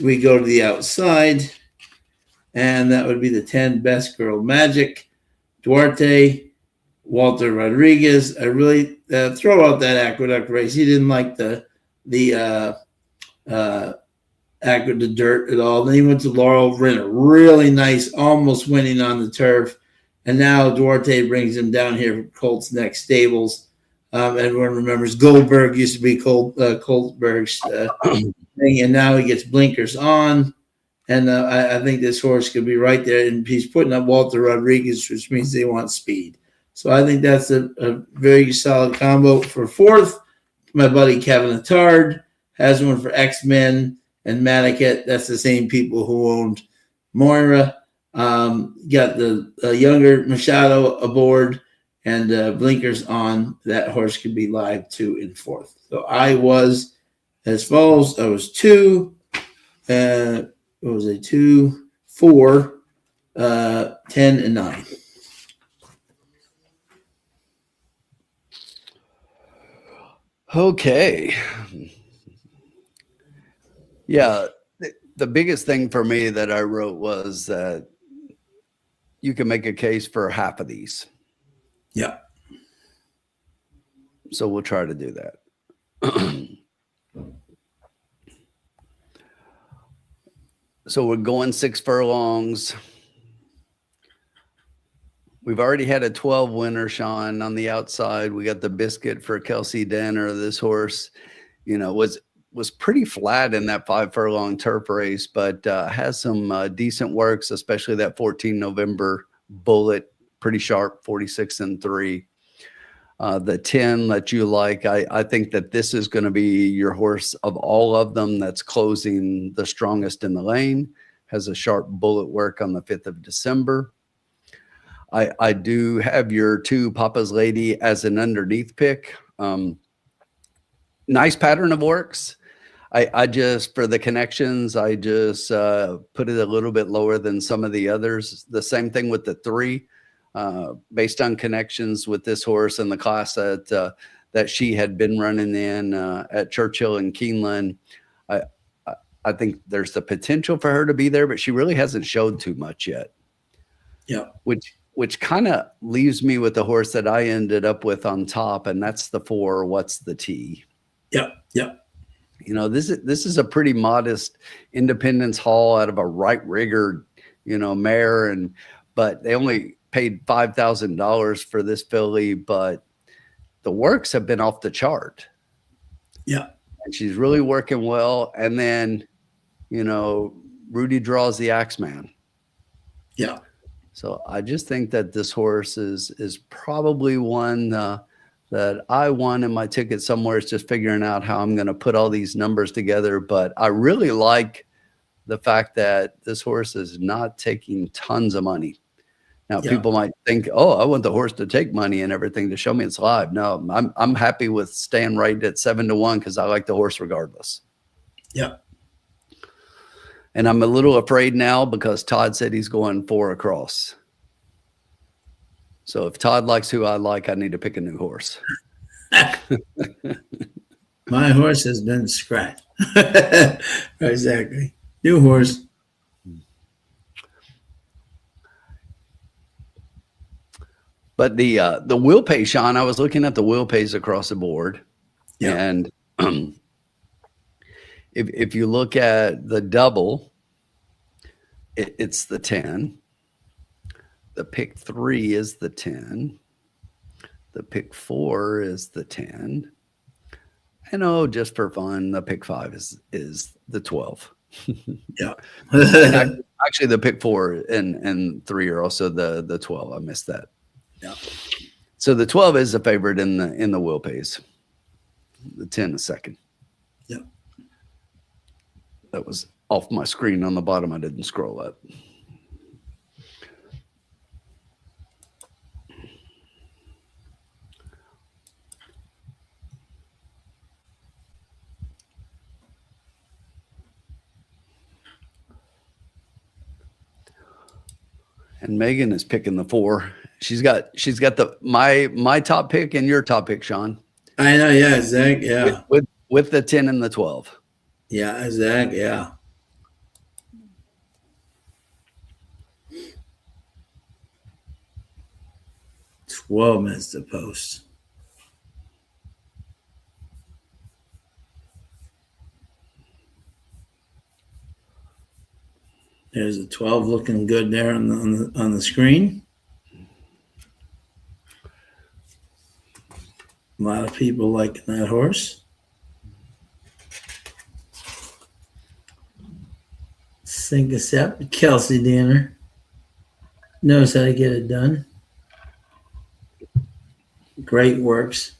we go to the outside, and that would be the 10 Best Girl Magic, Duarte, Walter Rodriguez. I really throw out that Aqueduct race. He didn't like the dirt at all. Then he went to Laurel Renner, really nice, almost winning on the turf. And now Duarte brings him down here from Colts Neck Stables. Everyone remembers Goldberg used to be Coltberg's thing, and now he gets blinkers on. And I think this horse could be right there. And he's putting up Walter Rodriguez, which means they want speed. So I think that's a very solid combo. For 4th, my buddy Kevin Attard has one for X-Men and Manicat. That's the same people who owned Moira. Got the younger Machado aboard and blinkers on. That horse could be live 2 and 4th. So I was as follows. I was 2. What was I? 2, 4, 10, and 9. Okay. Yeah, the biggest thing for me that I wrote was that you can make a case for half of these. Yeah. So we'll try to do that. So we're going 6 furlongs. We've already had a 12 winner, Sean, on the outside. We got the biscuit for Kelsey Danner. This horse, was pretty flat in that 5 furlong turf race, but has some decent works, especially that 14 November bullet, pretty sharp, 46-3. The 10 that you like, I think that this is going to be your horse of all of them that's closing the strongest in the lane, has a sharp bullet work on the 5th of December. I do have your 2 Papa's Lady as an underneath pick. Nice pattern of works. I just, for the connections, I just put it a little bit lower than some of the others. The same thing with the 3, based on connections with this horse and the class that she had been running in at Churchill and Keeneland. I think there's the potential for her to be there, but she really hasn't showed too much yet. Yeah. Which kind of leaves me with the horse that I ended up with on top, and that's the 4, What's the T? Yep. Yep. This is a pretty modest Independence haul out of a right rigger, mare, but they only paid $5,000 for this filly, but the works have been off the chart. Yeah. And she's really working well. And then, Rudy draws the Axeman. Yeah. So I just think that this horse is probably one that I won in my ticket somewhere. It's just figuring out how I'm going to put all these numbers together. But I really like the fact that this horse is not taking tons of money. Now, people might think, oh, I want the horse to take money and everything to show me it's live. No, I'm happy with staying right at 7-1 because I like the horse regardless. Yeah. And I'm a little afraid now because Todd said he's going 4 across. So if Todd likes who I like, I need to pick a new horse. My horse has been scratched. Exactly. New horse. But the wheel pay, Sean, I was looking at the wheel pays across the board. Yeah. And if you look at the double, it's the 10. The pick 3 is the 10. The pick 4 is the 10. And just for fun, the pick 5 is the 12. Yeah. Actually, the pick 4 and 3 are also the 12. I missed that. Yeah. So the 12 is a favorite in the wheel pays. The 10 is second. Yeah. That was off my screen on the bottom. I didn't scroll up. And Megan is picking the 4. She's got my top pick and your top pick, Sean. I know. Yeah. Zach. Yeah. With the 10 and the 12. Yeah. Zach. Yeah. Twelve missed the post. There's a 12 looking good there on the screen. A lot of people liking that horse. Sink a step. Kelsey Danner knows how to get it done. Great works.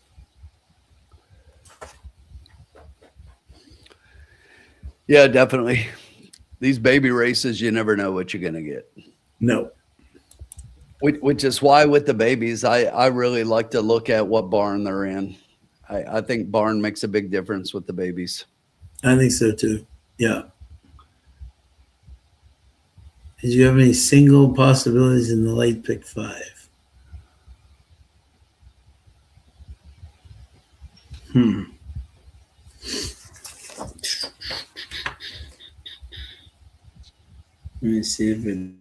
Yeah, definitely. These baby races, you never know what you're going to get. No. Which is why with the babies, I really like to look at what barn they're in. I think barn makes a big difference with the babies. I think so too. Yeah. Did you have any single possibilities in the late pick 5? Let me see if it.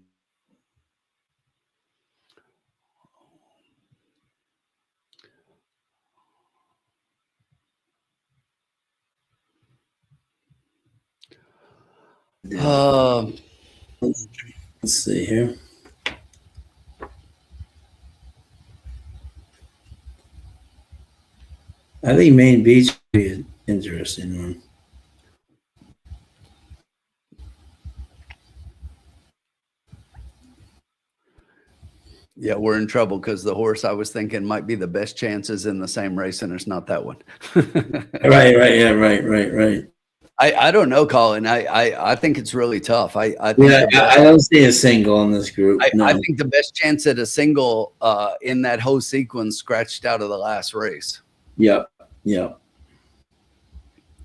Um, Let's see here. I think Maine Beach would be an interesting one. yeah, we're in trouble because the horse I was thinking might be the best chances in the same race, and it's not that one. Right, yeah, right. I don't know, Colin. I think it's really tough. I think Yeah, I don't see a single in this group. No. I think the best chance at a single in that whole sequence scratched out of the last race. Yep.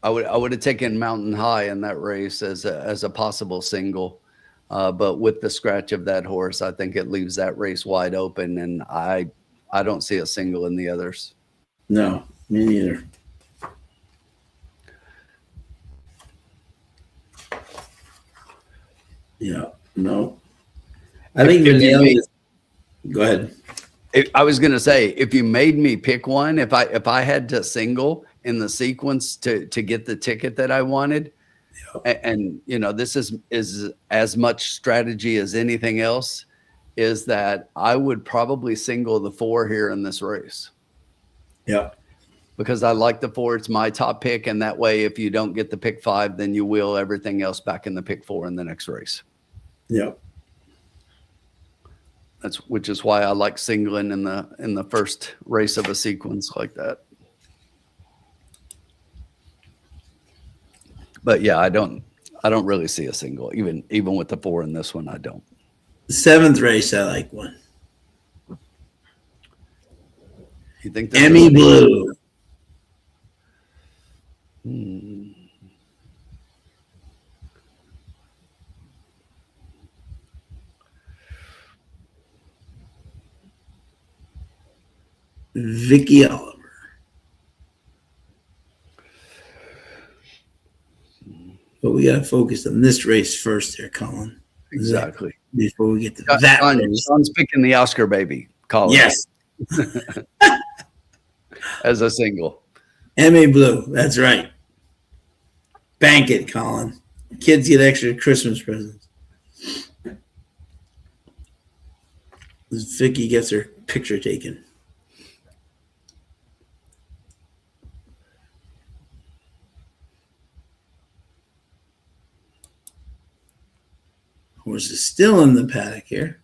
I would have taken Mountain High in that race as a possible single, but with the scratch of that horse, I think it leaves that race wide open, and I don't see a single in the others. No, me neither. Yeah, no. I think Vanilla. Go ahead. I was going to say, if you made me pick one, if I had to single in the sequence to get the ticket that I wanted, and you know, this is as much strategy as anything else, is that I would probably single the 4 here in this race. Yeah. Because I like the 4. It's my top pick. And that way, if you don't get the pick 5, then you wheel everything else back in the pick 4 in the next race. Yeah. Which is why I like singling in the first race of a sequence like that. But yeah, I don't really see a single, even with the 4 in this one. I don't. The 7th race, I like one. You think Emmy Blue? Vicky Oliver. But we got to focus on this race first here, Colin. Exactly. Before we get to that race. Sean's picking the Oscar baby, Colin. Yes. As a single. Emmy Blue. That's right. Bank it, Colin. Kids get extra Christmas presents. Vicky gets her picture taken. Horse is still in the paddock here.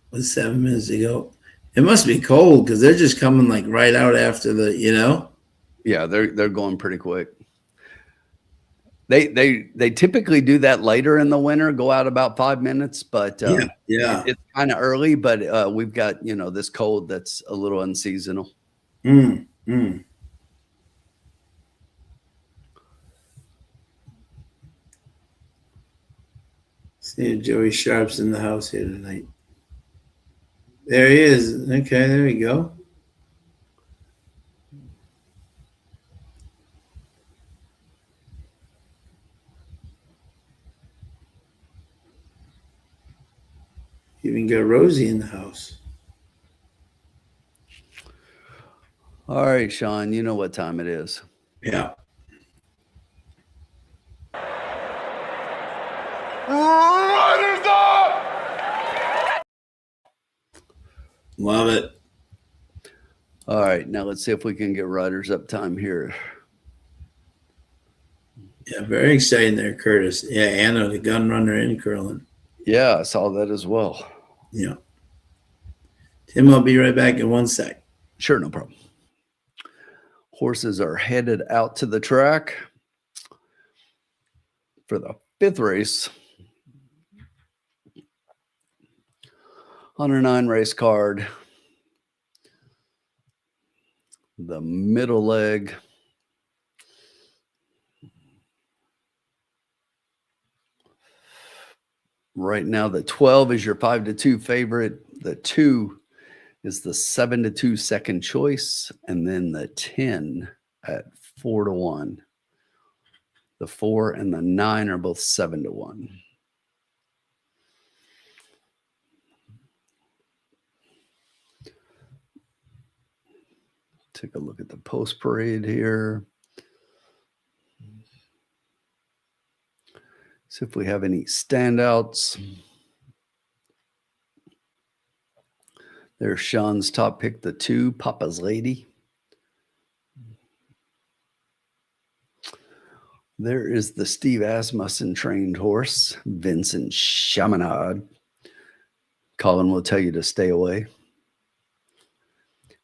With 7 minutes to go. It must be cold because they're just coming like right out after the, Yeah, they're going pretty quick. They typically do that later in the winter, go out about 5 minutes, but it's kind of early. But we've got this cold that's a little unseasonal. See Joey Sharp's in the house here tonight. There he is. Okay, there we go. Even got Rosie in the house. All right, Sean, you know what time it is. Yeah. Riders up! Love it. All right, now let's see if we can get riders up time here. Yeah, very exciting there, Curtis. Yeah, Anna, the gun runner in curling. Yeah, I saw that as well. Yeah. Tim, I'll be right back in 1 sec. Sure, no problem. Horses are headed out to the track for the 5th race on our 9 race card. The middle leg. Right now, the 12 is your 5-2 favorite. The 2 is the 7-2 second choice. And then the 10 at 4-1. The 4 and the 9 are both 7-1. Take a look at the post parade here. See if we have any standouts. There's Sean's top pick, the 2, Papa's Lady. There is the Steve Asmussen trained horse, Vincent Chaminade. Colin will tell you to stay away.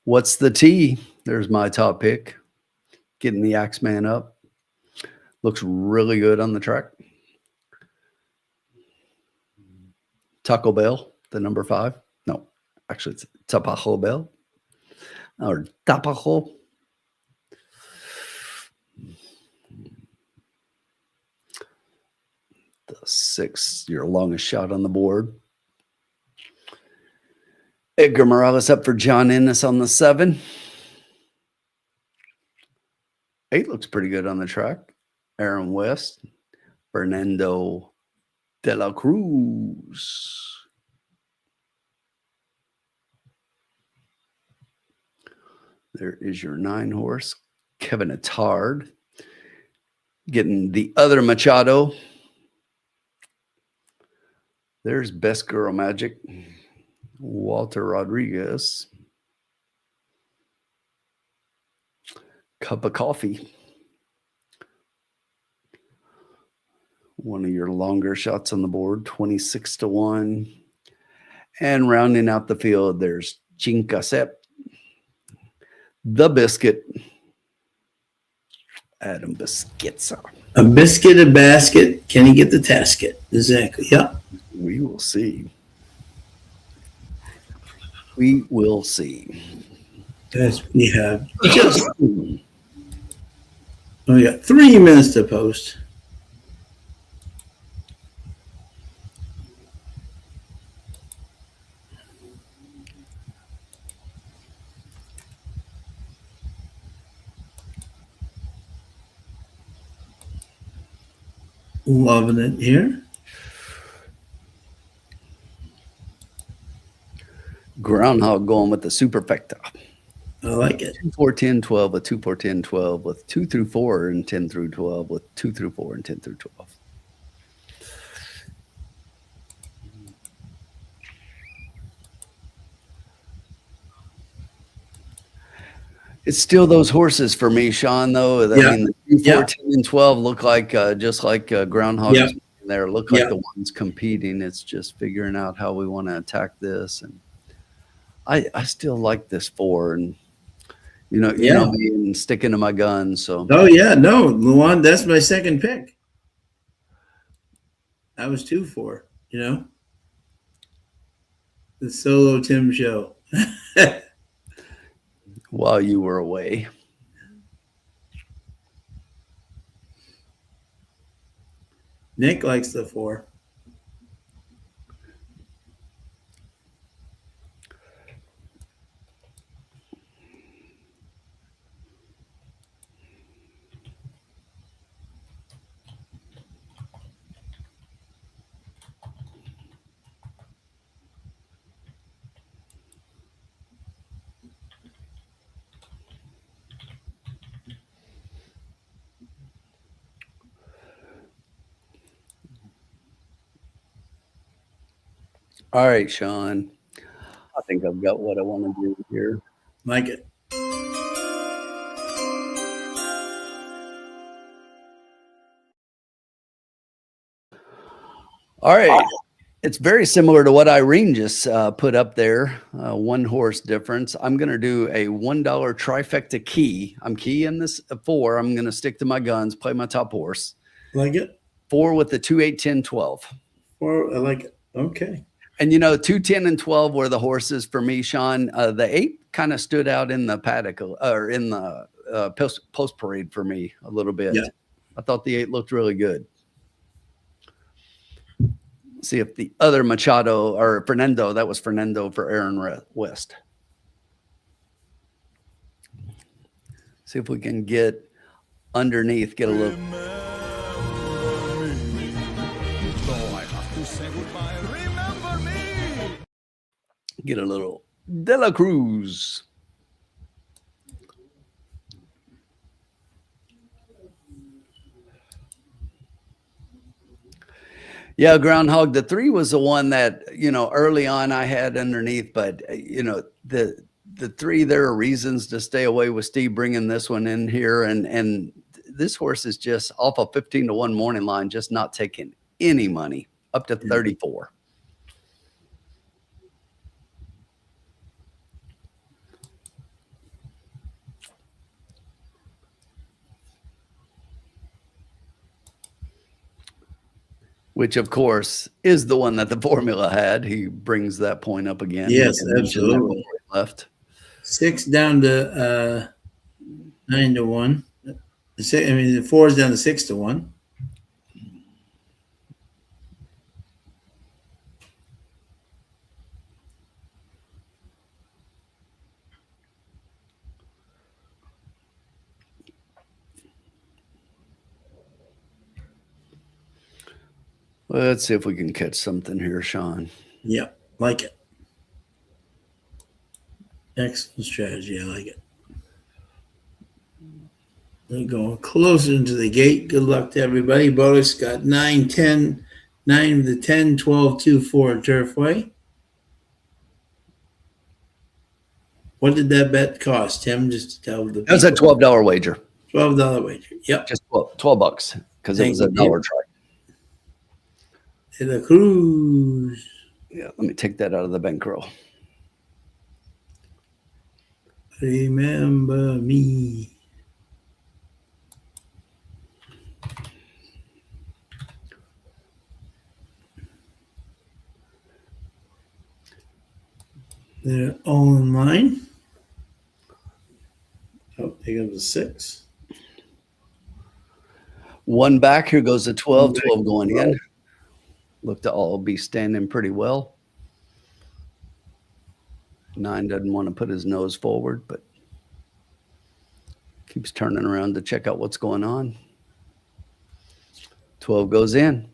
What's the T? There's my top pick. Getting the Axeman up. Looks really good on the track. Taco Bell, the number 5. No, actually it's Tapajo Bell. Or Tapajo. The 6, your longest shot on the board. Edgar Morales up for John Ennis on the 7. 8 looks pretty good on the track. Aaron West, Fernando de la Cruz. There is your 9 horse, Kevin Attard. Getting the other Machado. There's Best Girl Magic, Walter Rodriguez. Cup of Coffee. One of your longer shots on the board, 26-1. And rounding out the field, there's Chincasep, the Biscuit, Adam Biscuitza. A biscuit, a basket. Can he get the tasket? Exactly. Yep. We will see. We will see. As we have just, we got 3 minutes to post. Loving it here. Groundhog going with the superfecta. I like it. 2, 4, 10, 12 with 2, 4, 10, 12 with 2 through 4 and 10 through 12 with 2 through 4 and 10 through 12. It's still those horses for me, Sean, though. I mean, the 2, 4, 10, and 12 look like just like Groundhog there. Look like the ones competing. It's just figuring out how we want to attack this. And I still like this 4. And, you know me and sticking to my guns. So. Oh, yeah. No, Luan, that's my second pick. I was 2-4, The Solo Tim show. While you were away. Nick likes the 4. All right, Sean. I think I've got what I want to do here. Like it. All right. It's very similar to what Irene just put up there. 1 horse difference. I'm going to do a $1 trifecta key. I'm keying this 4. I'm going to stick to my guns, play my top horse. Like it? 4 with the 2, 8, 10, 12. 4, I like it. Okay. And 2, 10, and 12 were the horses for me, Sean. The 8 kind of stood out in the paddock or in the post parade for me a little bit. Yeah. I thought the 8 looked really good. See if the other Machado or Fernando, that was Fernando for Aaron West. See if we can get underneath, get a little. Get a little De La Cruz. Yeah, Groundhog. The 3 was the one that, early on I had underneath, but the 3, there are reasons to stay away with Steve bringing this one in here. And this horse is just off a 15-1 morning line, just not taking any money, up to 34. Which, of course, is the one that the formula had. He brings that point up again. Yes, absolutely. Left 6 down to 9-1. The 4 is down to 6-1. Let's see if we can catch something here, Sean. Yeah, like it. Excellent strategy. I like it. We're going closer into the gate. Good luck to everybody. Bonus got 9, 10, 9 to 10, 12, 2, 4 at Turfway. What did that bet cost, Tim? Just to tell the That was a $12 wager. $12 wager. Yep. Just $12 because it was a dollar try. To the Cruz. Yeah, let me take that out of the bankroll. Remember me. They're all in line. Oh, here goes a 6. One back. Here goes a 12. 12 going in. Look to all be standing pretty well. 9 doesn't want to put his nose forward, but keeps turning around to check out what's going on. 12 goes in.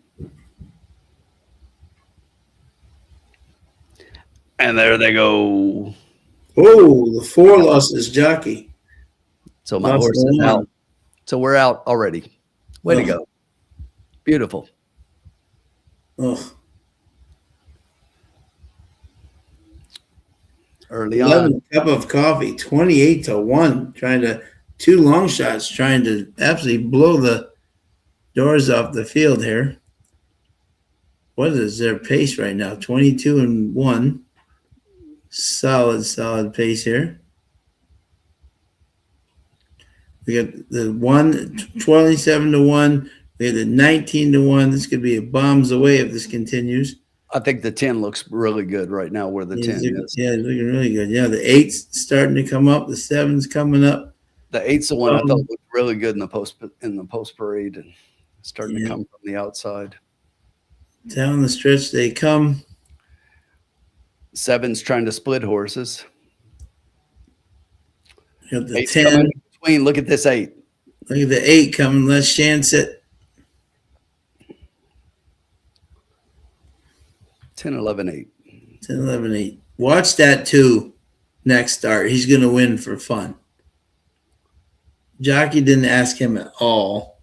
And there they go. Oh, the 4 lost his jockey. So my horse is out. So we're out already. Way to go. Beautiful. Oh. Early on. Cup of coffee, 28-1, trying to 2 long shots, trying to absolutely blow the doors off the field here. What is their pace right now? 22-1. Solid pace here. We got the 27-1. We had the 19-1. This could be a bombs away if this continues. I think the 10 looks really good right now where the 10 is. Yeah, it's looking really good. Yeah, the 8's starting to come up. The 7's coming up. The 8's the one I thought looked really good in the post parade and starting to come from the outside. Down the stretch they come. 7's trying to split horses. You got the 8's 10. coming between. Look at this 8. Look at the 8 coming. Let's chance it. 10, 11, 8. 10, 11, 8. Watch that too next start. He's going to win for fun. Jockey didn't ask him at all.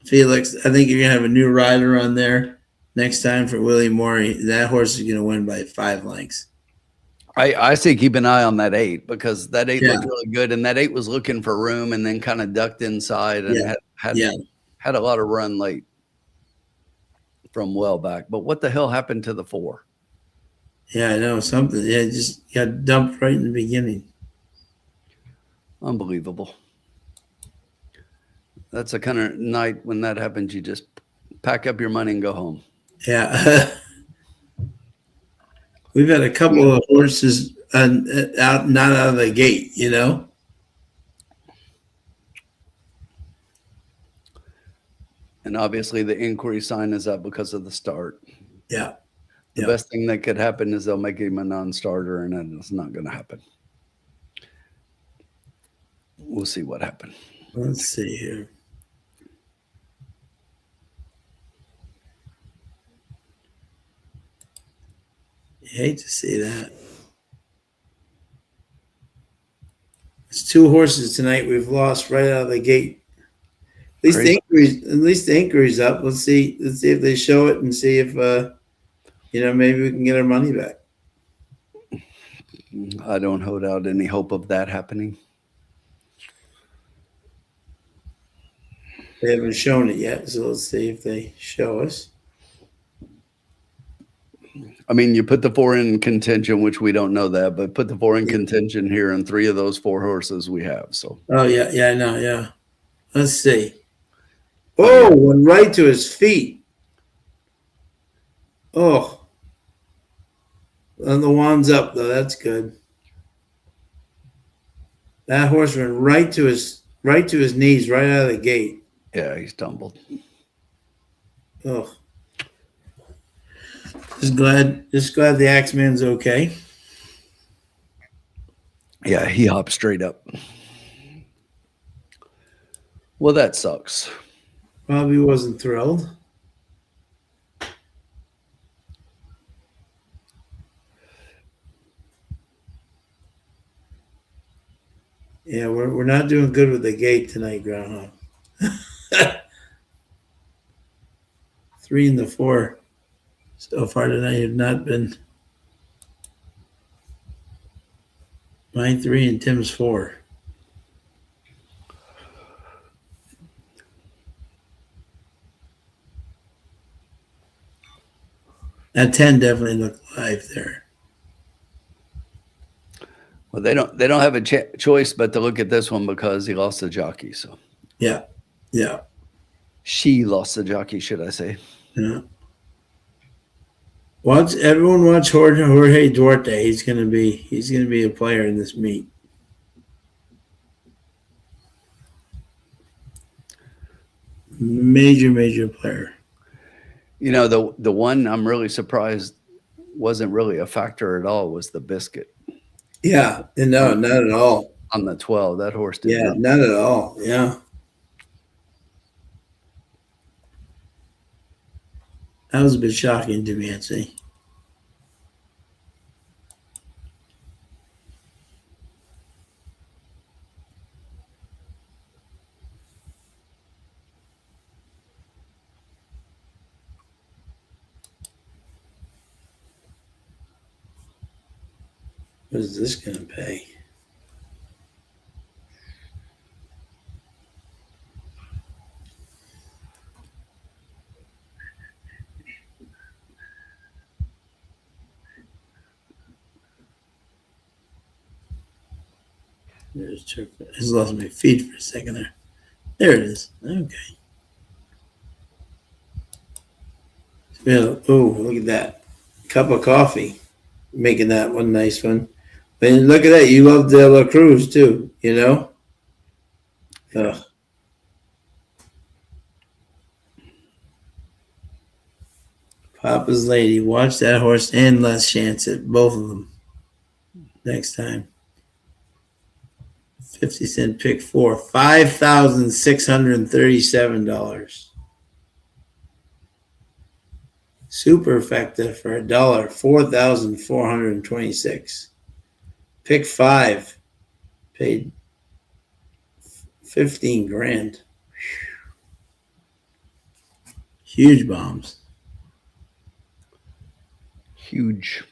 Felix, I think you're going to have a new rider on there next time for Willie Moore. That horse is going to win by 5 lengths. I say keep an eye on that 8 because that 8 looked really good, and that 8 was looking for room and then kind of ducked inside and had a lot of run late from well back. But what the hell happened to the 4? Yeah, I know something. Yeah, it just got dumped right in the beginning. Unbelievable. That's the kind of night when that happens, you just pack up your money and go home. Yeah. We've had a couple of horses not out of the gate, you know. And obviously the inquiry sign is up because of the start. Yeah. The best thing that could happen is they'll make him a non-starter, and it's not going to happen. We'll see what happens. Let's see here. You hate to see that. It's 2 horses tonight we've lost right out of the gate. least the inquiry's up. Let's see if they show it and see if maybe we can get our money back. I don't hold out any hope of that happening. They haven't shown it yet, so let's see if they show us. I mean, you put the 4 in contention, which we don't know that, but put the 4 in contention here, and 3 of those 4 horses we have. So. Oh yeah, I know, yeah. Let's see. Oh, went right to his feet. Oh, and the wand's up though. That's good. That horse went right to his knees, right out of the gate. Yeah, he's tumbled. Oh. Just glad the Axeman's okay. Yeah, he hopped straight up. Well, that sucks. Probably wasn't thrilled. Yeah, we're not doing good with the gate tonight, Groundhog. 3 and the 4 so far tonight have not been. Mine 3 and Tim's 4. That 10 definitely looked live there. Well, they don't have a choice but to look at this one because he lost the jockey. So yeah. She lost the jockey, should I say? Yeah. Everyone watch Jorge Duarte. He's gonna be a player in this meet. Major player. The one I'm really surprised wasn't really a factor at all was the Biscuit. Yeah, no, not at all. On the 12, that horse did not at all. Yeah. That was a bit shocking to me, I'd say. What is this going to pay? I just lost my feed for a second there. There it is. Okay. Yeah. Oh, look at that. Cup of coffee. Making that one nice one. And look at that. You love De La Cruz too, Ugh. Papa's Lady. Watch that horse and less chance at both of them next time. 50-cent pick 4. $5,637. Super effective for $1. 4,426. Pick 5. Paid 15 grand. Huge bombs. Huge.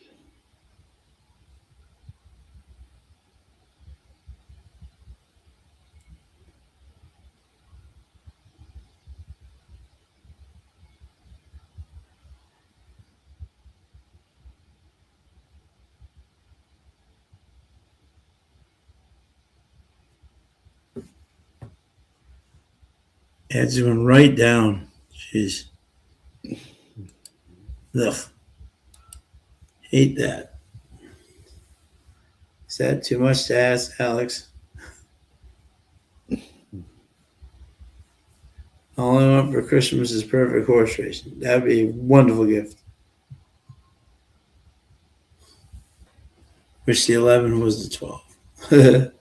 Heads went right down. Jeez. Ugh. Hate that. Is that too much to ask, Alex? All I want for Christmas is perfect horse racing. That would be a wonderful gift. Wish the 11 was the 12.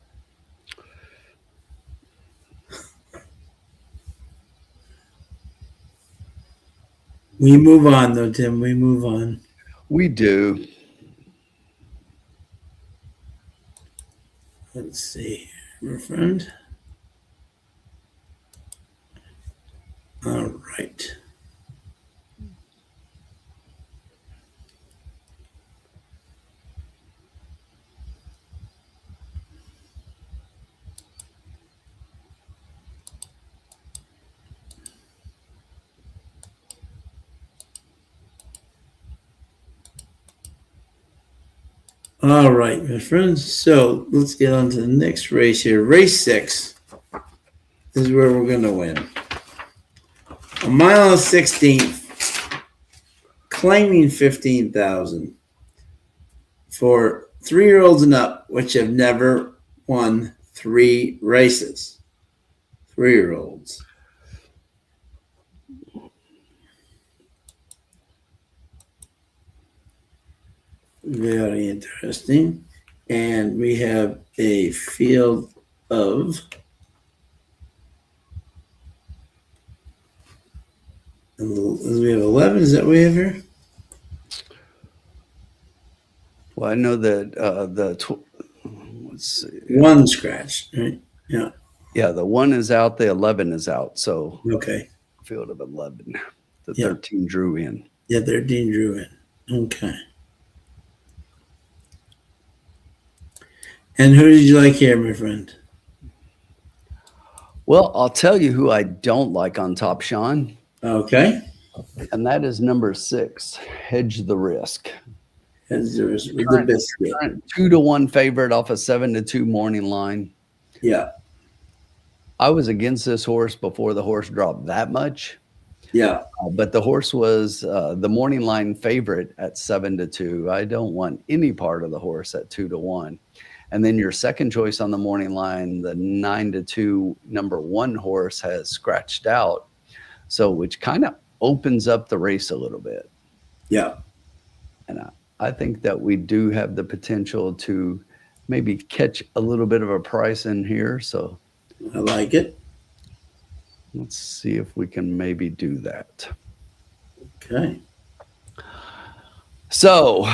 We move on, though, Tim. We move on. We do. Let's see. My friend. All right. All right, my friends. So let's get on to the next race here. Race 6 is where we're going to win. A mile and 16th, claiming 15,000 for 3-year-olds and up, which have never won 3 races. 3-year-olds. Very interesting. And we have a field of we have 11. Is that what we have here? Well, I know that let's see. 1 scratched, right? Yeah. Yeah, the 1 is out, the 11 is out. So Okay. field of 11. The Yeah. 13 drew in. Yeah, 13 drew in. Okay. And who did you like here, my friend? Well, I'll tell you who I don't like on top, Sean, Okay. and that is number 6, Hedge the Risk. As there is with the biscuit. 2-1 favorite off a 7-2 morning line. Yeah. I was against this horse before the horse dropped that much, Yeah. but the horse was the morning line favorite at 7-2. I don't want any part of the horse at 2-1. And then your second choice on the morning line, the 9-2 number 1 horse, has scratched out. So, which kind of opens up the race a little bit. Yeah. And I think that we do have the potential to maybe catch a little bit of a price in here. So I like it. let's see if we can maybe do that. Okay. So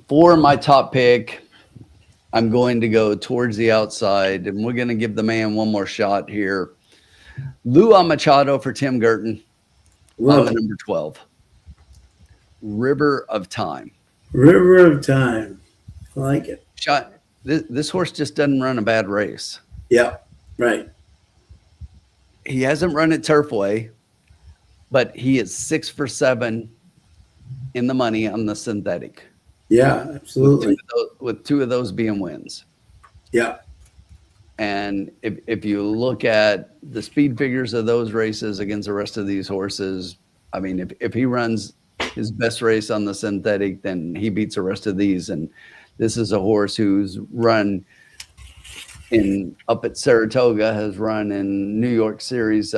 for my top pick, I'm going to go towards the outside, and we're going to give the man one more shot here. Lua Machado for Tim Gurton on the number 12. River of Time. River of Time. I like it. Shot. This horse just doesn't run a bad race. Yeah. Right. He hasn't run at Turfway, but he is 6 for 7 in the money on the synthetic. Yeah, absolutely. With two of those being wins. Yeah. And if you look at the speed figures of those races against the rest of these horses, I mean, if he runs his best race on the synthetic, then he beats the rest of these. And this is a horse who's run up at Saratoga, has run in New York Series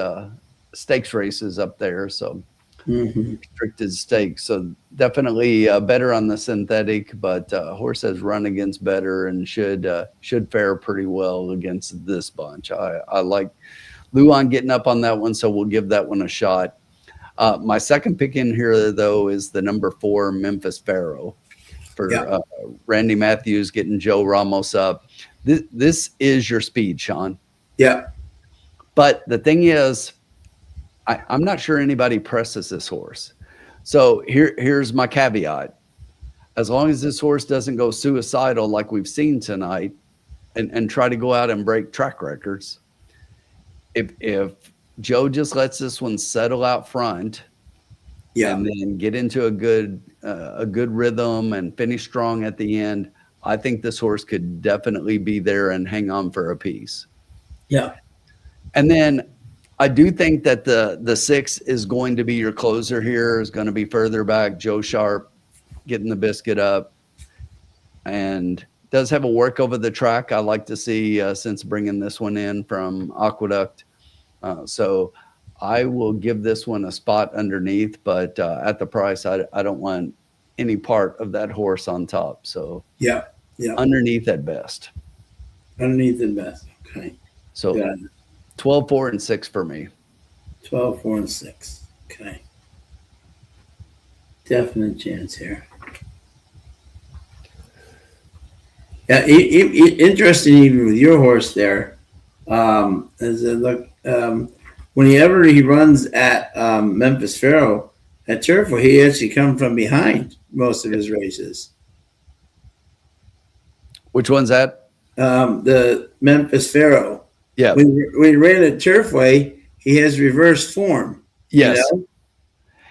stakes races up there. So restricted stakes. So definitely better on the synthetic, but horse has run against better and should fare pretty well against this bunch. I like Luan getting up on that one, so we'll give that one a shot. My second pick in here, though, is the number 4 Memphis Pharaoh for Randy Matthews getting Joe Ramos up. This is your speed, Sean. Yeah. But the thing is, I'm not sure anybody presses this horse. So here's my caveat. As long as this horse doesn't go suicidal like we've seen tonight and try to go out and break track records, if Joe just lets this one settle out front and then get into a good rhythm and finish strong at the end, I think this horse could definitely be there and hang on for a piece. Yeah. And then I do think that the 6 is going to be your closer here, is going to be further back. Joe Sharp getting the biscuit up and does have a work over the track. I like to see since bringing this one in from Aqueduct. So I will give this one a spot underneath, but at the price, I don't want any part of that horse on top. So yeah, underneath at best. Underneath at best. Okay. So 12, 4, and 6 for me. 12, 4, and 6. Okay. Definite chance here. Yeah, interesting even with your horse there. As I look, whenever he runs at Memphis Pharaoh at Turfway, he actually comes from behind most of his races. Which one's that? The Memphis Pharaoh. Yeah. When he ran at Turfway, he has reverse form. Yes. You know?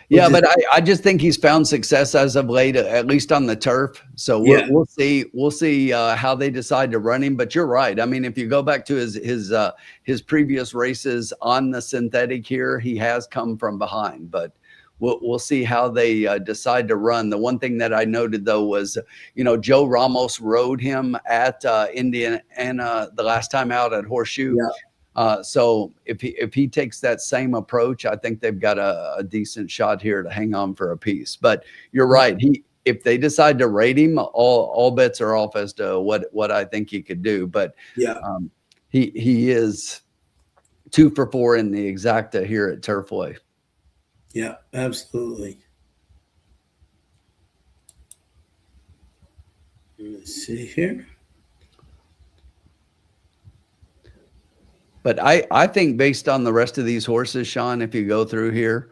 Yeah, but I just think he's found success as of late, at least on the turf. So we'll see. We'll see how they decide to run him. But you're right. I mean, if you go back to his previous races on the synthetic here, he has come from behind. But we'll see how they decide to run. The one thing that I noted though was, Joe Ramos rode him at Indiana the last time out at Horseshoe. Yeah. So if he takes that same approach, I think they've got a decent shot here to hang on for a piece. But you're right. If they decide to rate him, all bets are off as to what I think he could do. But he is 2 for 4 in the exacta here at Turfway. Yeah, absolutely. Let's see here. But I think based on the rest of these horses, Sean, if you go through here,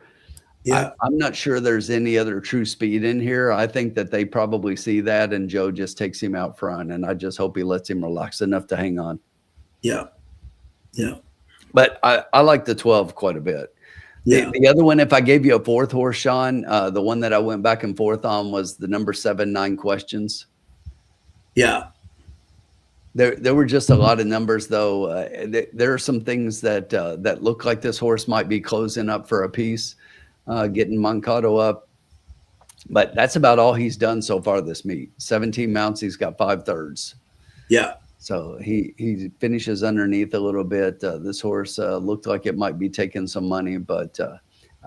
I'm not sure there's any other true speed in here. I think that they probably see that, and Joe just takes him out front, and I just hope he lets him relax enough to hang on. Yeah. Yeah. But I like the 12 quite a bit. Yeah. The other one, if I gave you a fourth horse, Sean, the one that I went back and forth on was the number 7, 9 questions. Yeah. There were just a lot of numbers, though. There are some things that look like this horse might be closing up for a piece, getting Mankato up. But that's about all he's done so far this meet. 17 mounts, he's got 5/3. Yeah. So he finishes underneath a little bit. This horse looked like it might be taking some money, but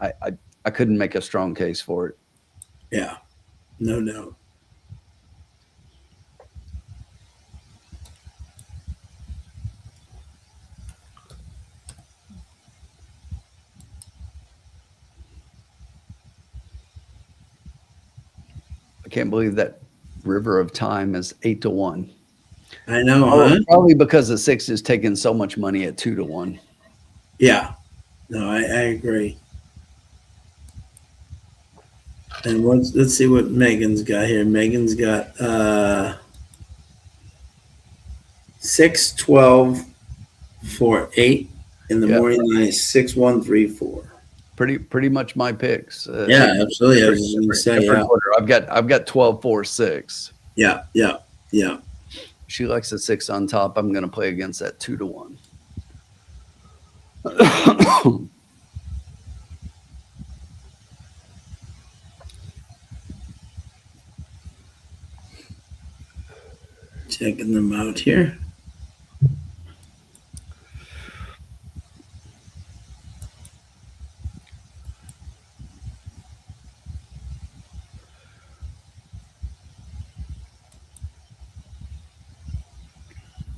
I couldn't make a strong case for it. Yeah. No doubt. I can't believe that River of Time is 8-1. I know. Huh? Probably because the 6 is taking so much money at 2-1. Yeah. No, I agree. And let's see what Megan's got here. Megan's got 6, 12, 4, 8 in the morning line. 6, 1, 3, 4. Pretty much my picks. Yeah, absolutely. I was going to say, yeah. I've got 12, 4, 6. Yeah. She likes the 6 on top. I'm going to play against that 2-1. Checking them out here.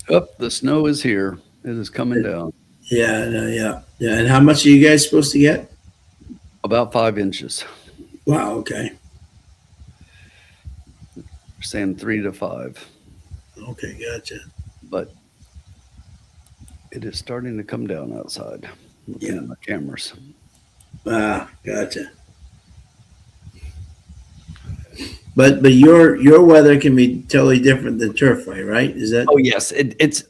Up, the snow is here. It is coming down. Yeah. And how much are you guys supposed to get? About 5 inches. Wow. Okay. We're saying 3 to 5. Okay, gotcha. But it is starting to come down outside. Looking at my cameras. Gotcha. But your weather can be totally different than Turfway, right? Is that? Oh yes,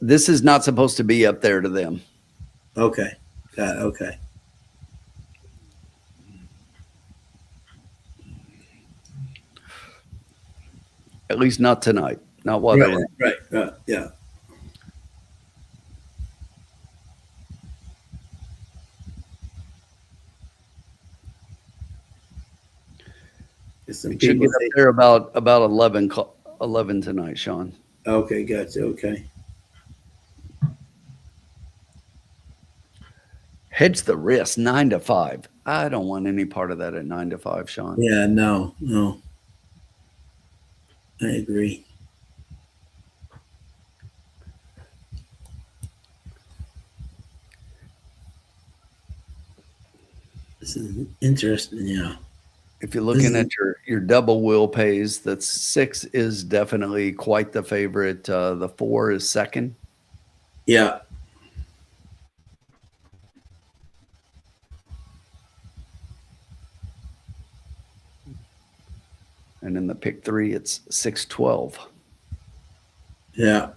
this is not supposed to be up there to them. Okay, got it. Okay. At least not tonight. Not while they're Right. Yeah. It should get up there about 11 tonight, Sean. Okay, gotcha. Okay. Hedge the risk, 9 to 5. I don't want any part of that at 9 to 5, Sean. Yeah, no. I agree. This is interesting, yeah. If you're looking at your double wheel pays, that 6 is definitely quite the favorite. The 4 is second. Yeah. And in the pick 3, it's 612. Yeah.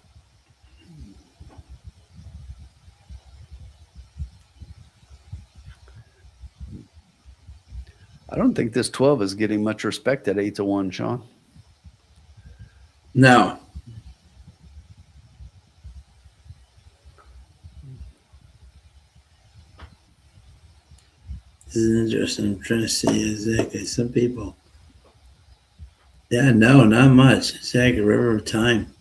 I don't think this 12 is getting much respect at 8-1, Sean. No. This is interesting. I'm trying to see exactly. Some people. Yeah, no, not much. Exactly. River of Time.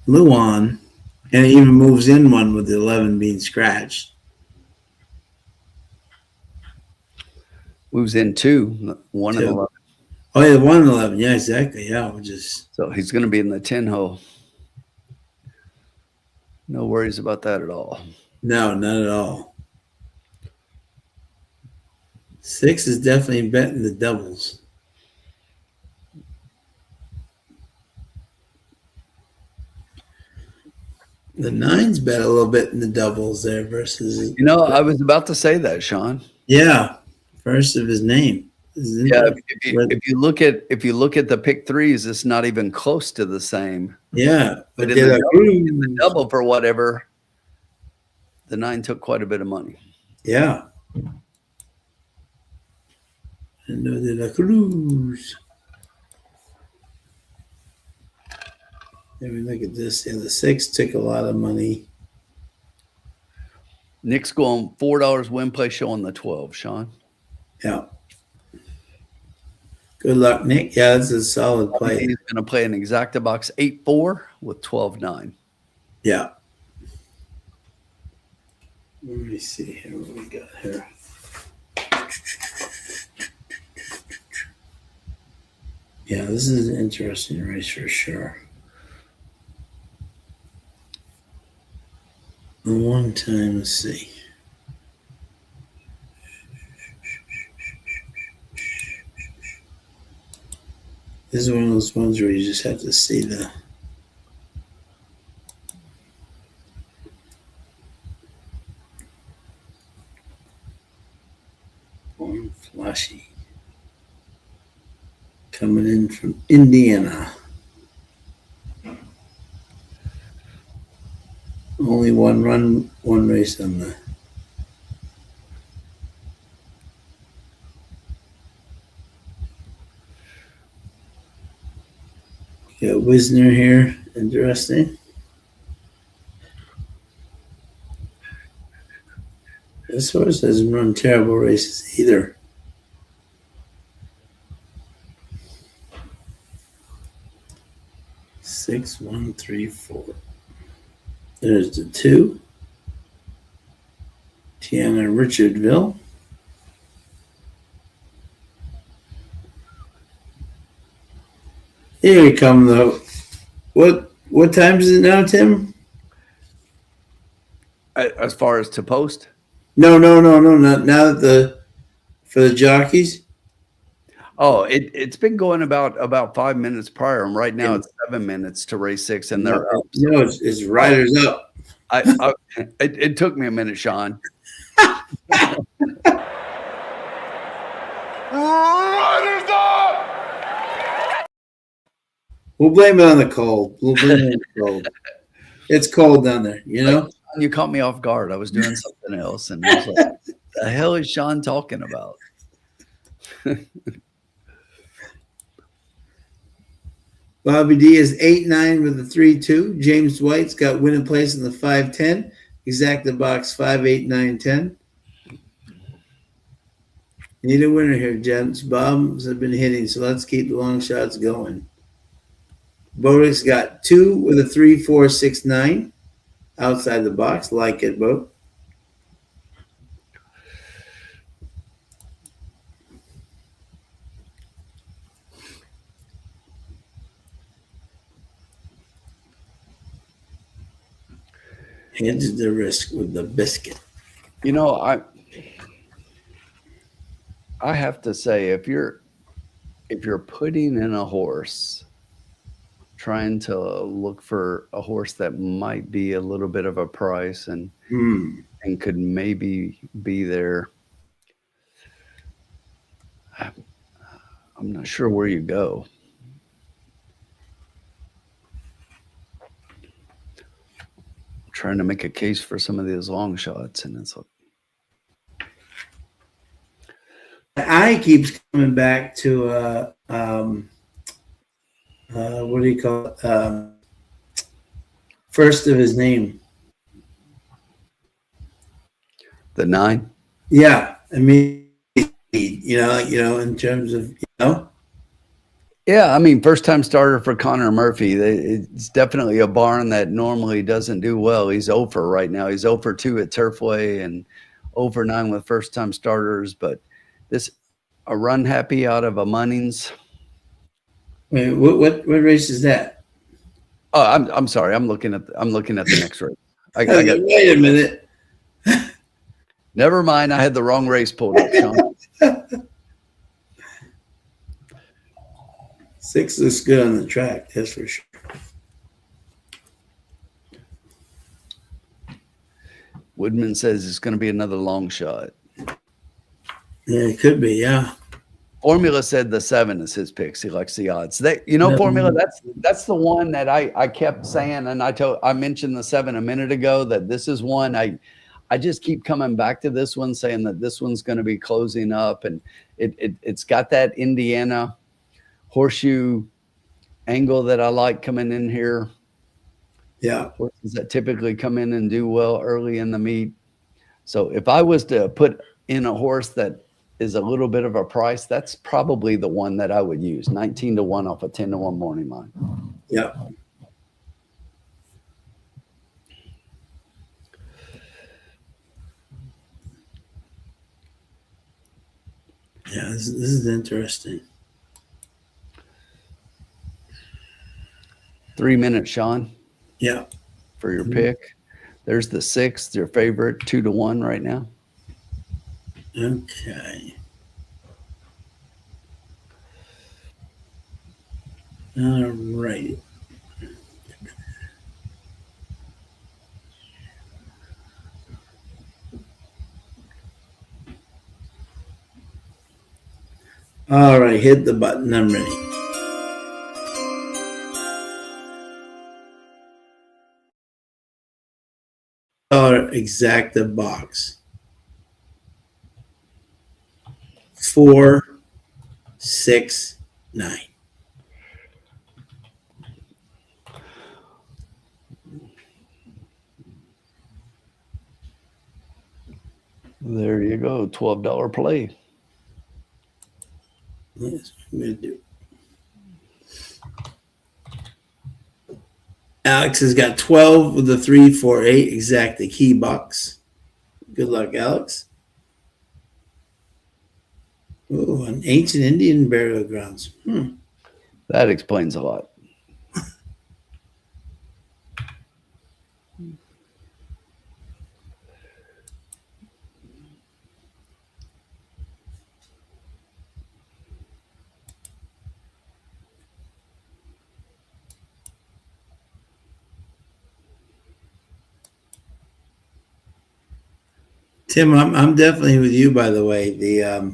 Luan. And it even moves in one with the 11 being scratched. Moves in 2, 1 and 11. Oh, yeah, 1 and 11. Yeah, exactly. Yeah, we'll just. So he's going to be in the 10 hole. No worries about that at all. No, not at all. 6 is definitely betting the doubles. The 9's bet a little bit in the doubles there versus. You know, I was about to say that, Sean. Yeah, first of his name. Yeah, if you look at the pick 3s, it's not even close to the same. Yeah, but in the double for whatever, the 9 took quite a bit of money. Yeah. And de la Cruz. Let me look at this. Yeah, the 6 took a lot of money. Nick's going $4 win play show on the 12, Sean. Yeah. Good luck, Nick. Yeah, that's a solid play. He's going to play an exacta box 8-4 with 12-9. Yeah. Let me see here what we got here. Yeah, this is an interesting race for sure. One time, let's see. This is one of those ones where you just have to see the one flashy coming in from Indiana. Only one run, one race on the. Got Wisner here. Interesting. This horse hasn't run terrible races either. Six, 1, 3, 4. There's the 2. Tiana Richardville. Here we come though. What time is it now, Tim? As far as to post? No. Not now that for the jockeys. Oh, it's been going about 5 minutes prior, and right now it's 7 minutes to race 6, and they're up. So. No, it's riders up. It took me a minute, Sean. Riders up! We'll blame it on the cold. It's cold down there, you know? You caught me off guard. I was doing something else, and I was like, the hell is Sean talking about? Bobby D is 8-9 with the 3-2. James White's got winning place in the 5-10. Exacta box 5, 8, 9, 10. Need a winner here, gents. Bob's have been hitting, so let's keep the long shots going. Bodek's got 2 with a 3, 4, 6, 9. Outside the box. Like it, Bo. Hedge the risk with the biscuit. You know, I have to say, if you're putting in a horse, trying to look for a horse that might be a little bit of a price and could maybe be there, I'm I'm not sure where you go. I'm trying to make a case for some of these long shots, and it's like, The eye keeps coming back to what do you call it? First of his name. the 9. Yeah, I mean, in terms of Yeah, I mean, first time starter for Connor Murphy. It's definitely a barn that normally doesn't do well. He's 0 for right now. He's 0 for 2 at Turfway and 0 for 9 with first time starters. But this a run happy out of a Munnings. Wait, what race is that? Oh, I'm sorry. I'm looking at the next race. I got, wait a minute. Never mind. I had the wrong race pulled up, Sean. 6 looks good on the track, that's for sure. Woodman says it's going to be another long shot. Yeah, it could be. Yeah. Formula said the 7 is his picks. He likes the odds. Formula. That's the one that I kept saying, and I mentioned the 7 a minute ago. That this is one I just keep coming back to this one, saying that this one's going to be closing up, and it's got that Indiana horseshoe angle that I like coming in here. Yeah. Horses that typically come in and do well early in the meet. So if I was to put in a horse that is a little bit of a price, that's probably the one that I would use. 19-1 off a 10-1 morning line. Yeah. Yeah, this is interesting. 3 minutes, Sean. Yeah. For your pick. There's the 6th, your favorite, 2-1 right now. Okay. All right. All right, hit the button. I'm ready. Exacta box. 4, 6, 9. There you go. $12 play. Yes, I'm going to do. Alex has got 12 with the 3, 4, 8 exacta key box. Good luck, Alex. Oh, an ancient Indian burial grounds. That explains a lot. Tim, I'm definitely with you. By the way, I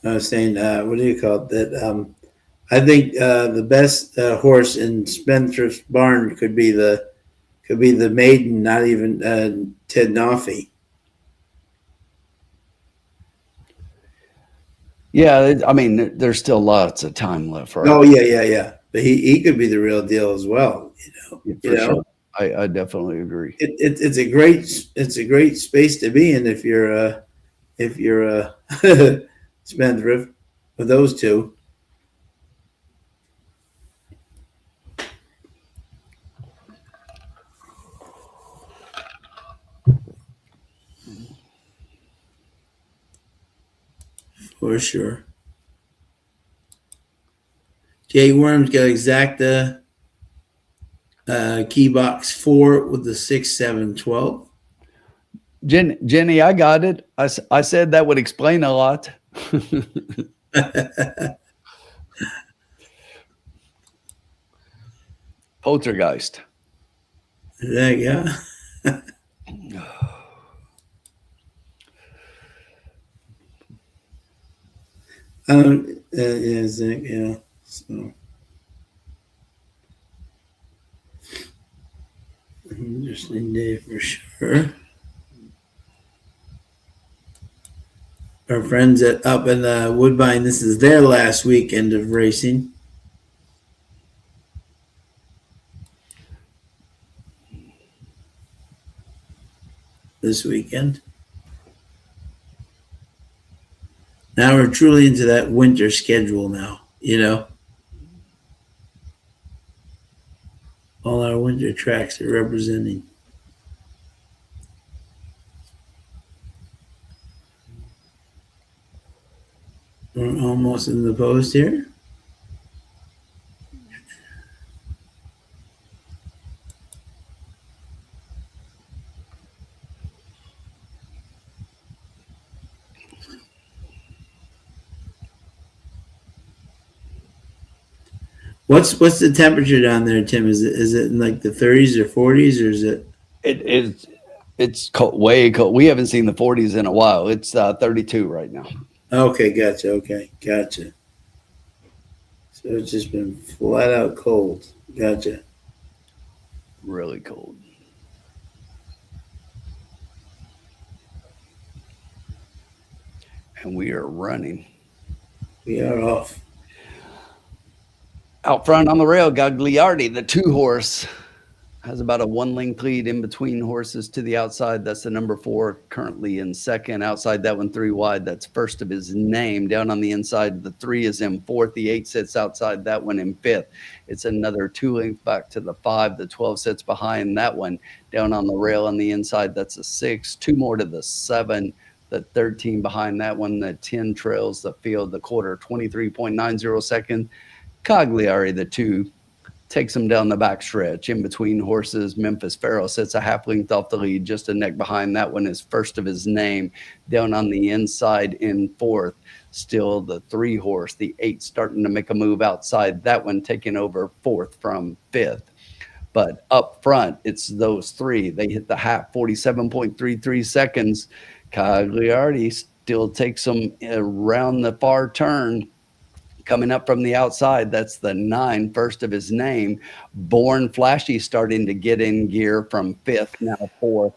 was saying, what do you call it? That I think the best horse in Spendthrift's barn could be the maiden, not even Ted Noffey. Yeah, I mean, there's still lots of time left, right? Oh yeah. But he could be the real deal as well. Sure. I definitely agree. It's a great space to be in if you're a spendthrift with those two. For sure. Jay Worm's got exacta key box 4 with the 6, 7, 12. Jenny, I got it. I said that would explain a lot. Poltergeist. There you go. Yeah. So interesting day for sure. Our friends up in Woodbine, this is their last weekend of racing. This weekend. Now we're truly into that winter schedule now, All our winter tracks are representing. We're almost in the post here. What's the temperature down there, Tim? Is it in like the 30s or 40s, or is it? It's cold, way cold. We haven't seen the 40s in a while. It's 32 right now. Okay, gotcha. Okay, gotcha. So it's just been flat out cold. Gotcha. Really cold. And we are running. We are off. Out front on the rail, Gagliardi, the 2-horse, has about a 1-length lead in between horses to the outside. That's the number 4, currently in second. Outside that one, 3 wide. That's first of his name. Down on the inside, the 3 is in 4th. The 8 sits outside that one in 5th. It's another 2 lengths back to the 5. The 12 sits behind that one. Down on the rail on the inside, that's a 6. 2 more to the 7. The 13 behind that one. The 10 trails the field. The quarter, 23.90 seconds. Cagliari, the 2, takes him down the back stretch in between horses. Memphis Pharaoh sits a half length off the lead, just a neck behind. That one is first of his name. Down on the inside in 4th, still the 3 horse. The 8 starting to make a move outside. That one taking over 4th from 5th. But up front, it's those 3. They hit the half, 47.33 seconds. Cagliari still takes them around the far turn. Coming up from the outside, that's the 9, first of his name. Born Flashy starting to get in gear from 5th, now 4th.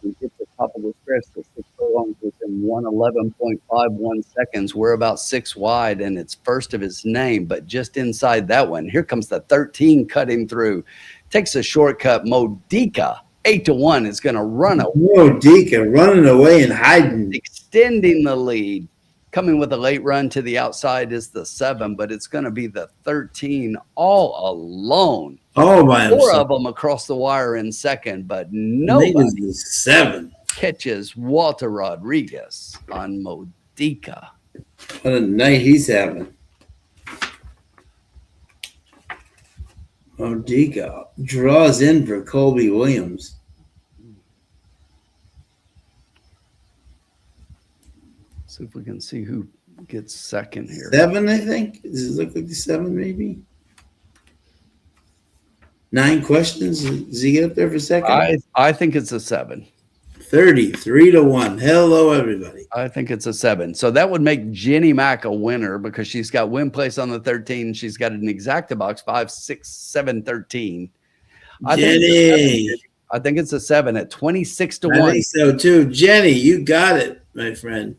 We hit the top of the stretch. The 6 furlongs was in 111.51 seconds. We're about 6 wide, and it's first of his name. But just inside that one, here comes the 13 cutting through. Takes a shortcut. Modica, 8-1, is going to run away. Modica running away and hiding. Extending the lead. Coming with a late run to the outside is the 7, but it's going to be the 13 all alone. Oh, my! 4 of them across the wire in second, but nobody 7 catches Walter Rodriguez on Modica. What a night he's having. Modica draws in for Colby Williams. See if we can see who gets second here. 7, I think. Does it look like the 7, maybe? 9 questions. Does he get up there for second? I think it's a 7. 33-1. Hello, everybody. I think it's a 7. So that would make Jenny Mack a winner because she's got win place on the 13. She's got an exacta box 5, 6, 7, 13. Jenny. I think it's a 7 at 26-1. I think so too. Jenny, you got it, my friend.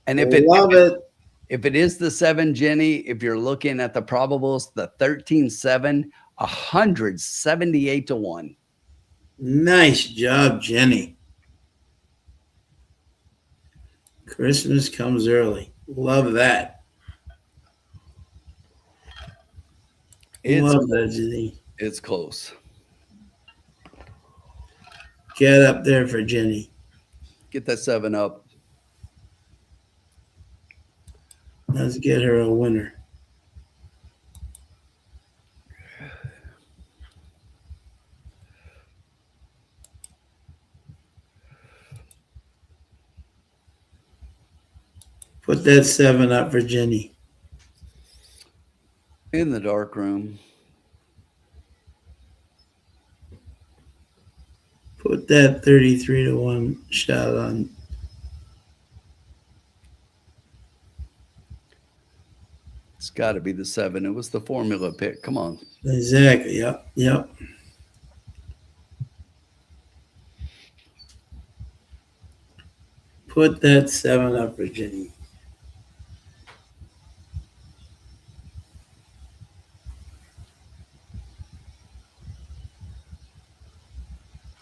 And if it is the 7, Jenny, if you're looking at the probables, the 13-7, 178-1. Nice job, Jenny. Christmas comes early. Love that. Love that, Jenny. It's close. Get up there for Jenny. Get that 7 up. Let's get her a winner. Put that 7 up for Jenny. In the dark room. Put that 33-1 shot on. It's got to be the 7. It was the formula pick. Come on. Exactly. Yep. Put that 7 up, Virginia.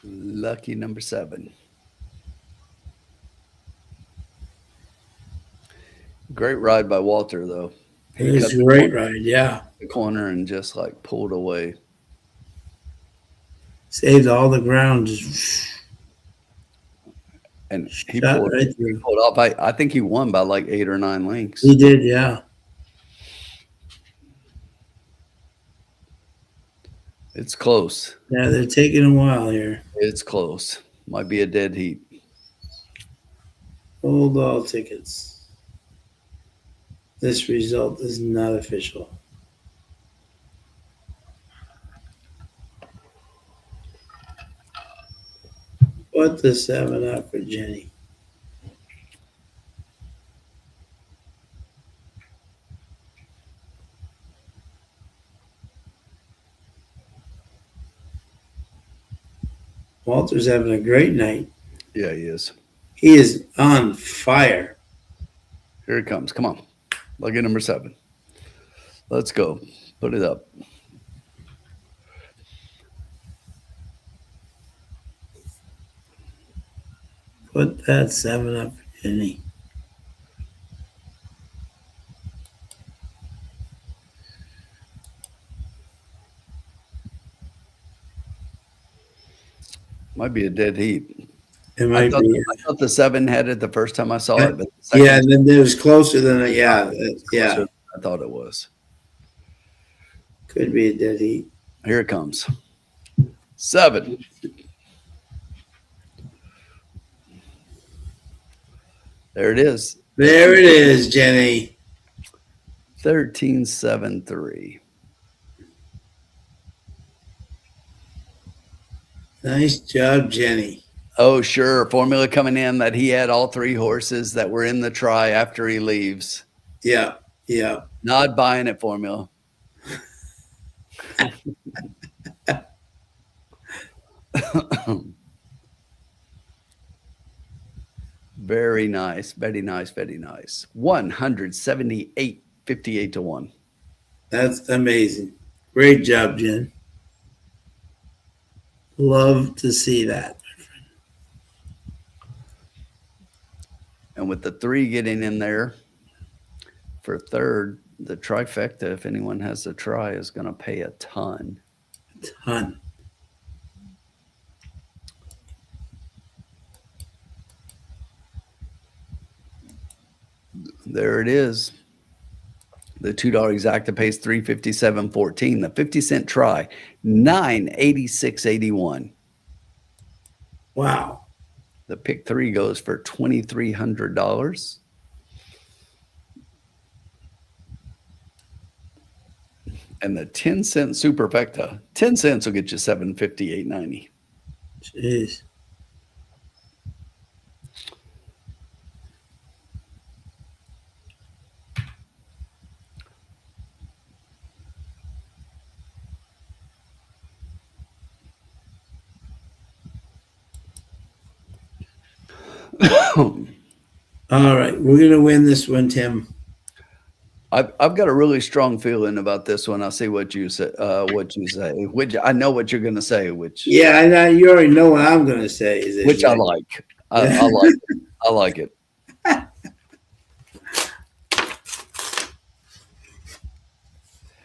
Lucky number 7. Great ride by Walter, though. It was a great ride, yeah. The corner and just like pulled away. Saved all the ground. Just and he shot pulled, right through. pulled off. I think he won by like 8 or 9 lengths. He did, yeah. It's close. Yeah, they're taking a while here. It's close. Might be a dead heat. Hold all tickets. This result is not official. Put the 7 up for Jenny. Walter's having a great night. Yeah, he is. He is on fire. Here it comes. Come on. Lucky number 7. Let's go. Put it up. Put that 7 up for Jenny. Might be a dead heat. It might be. I thought the 7 had it the first time I saw it, but Yeah, and then it was closer than it. Yeah. I thought it was. Could be a dead heat. Here it comes. 7. There it is. There it is, Jenny. 13.73. Nice job, Jenny. Oh, sure. Formula coming in that he had all 3 horses that were in the try after he leaves. Yeah. Not buying it, Formula. Very nice. Very nice. Very nice. 178.58 to 1. That's amazing. Great job, Jen. Love to see that. And with the 3 getting in there for third, the trifecta, if anyone has a try, is going to pay a ton. There it is. The $2 exacta pays $357.14. The 50-cent try, $986.81. Wow. The pick 3 goes for $2,300. And the 10-cent superfecta, 10 cents will get you $758.90. Jeez. All right, we're gonna win this one, Tim. I've got a really strong feeling about this one. I'll see what you say. Which I know what you're going to say. Which I know you already know what I'm gonna say. Which I like. I like it. I like it.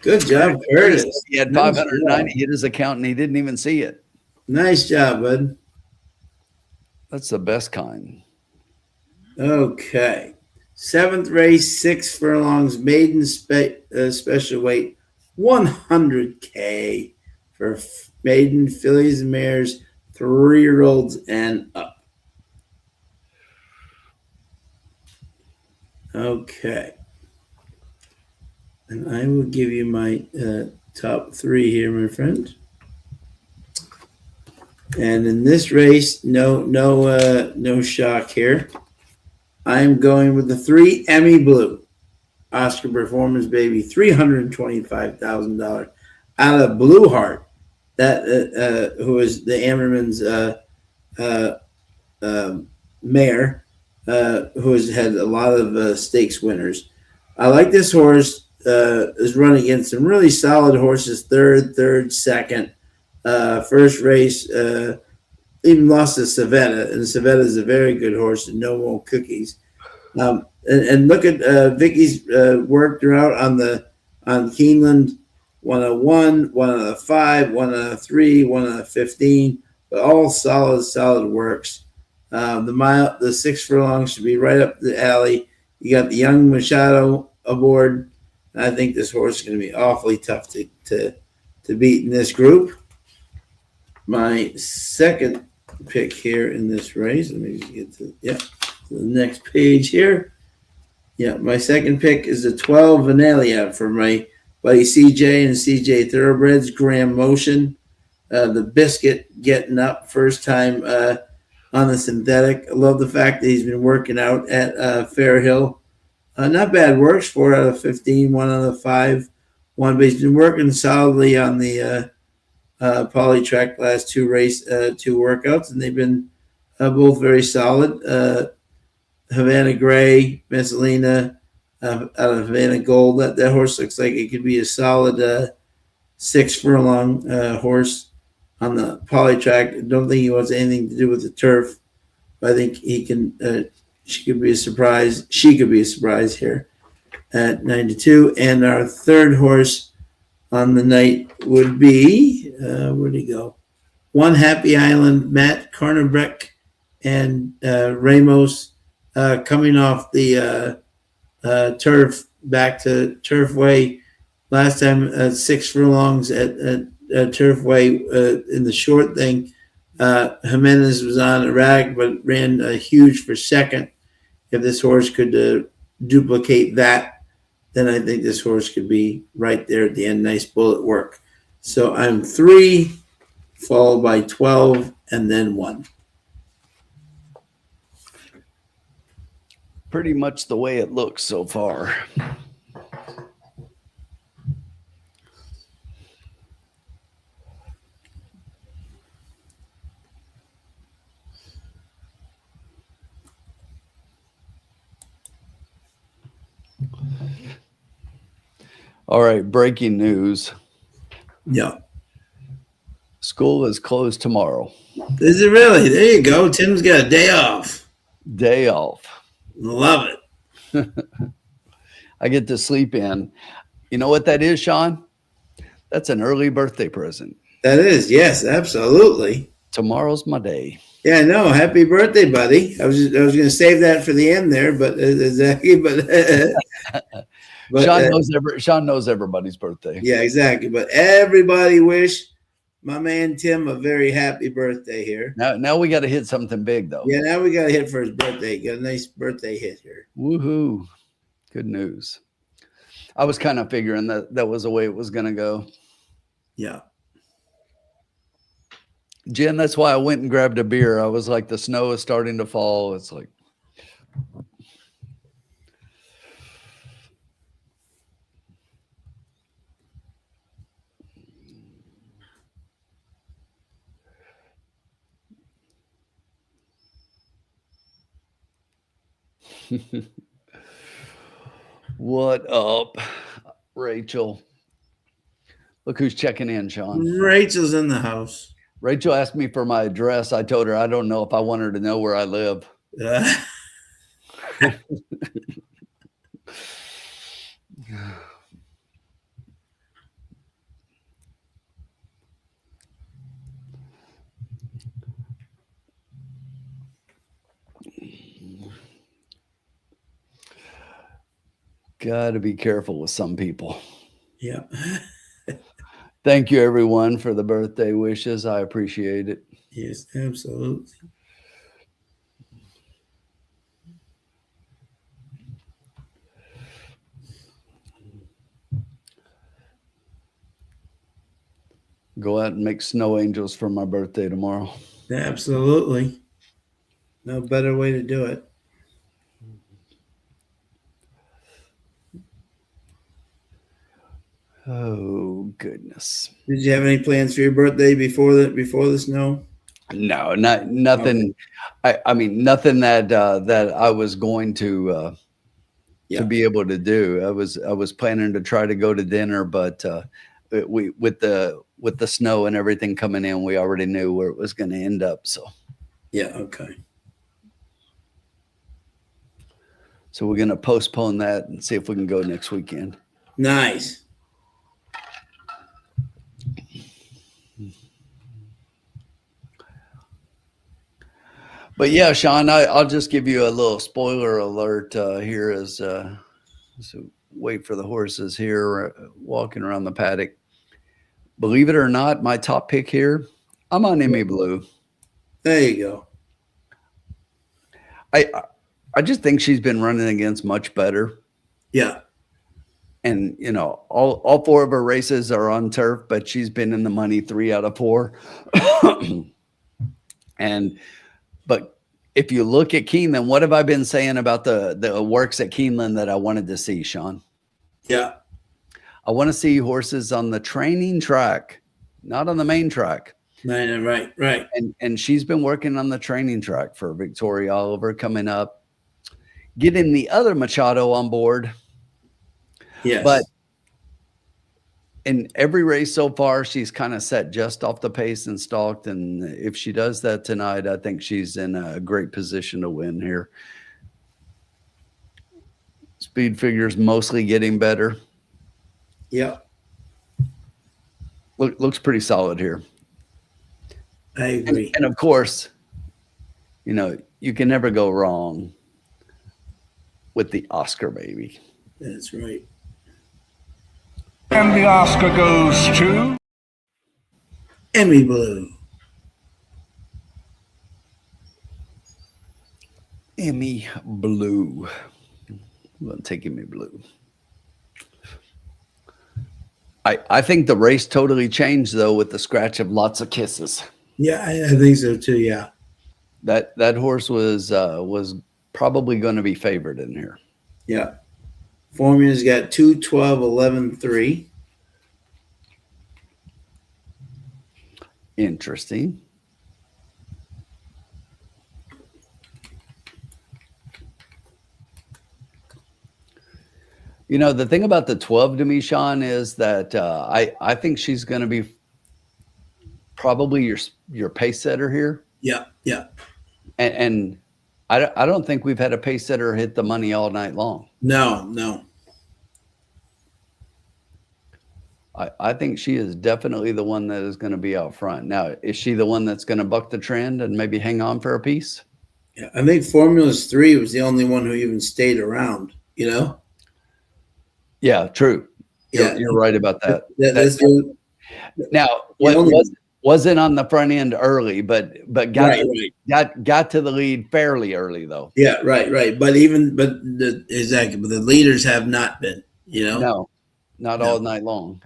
Good job, Curtis. He had 590 hit his account and he didn't even see it. Nice job, bud. That's the best kind. Okay. 7th race, 6 furlongs, maiden special weight, 100K for maiden fillies and mares, 3-year-olds and up. Okay. And I will give you my top 3 here, my friend. And in this race, no shock here. I'm going with the 3 Emmy Blue. Oscar Performance Baby, $325,000. Out of Blue Heart, that who is the Ammerman's uh, mare, who has had a lot of stakes winners. I like this horse. Is running against some really solid horses. Third, second. First race, even lost to Savetta, and Savetta is a very good horse and no more cookies. And look at Vicky's work throughout on Keeneland. 101, 105, 103, 115, but all solid works. The 6 furlongs should be right up the alley. You got the young Machado aboard. I think this horse is going to be awfully tough to beat in this group. My second pick here in this race. Let me get to the next page here. Yeah, my second pick is the 12 Vanellia for my buddy CJ and CJ Thoroughbreds. Graham Motion, the biscuit getting up first time on the synthetic. I love the fact that he's been working out at Fairhill. Not bad works, 4 out of 15, 1 out of 5. But he's been working solidly on the Polytrack last two workouts, and they've been both very solid. Havana Gray, Messalina, out of Havana Gold. That horse looks like it could be a solid 6 furlong horse on the Polytrack. I don't think he wants anything to do with the turf, but I think he can. She could be a surprise. She could be a surprise here at 92. And our third horse on the night would be where'd he go? One Happy Island, Matt Carnebreck and Ramos coming off the turf back to Turfway. Last time 6 furlongs at Turfway in the short thing. Jimenez was on a rag, but ran huge for second. If this horse could duplicate that, then I think this horse could be right there at the end. Nice bullet work. So I'm 3, followed by 12, and then 1. Pretty much the way it looks so far. All right, breaking news. Yeah. School is closed tomorrow. Is it really? There you go. Tim's got a day off. Day off. Love it. I get to sleep in. You know what that is, Sean? That's an early birthday present. That is, yes, absolutely. Tomorrow's my day. Yeah, no, happy birthday, buddy. I was going to save that for the end there, but exactly, but Sean knows everybody's birthday. Yeah, exactly. But everybody wish my man Tim a very happy birthday here. Now we got to hit something big, though. Yeah, now we got to hit for his birthday. Got a nice birthday hit here. Woohoo. Good news. I was kind of figuring that was the way it was going to go. Yeah. Jen, that's why I went and grabbed a beer. I was like, the snow is starting to fall. It's like... What up, Rachel? Look who's checking in, Sean. Rachel's in the house. Rachel asked me for my address. I told her I don't know if I want her to know where I live. Got to be careful with some people. Yeah. Thank you, everyone, for the birthday wishes. I appreciate it. Yes, absolutely. Go out and make snow angels for my birthday tomorrow. Absolutely. No better way to do it. Oh goodness. Did you have any plans for your birthday before the snow? No, nothing. I mean, nothing that that I was going to be able to do. I was planning to try to go to dinner, but we with the snow and everything coming in, we already knew where it was going to end up. So Yeah. Okay. so we're going to postpone that and see if we can go next weekend. Nice. But yeah, Sean, I'll just give you a little spoiler alert here as so wait for the horses here walking around the paddock. Believe it or not, my top pick here, I'm on Emmy Blue. There you go. I just think she's been running against much better. Yeah. And you know, all four of her races are on turf, but she's been in the money 3 out of 4. But if you look at Keeneland, what have I been saying about the works at Keeneland that I wanted to see, Sean? Yeah. I want to see horses on the training track, not on the main track. Right. And she's been working on the training track for Victoria Oliver coming up, getting the other Machado on board. Yes. But in every race so far, she's kind of set just off the pace and stalked. And if she does that tonight, I think she's in a great position to win here. Speed figures mostly getting better. Yeah. Looks pretty solid here. I agree. And of course, you know, you can never go wrong with the Oscar baby. That's right. And the Oscar goes to Emmy Blue. Emmy Blue. I'm going to take Emmy Blue. I think the race totally changed, though, with the scratch of Lots of Kisses. Yeah, I think so too. Yeah. That horse was probably going to be favored in here. Yeah. Formula's got 2, 12, 11, 3. Interesting. You know, the thing about the 12 to me, Sean, is that I think she's going to be probably your pace setter here. Yeah. And I don't think we've had a pace setter hit the money all night long. No. I think she is definitely the one that is going to be out front. Now, is she the one that's going to buck the trend and maybe hang on for a piece? Yeah, I think Formula's 3 was the only one who even stayed around, you know? Yeah, true. Yeah. You're right about that. Now, wasn't on the front end early, but got to the lead fairly early, though. Yeah, right. But the leaders have not been, you know? No, not all night long.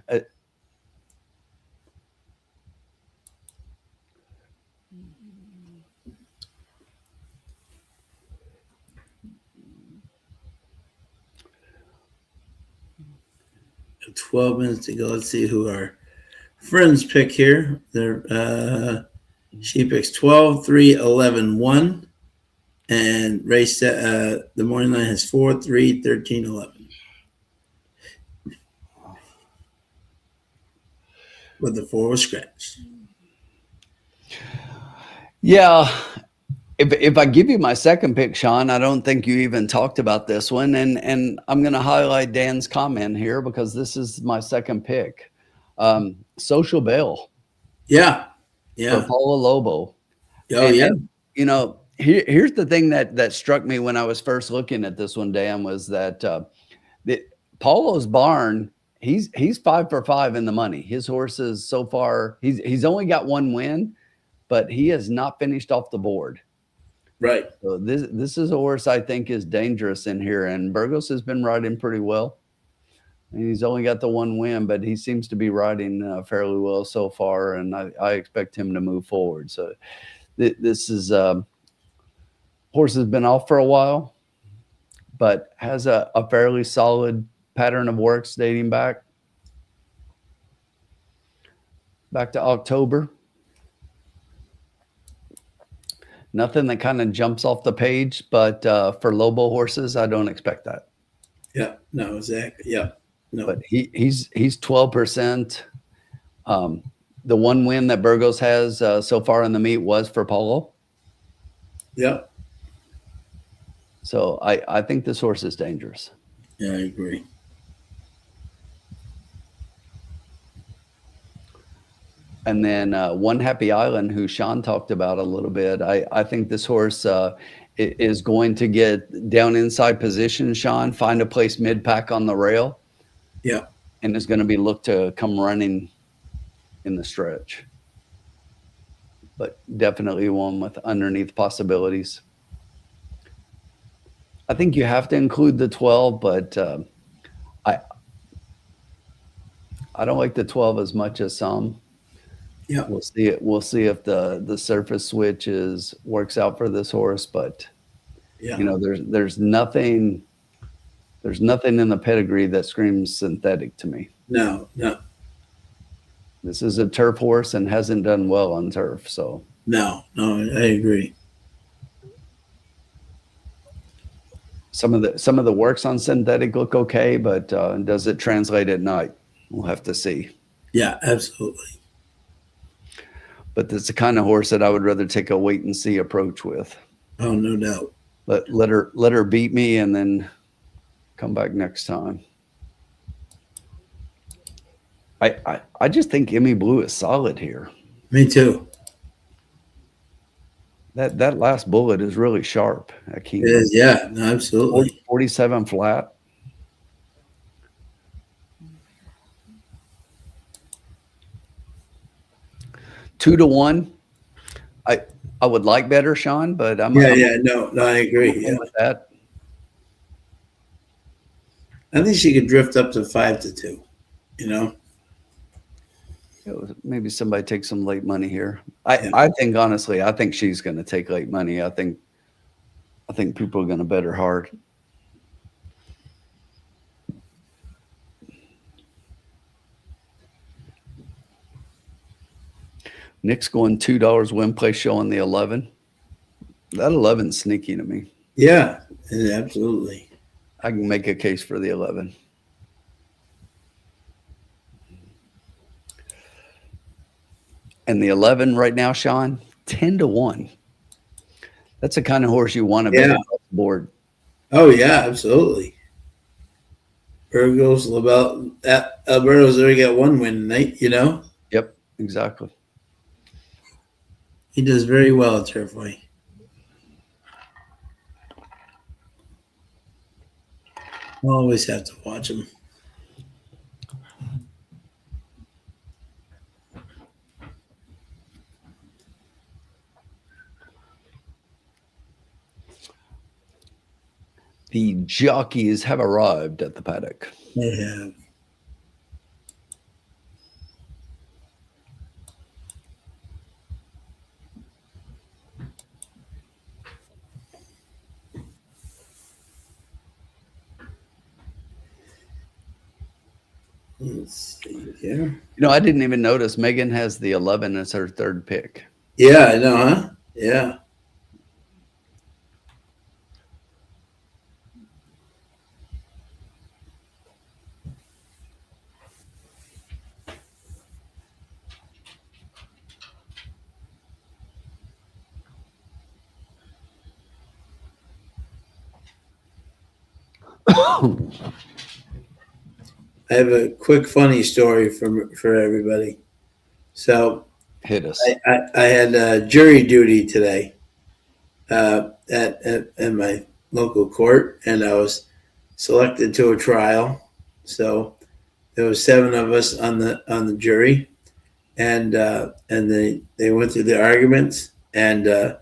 12 minutes to go. Let's see who our friends pick here. She picks 12, 3, 11, 1. And race the morning line has 4, 3, 13, 11. With the 4 scratch. Yeah. If I give you my second pick, Sean, I don't think you even talked about this one. And I'm going to highlight Dan's comment here because this is my second pick. Social Bail. Yeah. For Paula Lobo. Oh, yeah. And, you know, here's the thing that struck me when I was first looking at this one, Dan, was that Paulo's barn, he's 5 for 5 in the money. His horses so far, he's only got 1 win, but he has not finished off the board. Right. So this is a horse I think is dangerous in here, and Burgos has been riding pretty well. And he's only got the 1 win, but he seems to be riding fairly well so far, and I expect him to move forward. So this is horse has been off for a while, but has a fairly solid pattern of works dating back. back to October. Nothing that kind of jumps off the page, but for Lobo horses, I don't expect that. Yeah, no, exactly. Yeah, no. But he's 12%. The one win that Burgos has so far in the meet was for Paulo. Yeah, So I think this horse is dangerous. yeah, I agree. And then One Happy Island, who Sean talked about a little bit. I think this horse is going to get down inside position, Sean, find a place mid-pack on the rail. Yeah. And is going to be looked to come running in the stretch. But definitely one with underneath possibilities. I think you have to include the 12, but I don't like the 12 as much as some. Yeah. We'll see it. We'll see if the surface switch works out for this horse, but Yeah. you know, there's nothing in the pedigree that screams synthetic to me. No. This is a turf horse and hasn't done well on turf, so No, I agree. some of the works on synthetic look okay, but does it translate at night? We'll have to see. Yeah, absolutely. But it's the kind of horse that I would rather take a wait and see approach with. Oh, no doubt. Let her beat me and then come back next time. I just think Emmy Blue is solid here. Me too. That last bullet is really sharp. It is, yeah, no, absolutely. 47 flat. Two to one. I would like better, Sean, but I'm No, I agree. Yeah. with that. I think she could drift up to 5-2. You know. Maybe somebody takes some late money here. I think honestly, I think she's going to take late money. I think people are going to bet her hard. Nick's going $2 win play show on the 11. That 11's sneaky to me. Yeah, absolutely. I can make a case for the 11. And the 11 right now, Sean, 10 to 1. That's the kind of horse you want to bet across the board. Oh yeah, absolutely. Burgos, Alberto's already got one win tonight, you know? Yep, exactly. He does very well at Turfway. I'll always have to watch him. The jockeys have arrived at the paddock. They have. Let's see here. You know, I didn't even notice Megan has the 11 as her third pick. Yeah, I know, huh? Yeah. I have a quick funny story for everybody. So Hit us. I had jury duty today at my local court, and I was selected to a trial. So there was 7 of us on the jury, and they went through the arguments, and the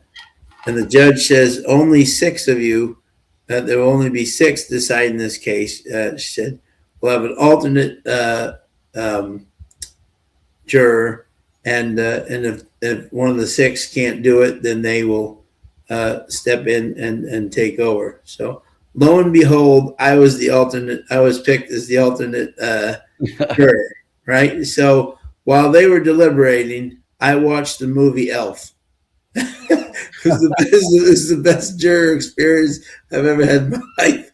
judge says only 6 of you. There will only be 6 deciding this case. She said we'll have an alternate juror, and if one of the 6 can't do it, then they will step in and take over. So lo and behold, I was the alternate. I was picked as the alternate juror, right? So while they were deliberating, I watched the movie Elf. This is the best juror experience I've ever had in my life.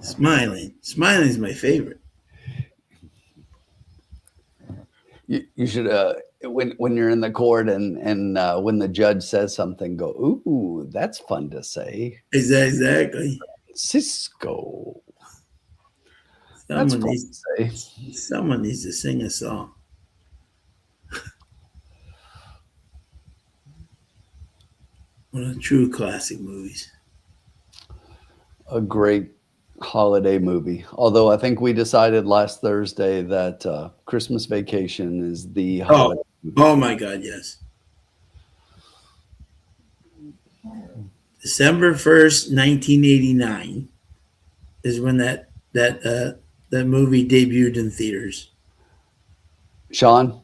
Smiling is my favorite. You should when you're in the court and when the judge says something, go, ooh, that's fun to say. Exactly. Cisco. Someone needs to sing a song. One of the true classic movies. A great holiday movie. Although I think we decided last Thursday that Christmas Vacation is the holiday movie. Oh my God, yes. December 1st, 1989 is when that movie debuted in theaters. Sean?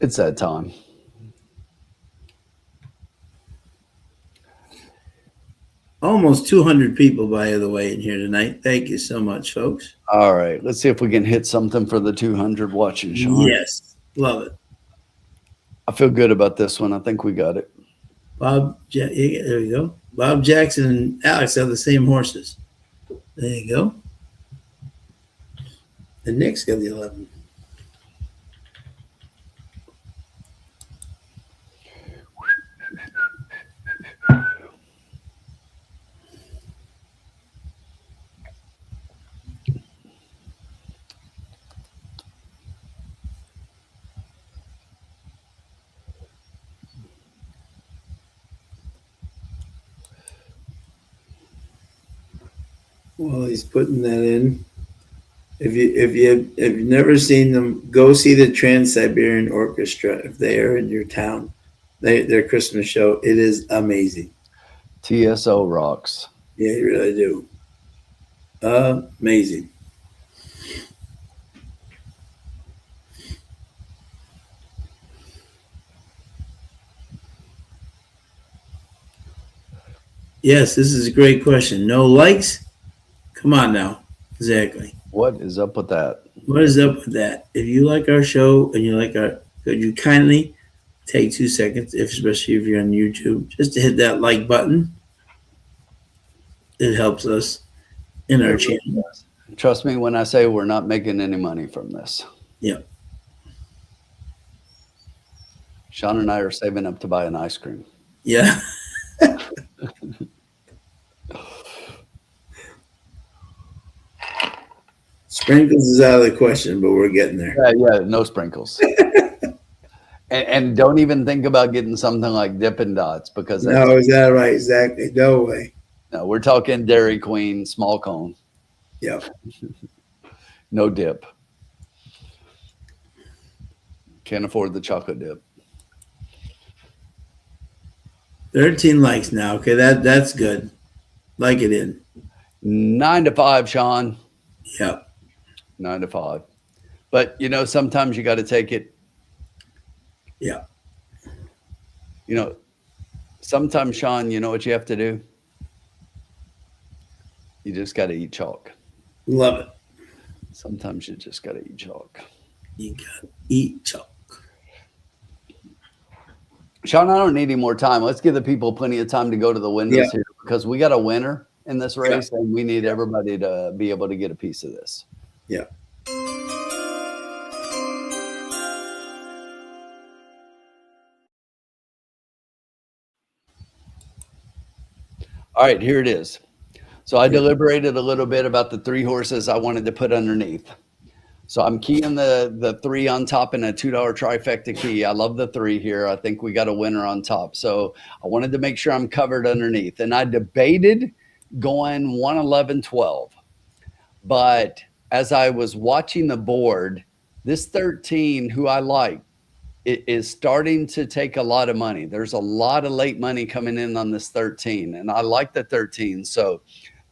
It's that time. Almost 200 people, by the way, in here tonight. Thank you so much, folks. All right. Let's see if we can hit something for the 200 watching, Sean. Yes. Love it. I feel good about this one. I think we got it. There we go. Bob Jackson and Alex have the same horses. There you go. And Nick's got the 11. Well, he's putting that in. If you've never seen them, go see the Trans-Siberian Orchestra if they are in your town. Their Christmas show, it is amazing. TSO rocks. Yeah, you really do. Amazing. Yes, this is a great question. No likes? Come on now. Exactly. What is up with that? What is up with that? If you like our show and you like could you kindly take 2 seconds, especially if you're on YouTube, just to hit that like button. It helps us in our channel. Trust me when I say we're not making any money from this. Yeah. Sean and I are saving up to buy an ice cream. Yeah. Sprinkles is out of the question, but we're getting there. Yeah, no sprinkles. and don't even think about getting something like Dippin' Dots because that's, No, is that right? Exactly. No way. no, we're talking Dairy Queen small cone. Yeah. No dip. Can't afford the chocolate dip. 13 likes now. Okay, that's good. Like it in. 9 to 5, Sean. Yeah. 9 to 5. But sometimes you got to take it. Yeah. Sometimes, Sean, you know what you have to do? You just got to eat chalk. Love it. Sometimes you just got to eat chalk. You got to eat chalk. Sean, I don't need any more time. Let's give the people plenty of time to go to the windows here because we got a winner in this race and we need everybody to be able to get a piece of this. Yeah. All right, here it is. So I deliberated a little bit about the 3 horses I wanted to put underneath. So I'm keying the 3 on top in a $2 trifecta key. I love the 3 here. I think we got a winner on top. So I wanted to make sure I'm covered underneath. And I debated going 1, 11, 12. But as I was watching the board, this 13, who I like, is starting to take a lot of money. There's a lot of late money coming in on this 13. And I like the 13. So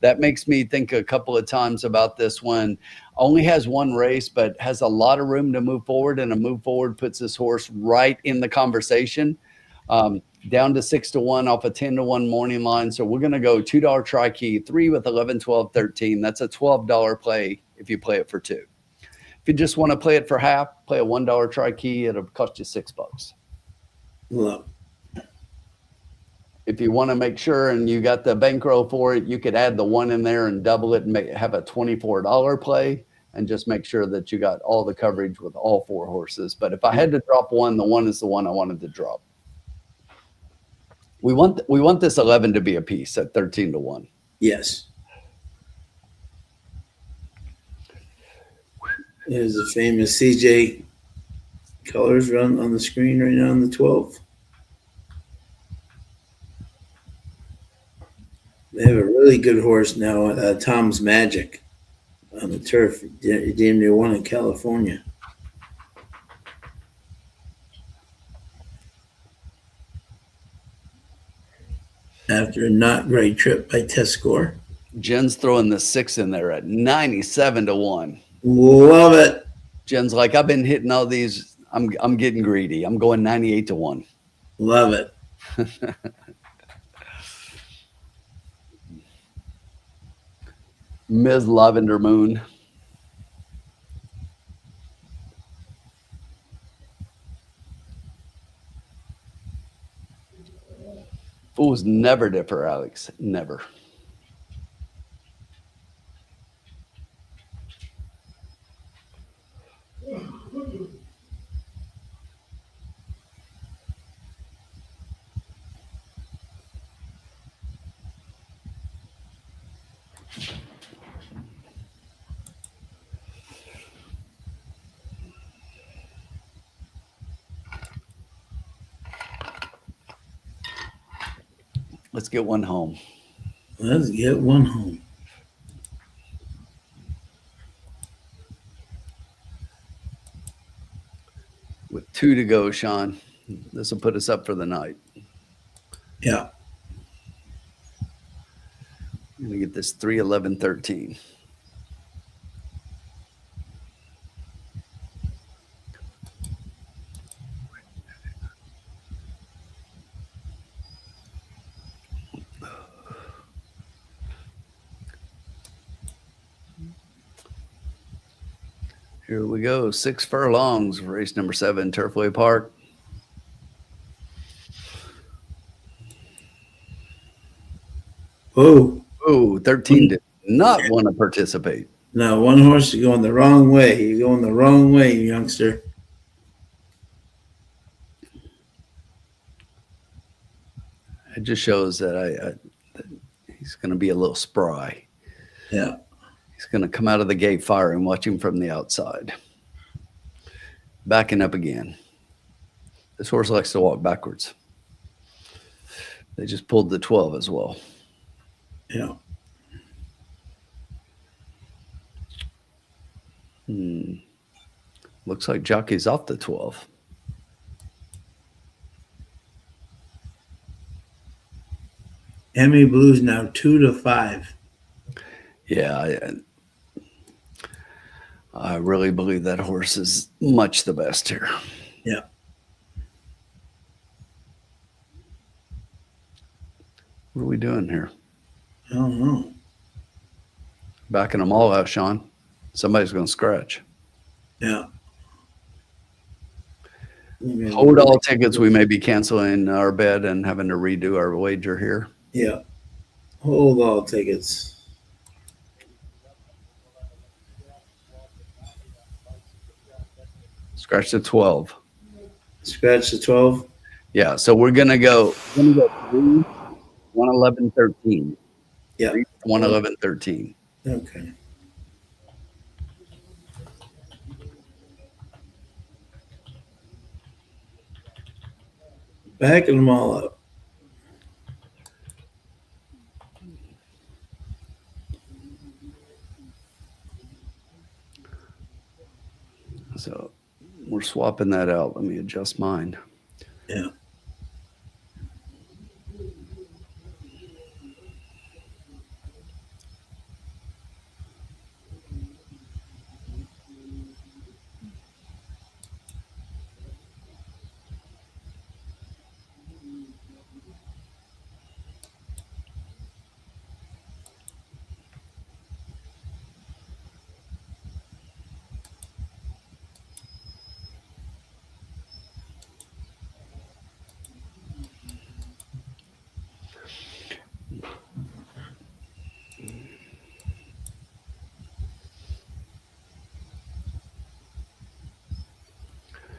that makes me think a couple of times about this one. Only has one race, but has a lot of room to move forward, and a move forward puts this horse right in the conversation. Down to 6-1 off a 10-1 morning line. So we're going to go $2 try key, 3 with 11, 12, 13. That's a $12 play if you play it for 2. If you just want to play it for half, play a $1 try key. It'll cost you $6. Look. If you want to make sure and you got the bankroll for it, you could add the 1 in there and double it and have a $24 play, and just make sure that you got all the coverage with all 4 horses. But if I had to drop one, the 1 is the one I wanted to drop. We want this 11 to be a piece at 13-1. Yes. There's a famous CJ colors run on the screen right now on the 12. They have a really good horse now, Tom's Magic, on the turf. Damn near won in California. After a not great trip by test score. Jen's throwing the 6 in there at 97-1. Love it. Jen's like, I've been hitting all these. I'm getting greedy. I'm going 98-1. Love it. Ms. Lavender Moon. Fools never differ, Alex. Never. Let's get one home. Let's get one home. With 2 to go, Sean. This will put us up for the night. Yeah. I'm going to get this 3, 11, 13. Here we go. 6 furlongs, race number 7, Turfway Park. Oh. Oh, 13 did not want to participate. No, one horse is going the wrong way. You're going the wrong way, youngster. It just shows that that he's going to be a little spry. Yeah. He's going to come out of the gate firing. Watch him from the outside. Backing up again. This horse likes to walk backwards. They just pulled the 12 as well. Yeah. Looks like jockey's off the 12. Emmy Blue's now 2-5. Yeah, I really believe that horse is much the best here. Yeah. What are we doing here? I don't know. Backing them all out, Sean. Somebody's going to scratch. Yeah. Hold all tickets. We may be canceling our bet and having to redo our wager here. Yeah. Hold all tickets. Scratch the 12. Scratch the 12. Yeah, so we're going to go 3, 111, 13. Yeah. 111, 13. Okay. Backing them all up. So we're swapping that out. Let me adjust mine. Yeah.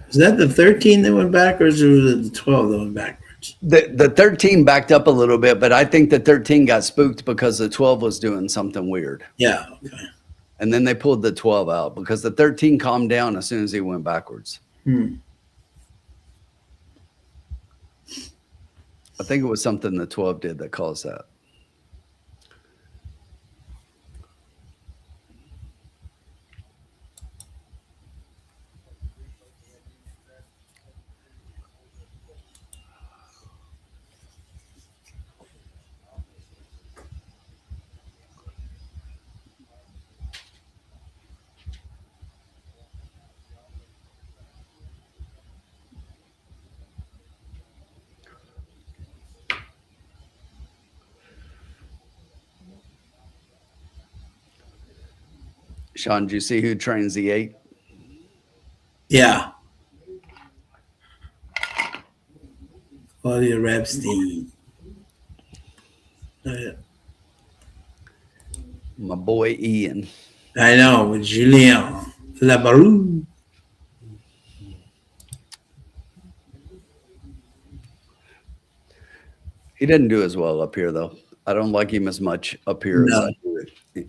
Was that the 13 that went backwards, or was it the 12 that went backwards? The 13 backed up a little bit, but I think the 13 got spooked because the 12 was doing something weird. Yeah. Okay. And then they pulled the 12 out because the 13 calmed down as soon as he went backwards. I think it was something the 12 did that caused that. Sean, did you see who trains the 8? Yeah. Claudia Rabstein. My boy Ian. I know, with Julien Labarou. He didn't do as well up here, though. I don't like him as much up here as I do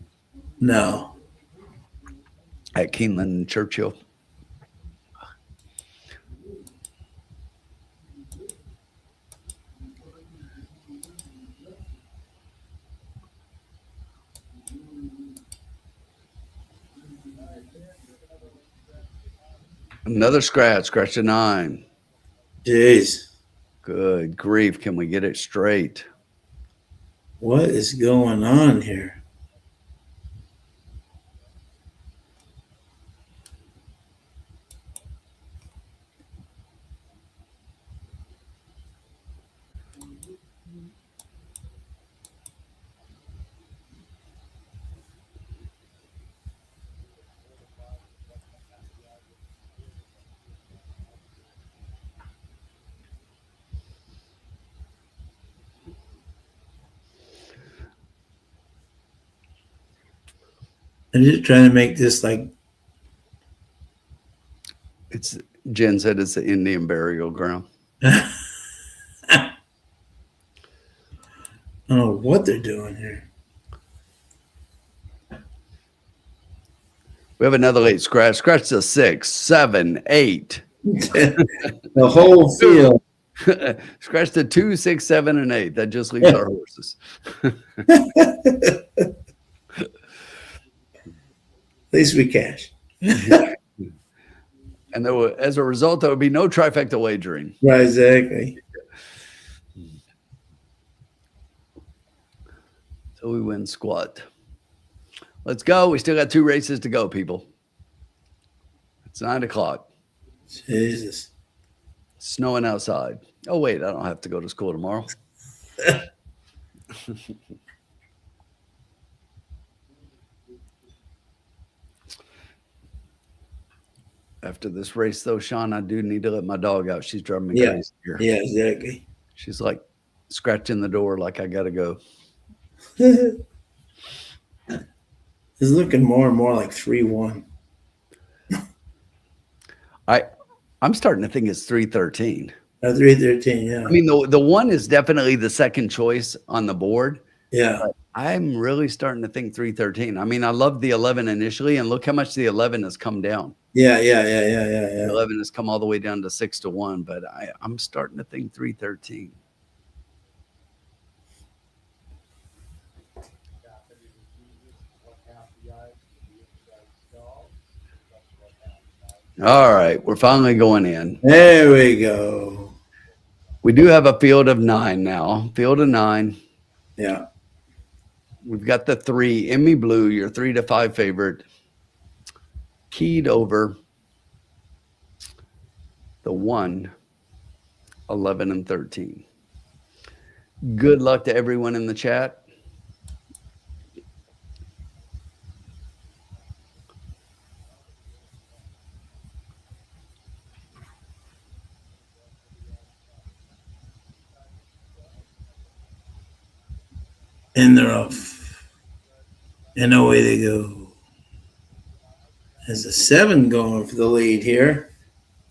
No. at Keeneland and Churchill. Another scratch a 9. Jeez. Good grief. Can we get it straight? What is going on here? I'm just trying to make this like. It's Jen said it's the Indian burial ground. I don't know what they're doing here. We have another late scratch. Scratch to 6, 7, 8. The whole field. Scratch to 2, 6, 7, and 8. That just leaves our horses. At least we cash. And there were, as a result, there would be no trifecta wagering. Right, exactly. So we win squat. Let's go. We still got 2 races to go, people. It's 9 o'clock. Jesus. Snowing outside. Oh, wait, I don't have to go to school tomorrow. After this race, though, Sean, I do need to let my dog out. She's driving me crazy here. Yeah, exactly. She's like scratching the door like I got to go. It's looking more and more like 3-1. I'm starting to think it's 313. 313, yeah. I mean, the 1 is definitely the second choice on the board. Yeah. But I'm really starting to think 313. I mean, I loved the 11 initially, and look how much the 11 has come down. Yeah. The 11 has come all the way down to 6-1, but I'm starting to think 313. All right, we're finally going in. There we go. We do have a field of 9 now. Field of 9. Yeah. We've got the 3, Emmy Blue, your 3 to 5 favorite. Keyed over the 1, 11, and 13. Good luck to everyone in the chat. And they're off. And away they go. There's a 7 going for the lead here.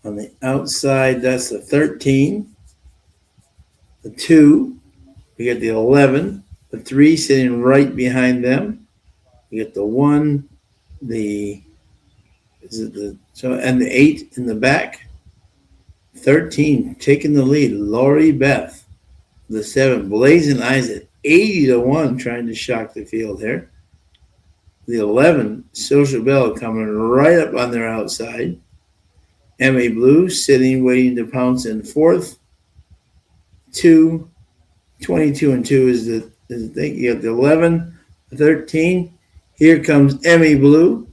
On the outside, that's the 13, the 2. We get the 11, the 3 sitting right behind them. We get the 1, the and the 8 in the back. 13 taking the lead. Lori Beth, the 7, blazing eyes at 80-1, trying to shock the field here. The 11, Social Bell, coming right up on their outside. Emmy Blue sitting, waiting to pounce in 4th. 2, 22-2 is the thing. You got the 11, the 13. Here comes Emmy Blue,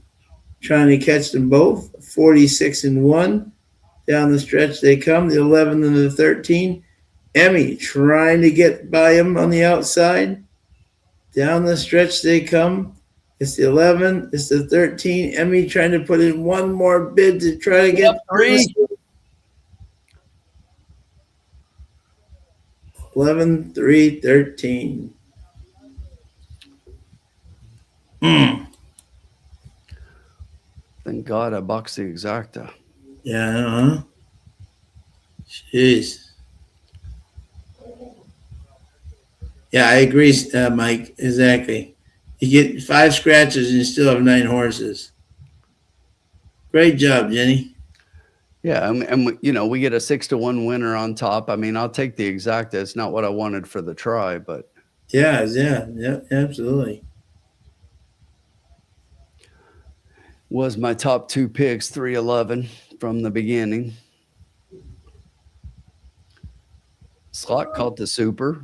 trying to catch them both. 46-1. Down the stretch they come, the 11 and the 13. Emmy trying to get by him on the outside. Down the stretch they come. It's the 11, it's the 13. Emmy trying to put in one more bid to try to get 3. 11, 3, 13. Thank God I boxed the exacta. Yeah, jeez. Yeah, I agree, Mike. Exactly. You get 5 scratches and you still have 9 horses. Great job, Jenny. Yeah, and we get a 6-1 winner on top. I mean, I'll take the exacta. It's not what I wanted for the try, but yeah, absolutely. Was my top 2 picks 3-11 from the beginning. Slot caught the super.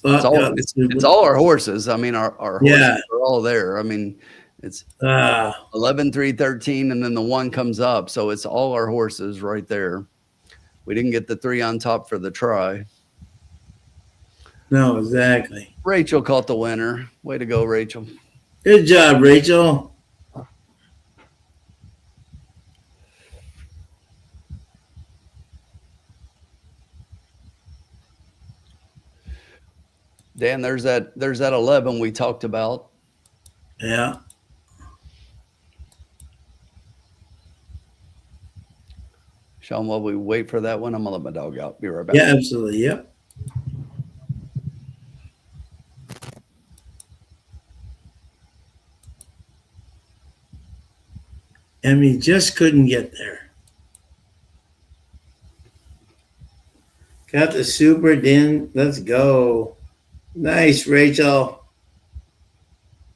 It's all our horses. I mean, our horses are all there. I mean, it's 11, 3, 13, and then the 1 comes up. So it's all our horses right there. We didn't get the 3 on top for the try. No, exactly. Rachel caught the winner. Way to go, Rachel. Good job, Rachel. Dan, there's that 11 we talked about. Yeah. Sean, while we wait for that one, I'm gonna let my dog out. Be right back. Yeah, absolutely. Yep. Emmy just couldn't get there. Got the super, Dan. Let's go. Nice, Rachel.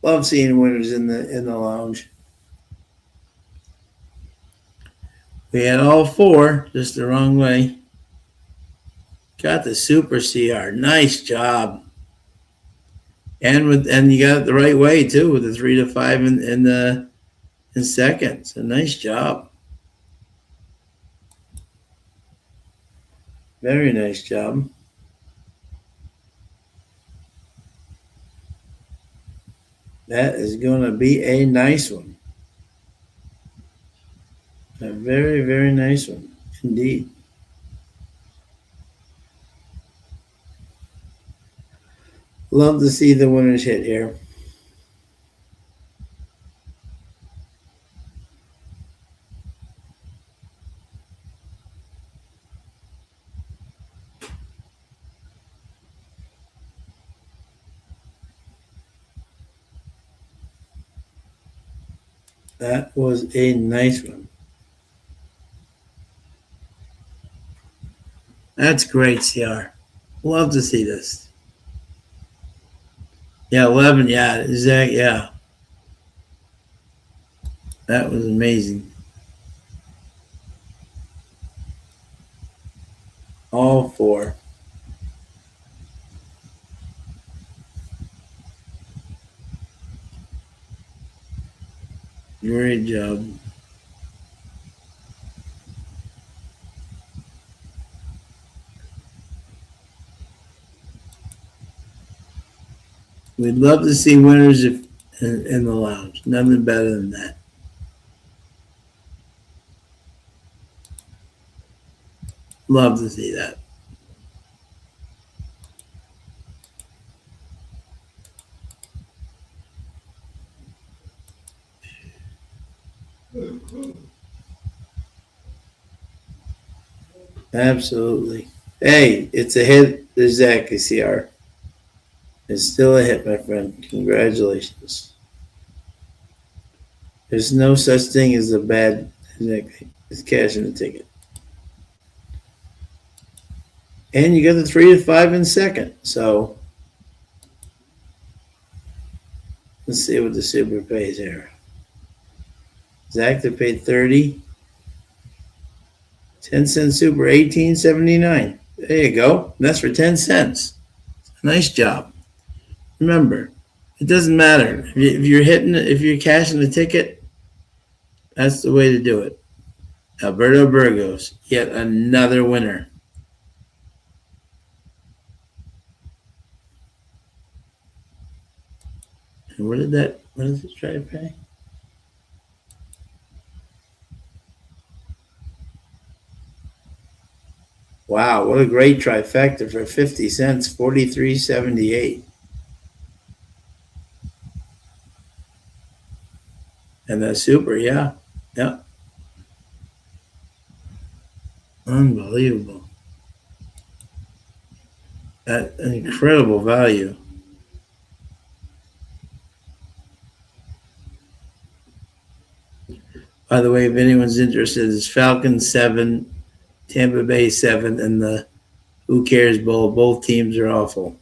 Love seeing winners in the lounge. We had all 4, just the wrong way. Got the super CR. Nice job. And you got it the right way too, with the 3 to 5 in second. So nice job. Very nice job. That is going to be a nice one. A very, very nice one indeed. Love to see the winners hit here. That was a nice one. That's great, CR. Love to see this. Yeah, 11. Yeah, exactly. Yeah. That was amazing. All 4. Great job. We'd love to see winners in the lounge. Nothing better than that. Love to see that. Absolutely. Hey, it's a hit. There's Zach ACR. It's still a hit, my friend. Congratulations. There's no such thing as a bad it's cashing the ticket. And you got the 3 to 5 in second. So let's see what the super pays here. Zach, they paid 30. 10-cent super, 18.79. There you go. That's for 10 cents. Nice job. Remember, it doesn't matter. If you're hitting it, if you're cashing the ticket, that's the way to do it. Alberto Burgos, yet another winner. And what did it try to pay? Wow, what a great trifecta for 50 cents, 43.78. And the super, yeah. Yeah. Unbelievable. At an incredible value. By the way, if anyone's interested, it's Falcons 7, Tampa Bay 7, and the Who Cares Bowl. Both teams are awful.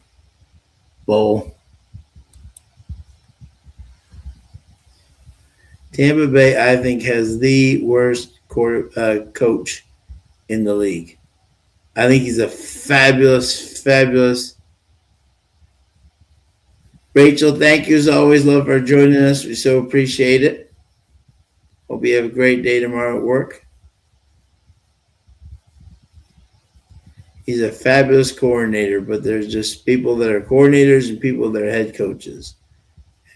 Bowl. Tampa Bay, I think, has the worst coach in the league. I think he's a fabulous. Rachel, thank you as always, love, for joining us. We so appreciate it. Hope you have a great day tomorrow at work. He's a fabulous coordinator, but there's just people that are coordinators and people that are head coaches.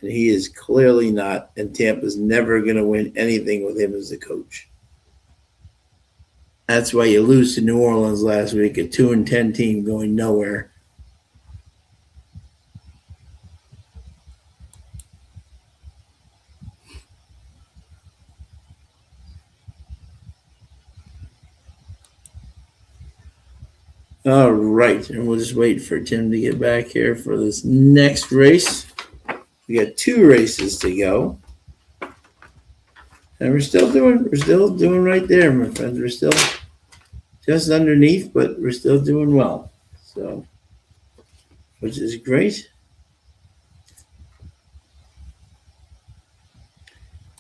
And he is clearly not, and Tampa's never going to win anything with him as the coach. That's why you lose to New Orleans last week, a 2-10 team going nowhere. All right, and we'll just wait for Tim to get back here for this next race. We got 2 races to go. And we're still doing right there, my friends. We're still just underneath, but we're still doing well. So, which is great.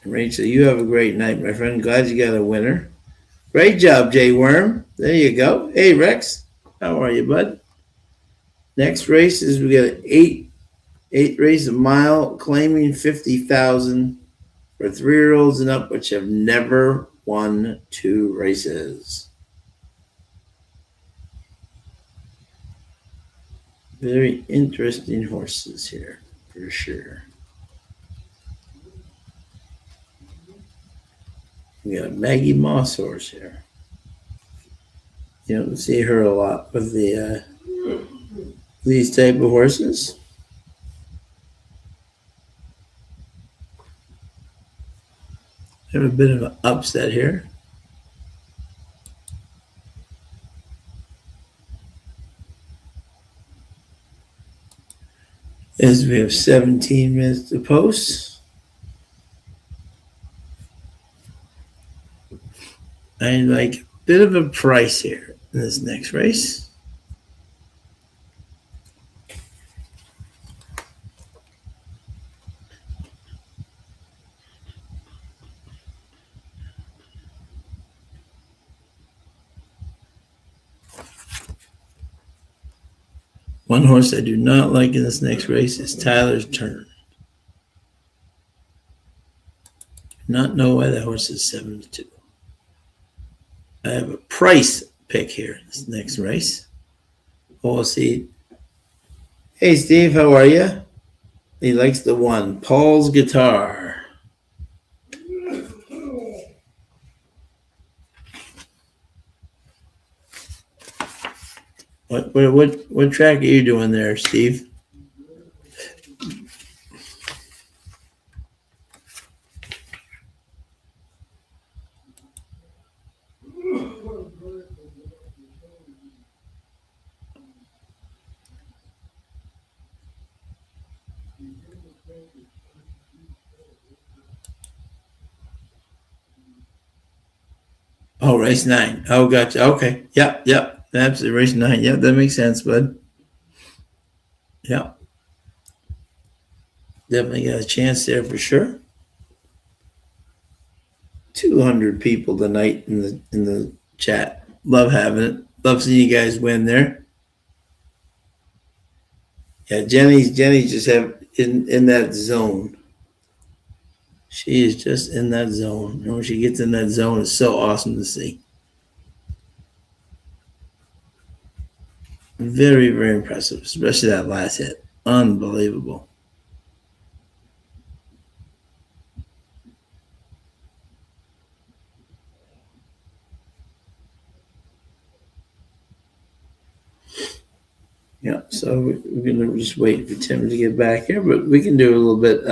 And Rachel, you have a great night, my friend. Glad you got a winner. Great job, Jay Worm. There you go. Hey, Rex. How are you, bud? Next race is we got an 8 race, a mile, claiming 50,000 for 3-year-olds and up, which have never won 2 races. Very interesting horses here, for sure. We got a Maggie Moss horse here. You don't see her a lot with these type of horses. Have a bit of an upset here. As we have 17 minutes to post. I like a bit of a price here in this next race. One horse I do not like in this next race is Tyler's Turn. Not know why that horse is 7-2. I have a price pick here in this next race. We'll see. Hey, Steve, how are you? He likes the 1. Paul's Guitar. What track are you doing there, Steve? Oh, race 9. Oh, gotcha. Okay. Yep. Absolutely. Race 9. Yep, that makes sense, bud. Yep. Definitely got a chance there for sure. 200 people tonight in the chat. Love having it. Love seeing you guys win there. Yeah, Jenny's just in that zone. She is just in that zone. And when she gets in that zone, it's so awesome to see. Very, very impressive, especially that last hit. Unbelievable. Yeah, so we're going to just wait for Tim to get back here, but we can do a little bit.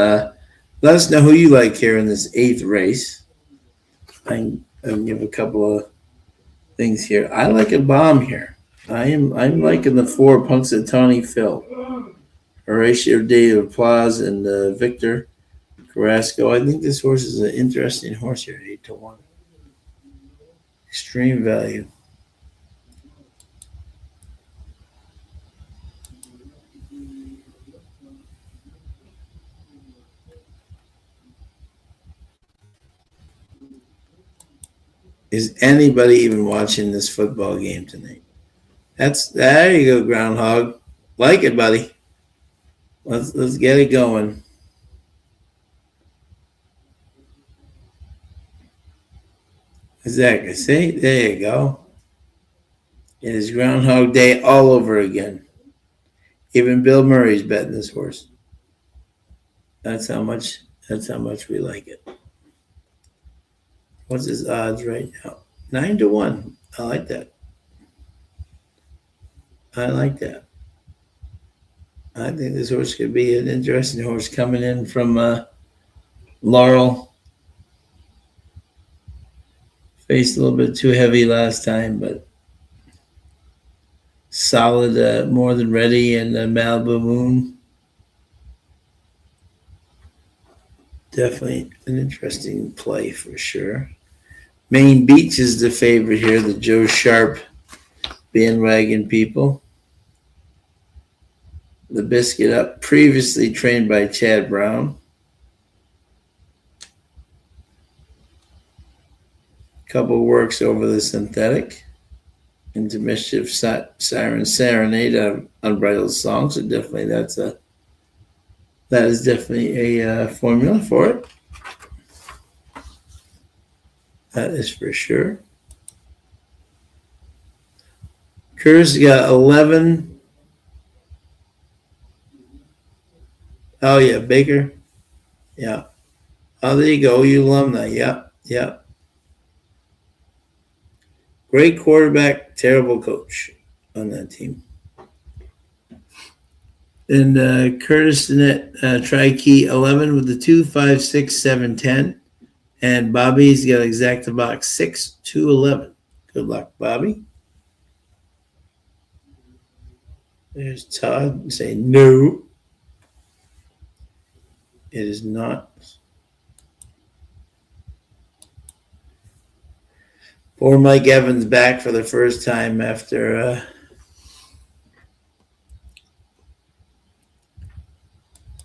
Let us know who you like here in this 8th race. I can give a couple of things here. I like a bomb here. I'm liking the 4 Punxsutawney Phil, Horatio de Applause, and Victor Carrasco. I think this horse is an interesting horse here, 8-1. Extreme value. Is anybody even watching this football game tonight? There you go, Groundhog. Like it, buddy. Let's get it going. Exactly. See, there you go. It is Groundhog Day all over again. Even Bill Murray's betting this horse. That's how much we like it. What's his odds right now? 9-1. I like that. I think this horse could be an interesting horse coming in from Laurel. Faced a little bit too heavy last time, but solid, more than ready, and Malibu Moon. Definitely an interesting play for sure. Maine Beach is the favorite here, the Joe Sharp bandwagon people. The Biscuit Up, previously trained by Chad Brown. Couple works over the synthetic. Into Mischief Siren Serenade out of Unbridled Song. So definitely that is definitely a formula for it. That is for sure. Curtis got 11. Oh yeah, Baker. Yeah. Oh, there you go, you alumni. Yep. Great quarterback, terrible coach on that team. And Curtis Danette, Tri-Key 11 with the 2, 5, 6, 7, 10. And Bobby's got exacta box 6, 2, 11. Good luck, Bobby. There's Todd saying no. It is not. Poor Mike Evans back for the first time after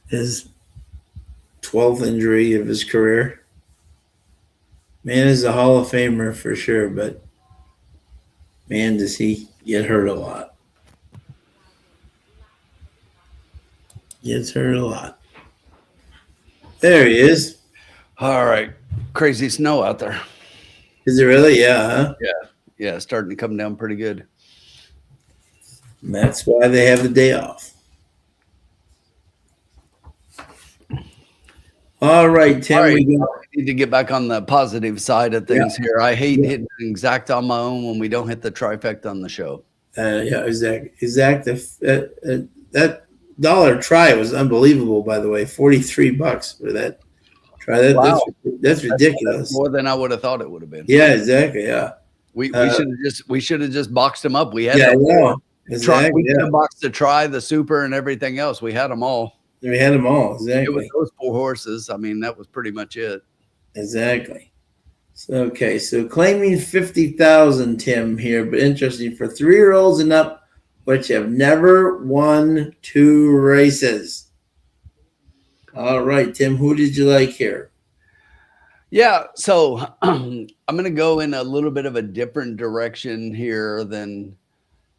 his 12th injury of his career. Man is a Hall of Famer for sure, but man, does he get hurt a lot. Gets hurt a lot. There he is. All right. Crazy snow out there. Is it really? Yeah, huh? Yeah, starting to come down pretty good. And that's why they have the day off. All right, Tim. All right. We need to get back on the positive side of things here. I hate hitting exact on my own when we don't hit the trifecta on the show. Exact. That dollar try was unbelievable, by the way. $43 for that try. Wow. That's ridiculous. That's more than I would have thought it would have been. Yeah, exactly. Yeah. We should have just boxed them up. We had exactly. We could have boxed the try, the super, and everything else. We had them all. We had them all. Exactly. It was those 4 horses. I mean, that was pretty much it. Exactly. Okay, so claiming 50,000, Tim here, but interesting for 3-year-olds and up, which have never won 2 races. All right, Tim, who did you like here? Yeah, so I'm going to go in a little bit of a different direction here than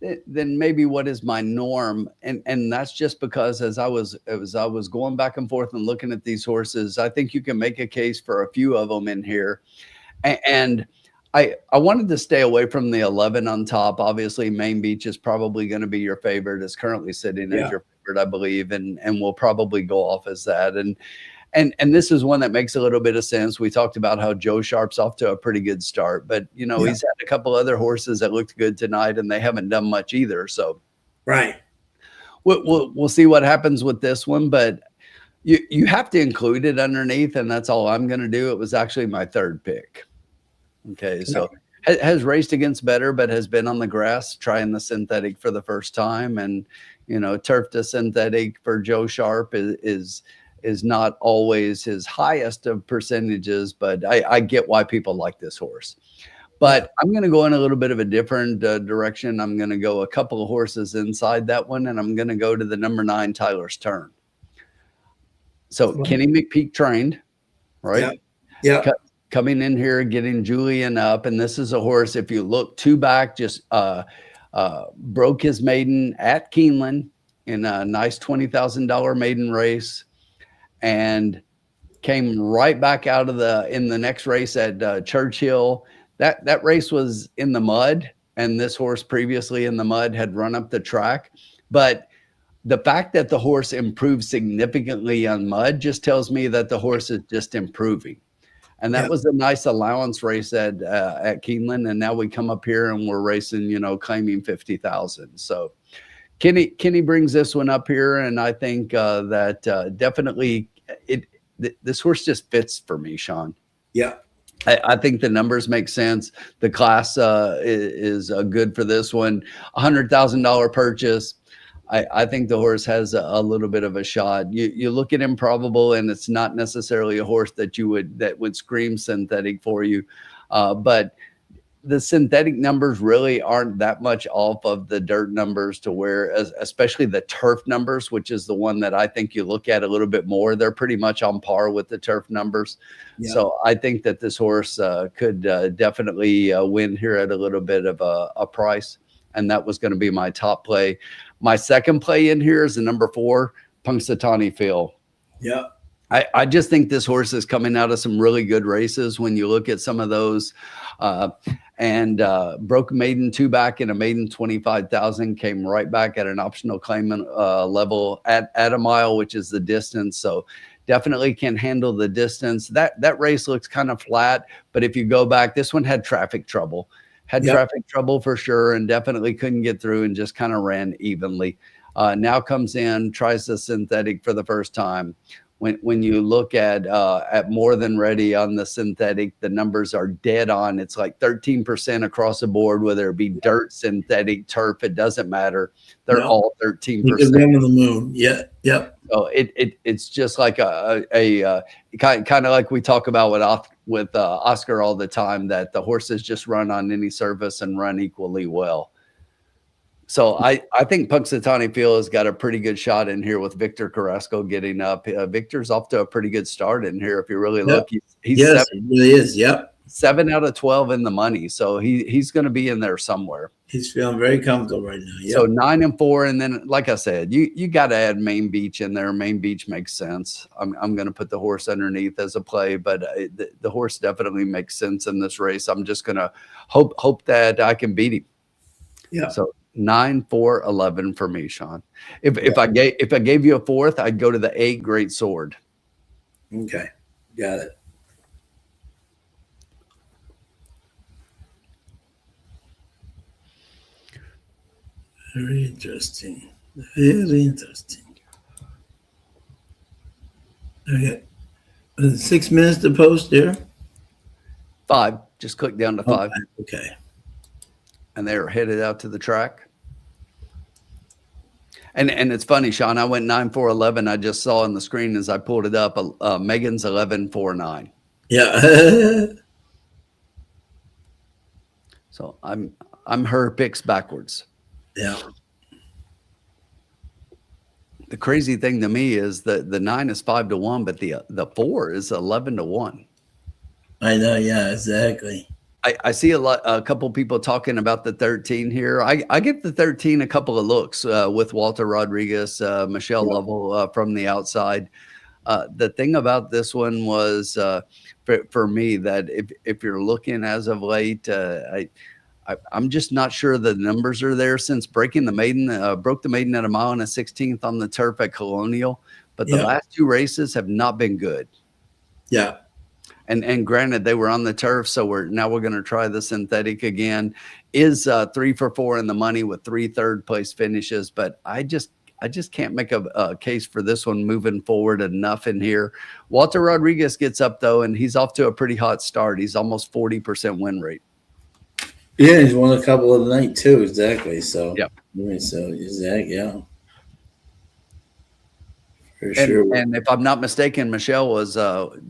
maybe what is my norm, and that's just because as I was going back and forth and looking at these horses, I think you can make a case for a few of them in here, and I wanted to stay away from the 11 on top. Obviously, Main Beach is probably going to be your favorite. It's currently sitting as your favorite, I believe, and will probably go off as that. And this is one that makes a little bit of sense. We talked about how Joe Sharp's off to a pretty good start, but he's had a couple other horses that looked good tonight, and they haven't done much either. So, right, we'll see what happens with this one, but you have to include it underneath, and that's all I'm going to do. It was actually my third pick. Okay, so has raced against Bettor, but has been on the grass trying the synthetic for the first time, and turf to synthetic for Joe Sharp is not always his highest of percentages, but I get why people like this horse. But I'm going to go in a little bit of a different direction. I'm going to go a couple of horses inside that one, and I'm going to go to the number 9, Tyler's Turn. So Kenny McPeak trained, right? Yeah. Coming in here, getting Julian up, and this is a horse, if you look 2 back, just broke his maiden at Keeneland in a nice $20,000 maiden race, and came right back out of in the next race at Churchill. That race was in the mud, and this horse previously in the mud had run up the track. But the fact that the horse improved significantly on mud just tells me that the horse is just improving. And that was a nice allowance race at Keeneland. And now we come up here and we're racing, claiming 50,000. So Kenny brings this one up here, and I think that definitely this horse just fits for me, Sean. Yeah. I think the numbers make sense. The class is good for this one. $100,000 purchase. I think the horse has a little bit of a shot. You look at Improbable, and it's not necessarily a horse that would scream synthetic for you, but the synthetic numbers really aren't that much off of the dirt numbers, to where, especially the turf numbers, which is the one that I think you look at a little bit more. They're pretty much on par with the turf numbers. Yeah. So I think that this horse could definitely win here at a little bit of a price. And that was going to be my top play. My second play in here is the number 4, Punxsutawney Phil. Yeah. I just think this horse is coming out of some really good races when you look at some of those. And broke maiden 2 back in a maiden 25,000, came right back at an optional claimant level at a mile, which is the distance. So definitely can handle the distance. That race looks kind of flat, but if you go back, this one had traffic trouble. Traffic trouble for sure, and definitely couldn't get through, and just kind of ran evenly. Now comes in, tries the synthetic for the first time. When you look at More Than Ready on the synthetic, the numbers are dead on. It's like 13% across the board, whether it be dirt, synthetic, turf, it doesn't matter. They're all 13%. On the moon. Yeah. Yep. So it's just like a kind of like we talk about with Oscar all the time, that the horses just run on any surface and run equally well. So I think Punxsutawney Phil has got a pretty good shot in here with Victor Carrasco getting up. Victor's off to a pretty good start in here. If you really look, he's yes, he really is. Yep. 7 out of 12 in the money. So he's going to be in there somewhere. He's feeling very comfortable right now. Yep. So 9 and 4. And then, like I said, you got to add Main Beach in there. Main Beach makes sense. I'm going to put the horse underneath as a play, but the horse definitely makes sense in this race. I'm just going to hope that I can beat him. Yeah. So 9, 4, 11 for me, Sean. If I gave you a 4th, I'd go to the 8, Great Sword. Okay, got it. Very interesting. Very interesting. Okay, 6 minutes to post there. 5. Just click down to 5. Okay. And they're headed out to the track. And it's funny, Sean, I went 9, 4, 11. I just saw on the screen as I pulled it up, Megan's 11, 4, 9. Yeah. So I'm her picks backwards. Yeah. The crazy thing to me is that the 9 is 5-1, but the 4 is 11-1. I know. Yeah, exactly. I see a couple people talking about the 13 here. I give the 13 a couple of looks with Walter Rodriguez, Michelle Lovell from the outside. The thing about this one was for me that if you're looking as of late, I'm just not sure the numbers are there since breaking the maiden, broke the maiden at 1 mile and a 16th on the turf at Colonial, but the last 2 races have not been good. Yeah. And granted, they were on the turf, so we're going to try the synthetic again. Is 3 for 4 in the money with 3 third-place finishes, but I just can't make a case for this one moving forward enough in here. Walter Rodriguez gets up though, and he's off to a pretty hot start. He's almost 40% win rate. Yeah, he's won a couple of the night too. Exactly. So yeah. So exactly. Yeah. For And, sure. And if I'm not mistaken, Michelle was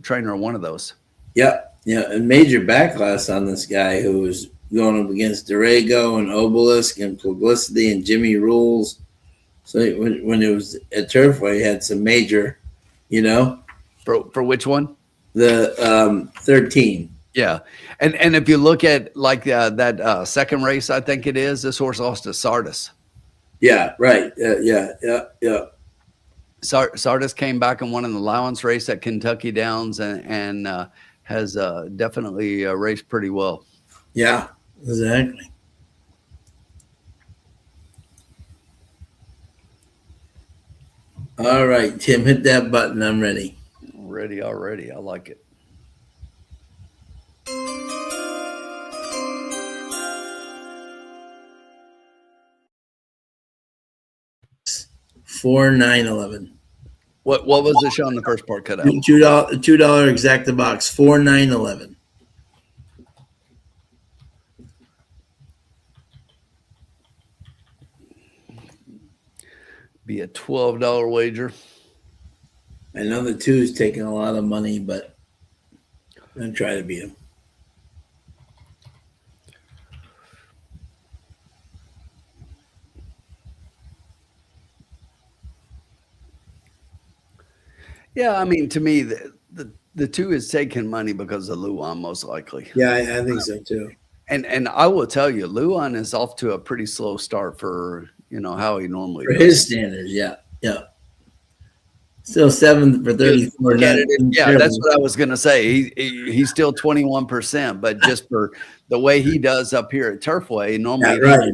trainer of one of those. Yeah. Yeah. And major backlash on this guy who was going up against Dorego and Obelisk and Publicity and Jimmy Rules. So when it was at Turfway, he had some major, For which one? The 13. Yeah. And if you look at like that second race, I think it is, this horse lost to Sardis. Yeah, right. Yeah. Sardis came back and won an allowance race at Kentucky Downs and has definitely raced pretty well. Yeah, exactly. All right, Tim, hit that button. I'm ready. Ready already. I like it. Four, 9, 11. What was the show on the first part cut out? $2 exacta box. 4, 9, 11. Be a $12 wager. I know the 2 is taking a lot of money, but I'm going to try to beat him. Yeah, I mean, to me, the 2 is taking money because of Luan, most likely. Yeah, I think so too. And I will tell you, Luan is off to a pretty slow start for how he normally for does. His standards. Yeah. Still 7 for 34. Yeah, that's what I was gonna say. He's still 21%, but just for the way he does up here at Turfway, normally right.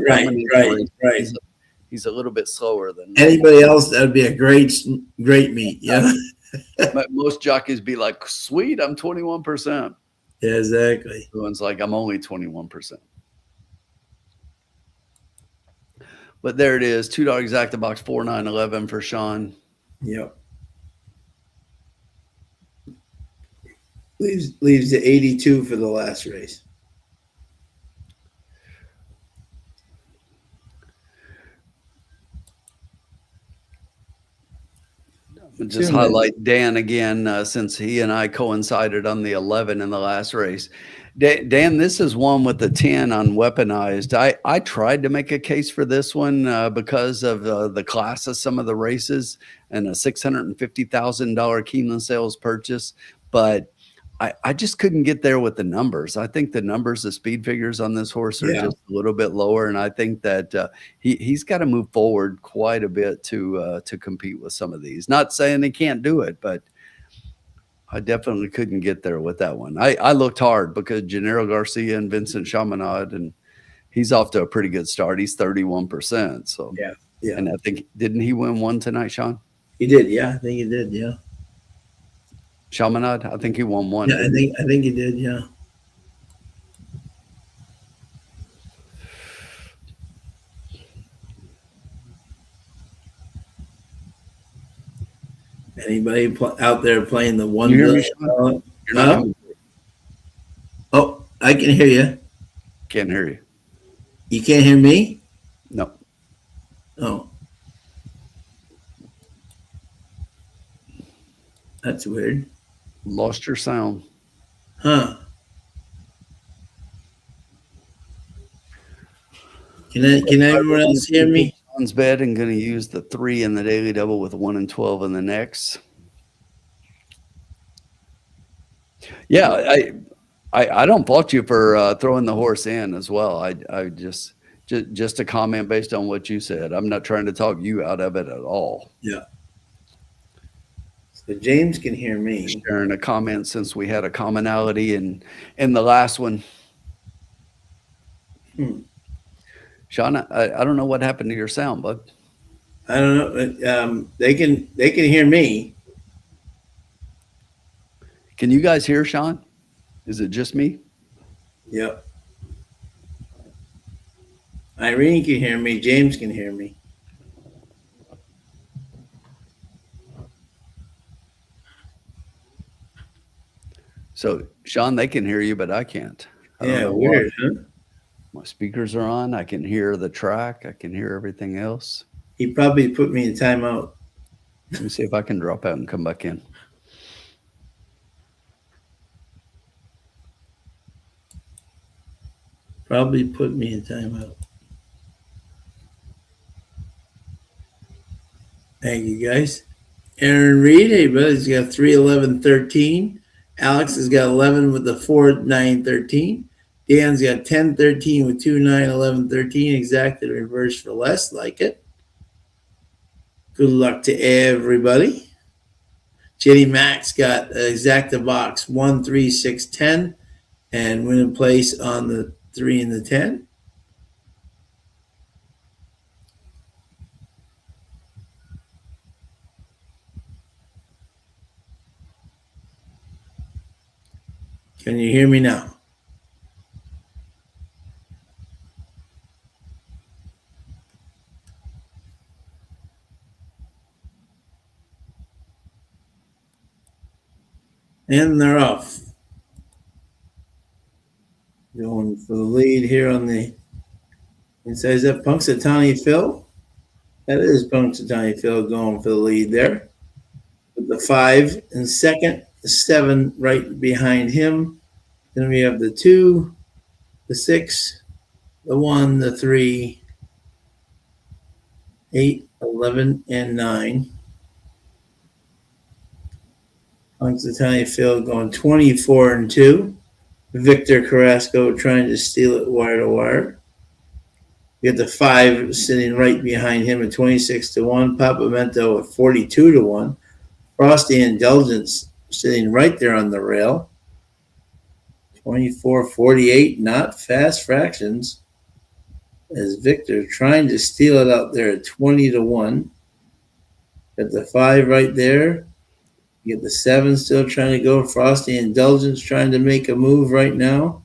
He's a little bit slower than anybody else. That would be a great meet. Yeah. But most jockeys be like, sweet, I'm 21%. Yeah, exactly. Everyone's like, I'm only 21%. But there it is, $2 exacta box, 4, 9, 11 for Sean. Yep. Leaves the 82 for the last race. Just highlight Dan again, since he and I coincided on the 11 in the last race. Dan, this is one with the 10 on weaponized. I tried to make a case for this one because of the class of some of the races and a $650,000 Keeneland sales purchase, but I just couldn't get there with the numbers. I think the numbers, the speed figures on this horse are just a little bit lower, and I think that he's got to move forward quite a bit to compete with some of these. Not saying he can't do it, but I definitely couldn't get there with that one. I looked hard because Gennaro Garcia and Vincent Chaminade, and he's off to a pretty good start. He's 31%. So yeah. And I think, didn't he win one tonight, Sean? He did. Yeah, I think he did. Yeah. Chaminade, I think he won one. Yeah, I think he did. Yeah. Anybody out there playing the $1 billion? Oh, I can hear you. Can't hear you. You can't hear me? No. Oh. That's weird. Lost your sound. Huh. Can everyone else hear me? Sean's bet and going to use the 3 in the daily double with 1 and 12 in the next. Yeah, I don't fault you for throwing the horse in as well. I just a comment based on what you said. I'm not trying to talk you out of it at all. Yeah. So James can hear me. Sharing a comment since we had a commonality in the last one. Sean, I don't know what happened to your sound, bud. I don't know. But, they can hear me. Can you guys hear Sean? Is it just me? Yep. Irene can hear me. James can hear me. So, Sean, they can hear you, but I can't. I don't Yeah, know weird, why. huh? My speakers are on. I can hear the track. I can hear everything else. He probably put me in timeout. Let me see if I can drop out and come back in. Probably put me in timeout. Thank you, guys. Aaron Reed, hey, brother, he's got 3, 11, 13. Alex has got 11 with the 4, 9, 13. Dan's got 10, 13 with 2, 9, 11, 13. Exactly reverse for less. Like it. Good luck to everybody. Jenny Max got exacta box 1, 3, 6, 10. And win in place on the 3 and the 10. Can you hear me now? And they're off. Going for the lead here on the inside. Is that Punxsutawney Phil? That is Punxsutawney Phil going for the lead there. With the 5 in second, the 7 right behind him. Then we have the 2, the 6, the 1, the 3, 8, 11, and 9. Punxsutawney Phil going 24 and 2. Victor Carrasco trying to steal it wire to wire. We got the 5 sitting right behind him at 26 to 1. Papamento at 42 to 1. Frosty Indulgence sitting right there on the rail. 24-48, not fast fractions. As Victor trying to steal it out there at 20 to 1. Got the 5 right there. You get the 7 still trying to go. Frosty Indulgence trying to make a move right now.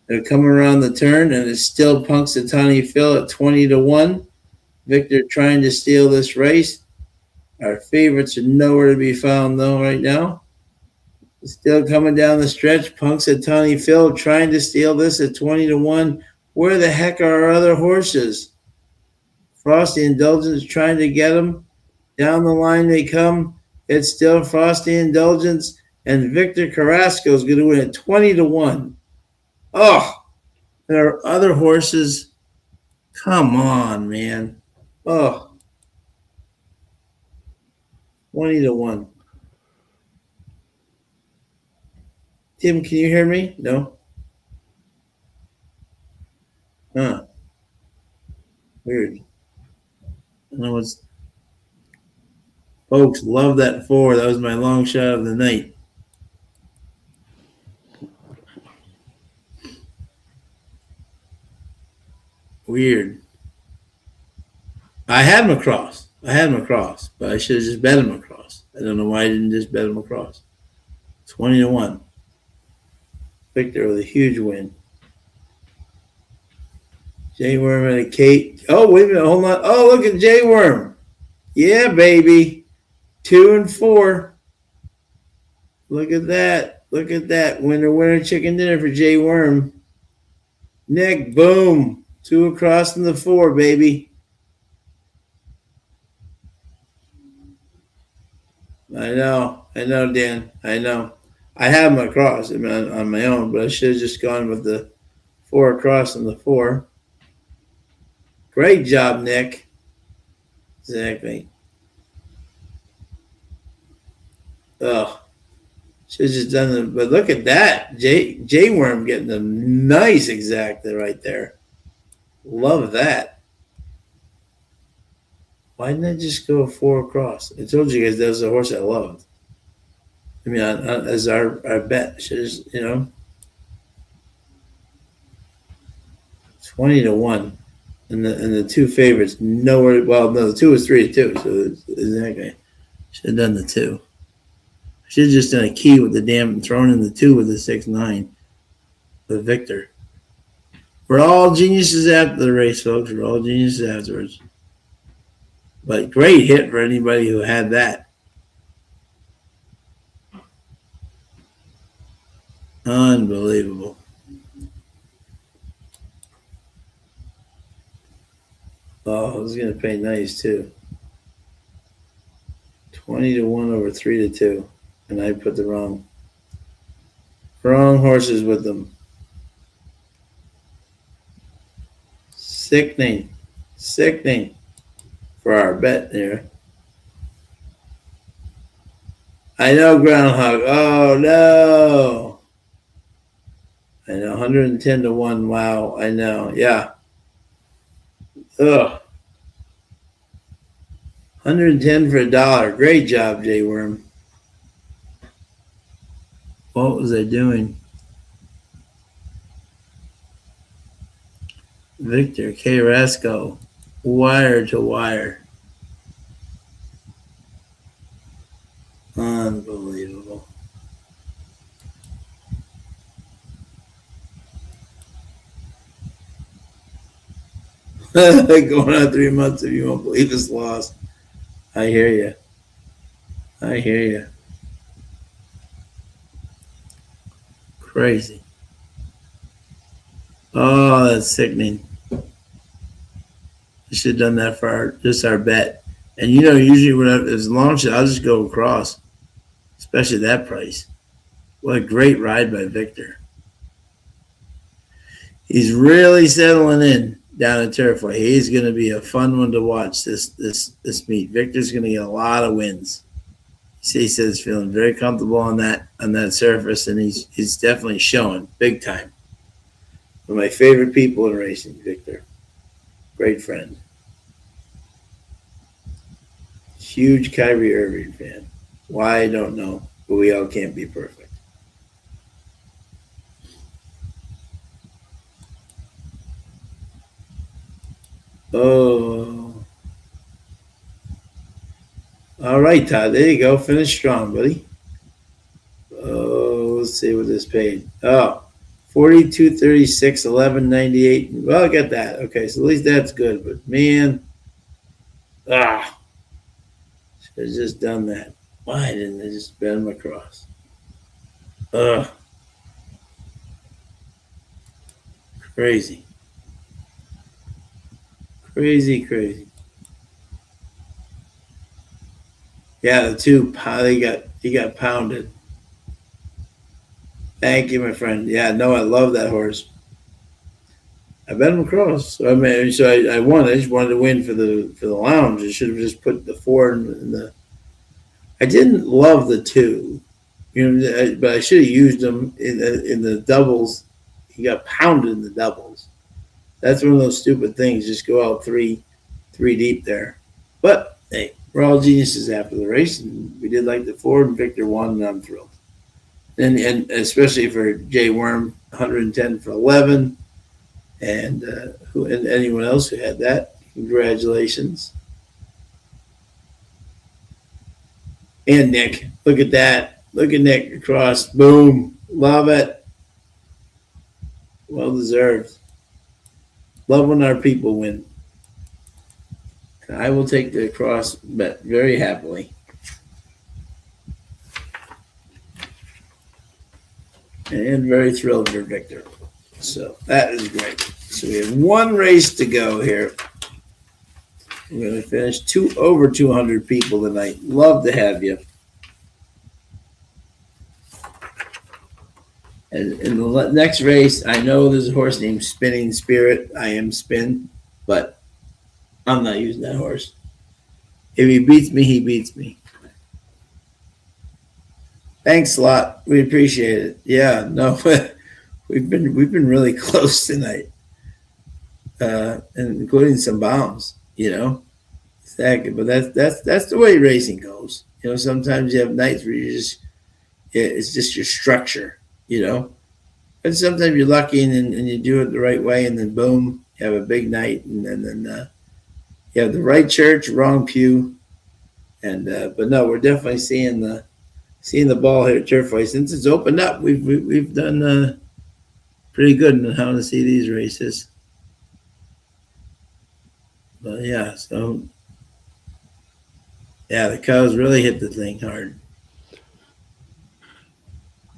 They're coming around the turn, and it's still Punxsutawney Phil at 20 to 1. Victor trying to steal this race. Our favorites are nowhere to be found, though, right now. Still coming down the stretch. Punxsutawney Phil trying to steal this at 20 to 1. Where the heck are our other horses? Frosty Indulgence trying to get them. Down the line they come. It's still Frosty Indulgence, and Victor Carrasco is going to win at 20 to 1. Oh, there are other horses. Come on, man. Oh, 20 to 1. Tim, can you hear me? No? Huh. Weird. I know what's. Folks, love that 4. That was my long shot of the night. Weird. I had him across, but I should have just bet him across. I don't know why I didn't just bet him across. 20 to 1. Victor with a huge win. J Worm and a Kate. Oh, wait a minute. Hold on. Oh, look at J Worm. Yeah, baby. 2 and 4. Look at that. Look at that. Winner, chicken dinner for J Worm. Nick, boom. 2 across in the 4, baby. I know, Dan. I know. I have him across on my own, but I should have just gone with the 4 across in the 4. Great job, Nick. Exactly. Oh, should have just done it. But look at that. J Worm getting a nice exacta right there. Love that. Why didn't I just go 4 across? I told you guys that was a horse I loved. I mean, as our bet. Should have, 20-1. And the 2 favorites nowhere. Well, no, the 2 was 3-2. So exactly, should have done the 2. Should have just done a key with the damn thrown in the 2 with the 6-9 with Victor. We're all geniuses after the race, folks. We're all geniuses afterwards. But great hit for anybody who had that. Unbelievable. Oh, I was going to pay nice, too. 20-1 over 3-2. And I put the wrong horses with them. Sickening for our bet there. I know, Groundhog. Oh, no. I know, 110-1. Wow, I know. Yeah. Ugh. 110 for $1. Great job, J Worm. What was I doing? Victor Carrasco, wire to wire. Unbelievable. Going on 3 months if you won't believe it's lost. I hear you. Crazy. Oh, that's sickening. I should have done that for our bet. And usually as long as I'll just go across, especially that price. What a great ride by Victor. He's really settling in down at Turfway. He's going to be a fun one to watch this meet. Victor's going to get a lot of wins. He says he's feeling very comfortable on that surface, and he's definitely showing big time. One of my favorite people in racing, Victor. Great friend. Huge Kyrie Irving fan. Why, I don't know, but we all can't be perfect. Oh. All right, Todd. There you go. Finish strong, buddy. Oh, let's see what this paid. Oh, 42.36, 11.98. Well, I got that. Okay, so at least that's good. But, man, should have just done that. Why didn't I just bet him across? Crazy. Crazy. Yeah, the 2, he got pounded. Thank you, my friend. Yeah, no, I love that horse. I bet him across. So I won. I just wanted to win for the lounge. I should have just put the 4 in the. I didn't love the 2, but I should have used them in the doubles. He got pounded in the doubles. That's one of those stupid things. Just go out three deep there. But hey, we're all geniuses after the race, and we did like the 4, and Victor won, and I'm thrilled. And especially for J Worm, 110 for 11, and anyone else who had that, congratulations. And Nick, look at that. Look at Nick across. Boom. Love it. Well deserved. Love when our people win. I will take the cross bet very happily. And very thrilled for Victor. So that is great. So we have 1 race to go here. We're going to finish over 200 people tonight. Love to have you. And in the next race, I know there's a horse named Spinning Spirit. I am Spin, but I'm not using that horse. If he beats me, he beats me. Thanks a lot. We appreciate it. Yeah, no, we've been really close tonight, and including some bombs. Exactly. But that's the way racing goes. Sometimes you have nights where it's just your structure. And sometimes you're lucky and you do it the right way, and then boom, you have a big night, and then you have the right church, wrong pew, and but no, we're definitely seeing the ball here at Turfway since it's opened up. We've done pretty good in how to see these races. But yeah, so yeah, the cows really hit the thing hard.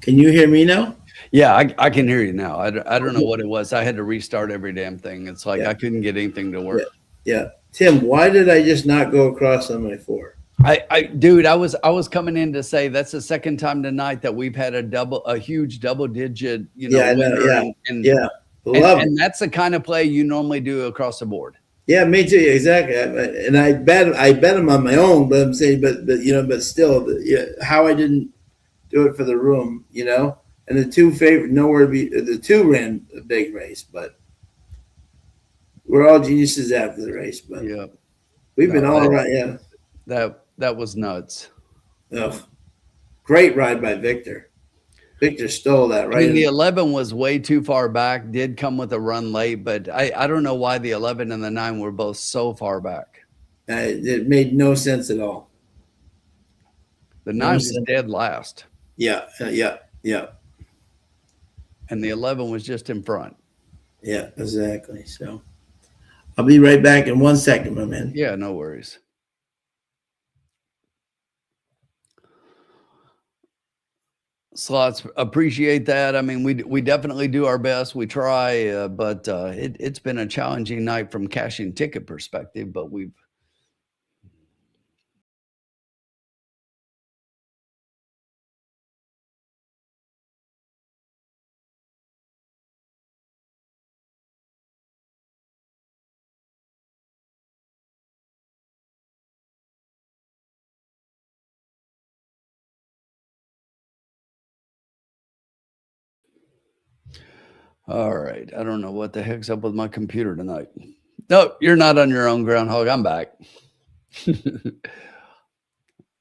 Can you hear me now? Yeah, I can hear you now. I don't know what it was. I had to restart every damn thing. It's like I couldn't get anything to work. Yeah. Tim, why did I just not go across on my 4? Dude, I was coming in to say that's the second time tonight that we've had a huge double digit, winner. And that's the kind of play you normally do across the board. Yeah, me too. Exactly. And I bet them on my own, but I'm saying, but still, how I didn't do it for the room, and the 2 favorite, nowhere to be. The 2 ran a big race, but we're all geniuses after the race. But yeah, we've been all right. Yeah, that was nuts. Oh, great ride by Victor. Victor stole that, right? I mean, the 11 was way too far back, did come with a run late, but I don't know why the 11 and the 9 were both so far back. It made no sense at all. The 9 was dead last. Yeah. And the 11 was just in front. Yeah, exactly. So I'll be right back in 1 second, my man. Yeah, no worries. Slots, appreciate that. I mean, we definitely do our best. We try, but it's been a challenging night from cashing ticket perspective, but we've all right. I don't know what the heck's up with my computer tonight. No, you're not on your own, Groundhog. I'm back.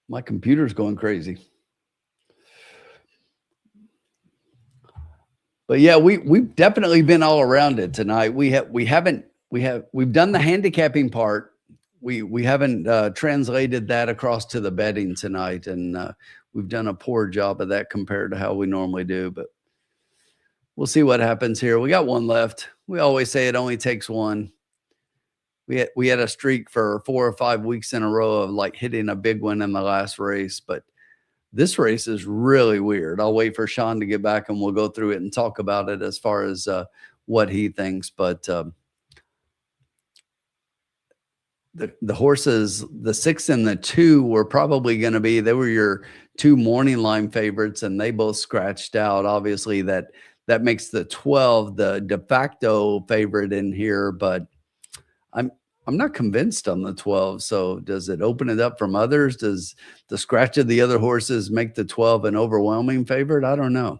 My computer's going crazy. But yeah, we've definitely been all around it tonight. We've done the handicapping part. We haven't translated that across to the betting tonight, and we've done a poor job of that compared to how we normally do. But we'll see what happens here. We got one left. We always say it only takes one. We had a streak for 4 or 5 weeks in a row of like hitting a big one in the last race, but this race is really weird. I'll wait for Sean to get back and we'll go through it and talk about it as far as what he thinks. But the horses, the 6 and the 2 were probably going to be, they were your 2 morning line favorites, and they both scratched out. Obviously that makes the 12 the de facto favorite in here, but I'm not convinced on the 12. So does it open it up from others? Does the scratch of the other horses make the 12 an overwhelming favorite? I don't know.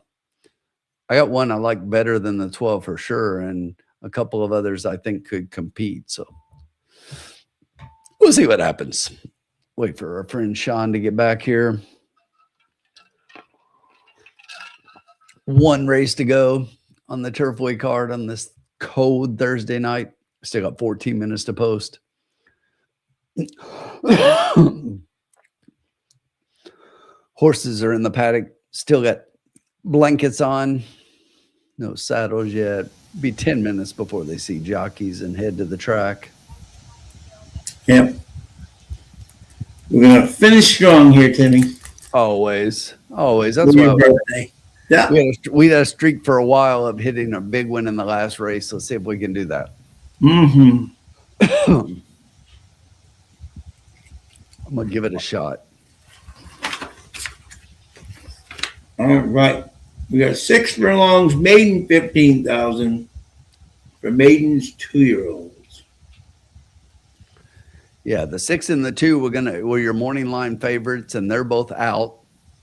I got one I like better than the 12 for sure, and a couple of others I think could compete. So we'll see what happens. Wait for our friend Sean to get back here. One race to go on the Turfway card on this cold Thursday night. Still got 14 minutes to post. Horses are in the paddock. Still got blankets on. No saddles yet. Be 10 minutes before they see jockeys and head to the track. Yep. We're going to finish strong here, Timmy. Always. That's why. Yeah. We had a streak for a while of hitting a big one in the last race. Let's see if we can do that. Mm-hmm. I'm going to give it a shot. All right. We got 6 furlongs, maiden 15,000 for maidens 2-year-olds. Yeah, the 6 and the 2 were your morning line favorites, and they're both out.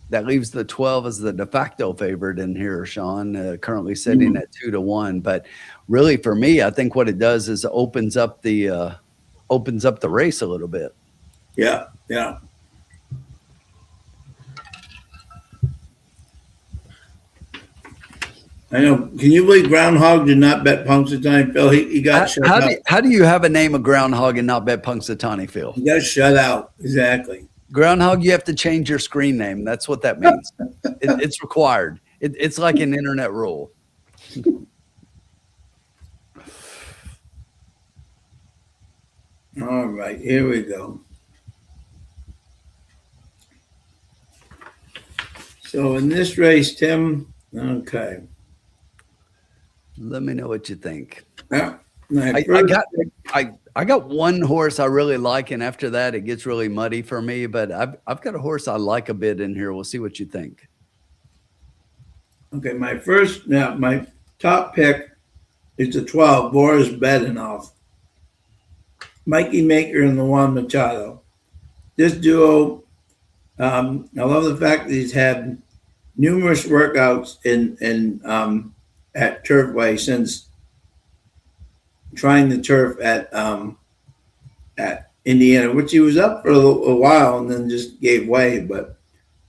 That leaves the 12 as the de facto favorite in here, Sean, currently sitting at 2-1. But really, for me, I think what it does is opens up the race a little bit. Yeah, yeah. I know. Can you believe Groundhog did not bet Punxsutawney Phil? He got shut out. How do you have a name of Groundhog and not bet Punxsutawney Phil? He got shut out. Exactly. Groundhog, you have to change your screen name. That's what that means. It's required. It's like an internet rule. All right, here we go. So in this race, Tim, okay. Let me know what you think. Yeah, I got one horse I really like, and after that, it gets really muddy for me. But I've got a horse I like a bit in here. We'll see what you think. Okay, my top pick is the 12, Boris Bedenoff. Mikey Maker and the Juan Machado. This duo, I love the fact that he's had numerous workouts at Turfway since trying the turf at Indiana, which he was up for a while and then just gave way. But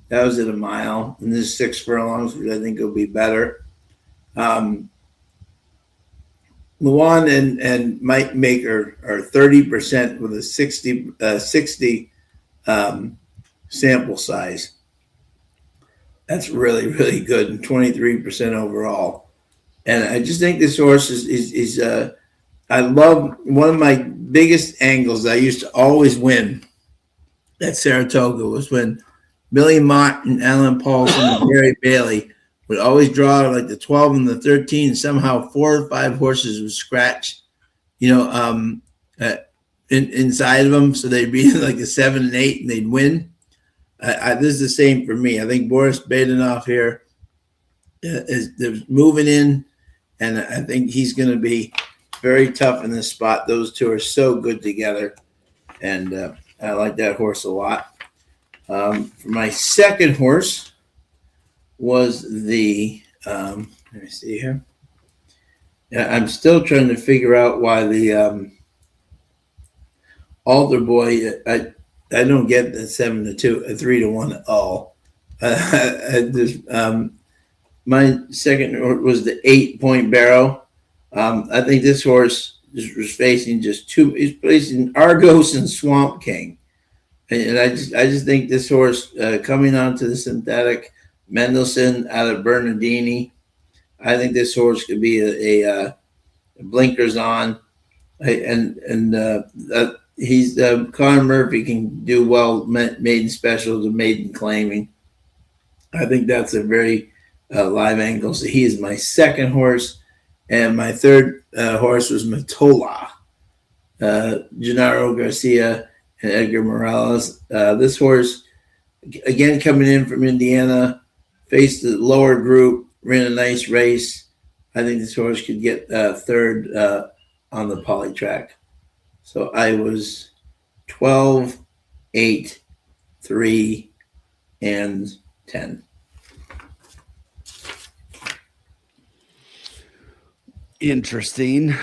that was at a mile, and this 6 furlongs, which I think will be better. Luan and Mike Maker are 30% with a 60 sample size. That's really, really good, and 23% overall. And I just think this horse is I love one of my biggest angles. I used to always win at Saratoga was when Billy Mott and Alan Paulson and Gary Bailey would always draw like the 12 and the 13. Somehow 4 or 5 horses would scratch, inside of them. So they'd be like a 7 and 8 and they'd win. This is the same for me. I think Boris Bedenoff here is moving in, and I think he's going to be very tough in this spot. Those two are so good together, and I like that horse a lot. For my second horse was the let me see here. I'm still trying to figure out why the Alder Boy. I don't get the 7-2, 3-1 at all. My second was the 8 Point Barrow. I think this horse was facing he's facing Argos and Swamp King. And I just think this horse coming onto the synthetic, Mendelssohn out of Bernardini, I think this horse could be a blinkers on, he's Connor Murphy can do well maiden specials and maiden claiming. I think that's a very live angle. So he is my second horse, and my third horse was Matola, Gennaro Garcia and Edgar Morales. This horse, again, coming in from Indiana, faced the lower group, ran a nice race. I think this horse could get third on the poly track. So I was 12, 8, 3, and 10. Interesting.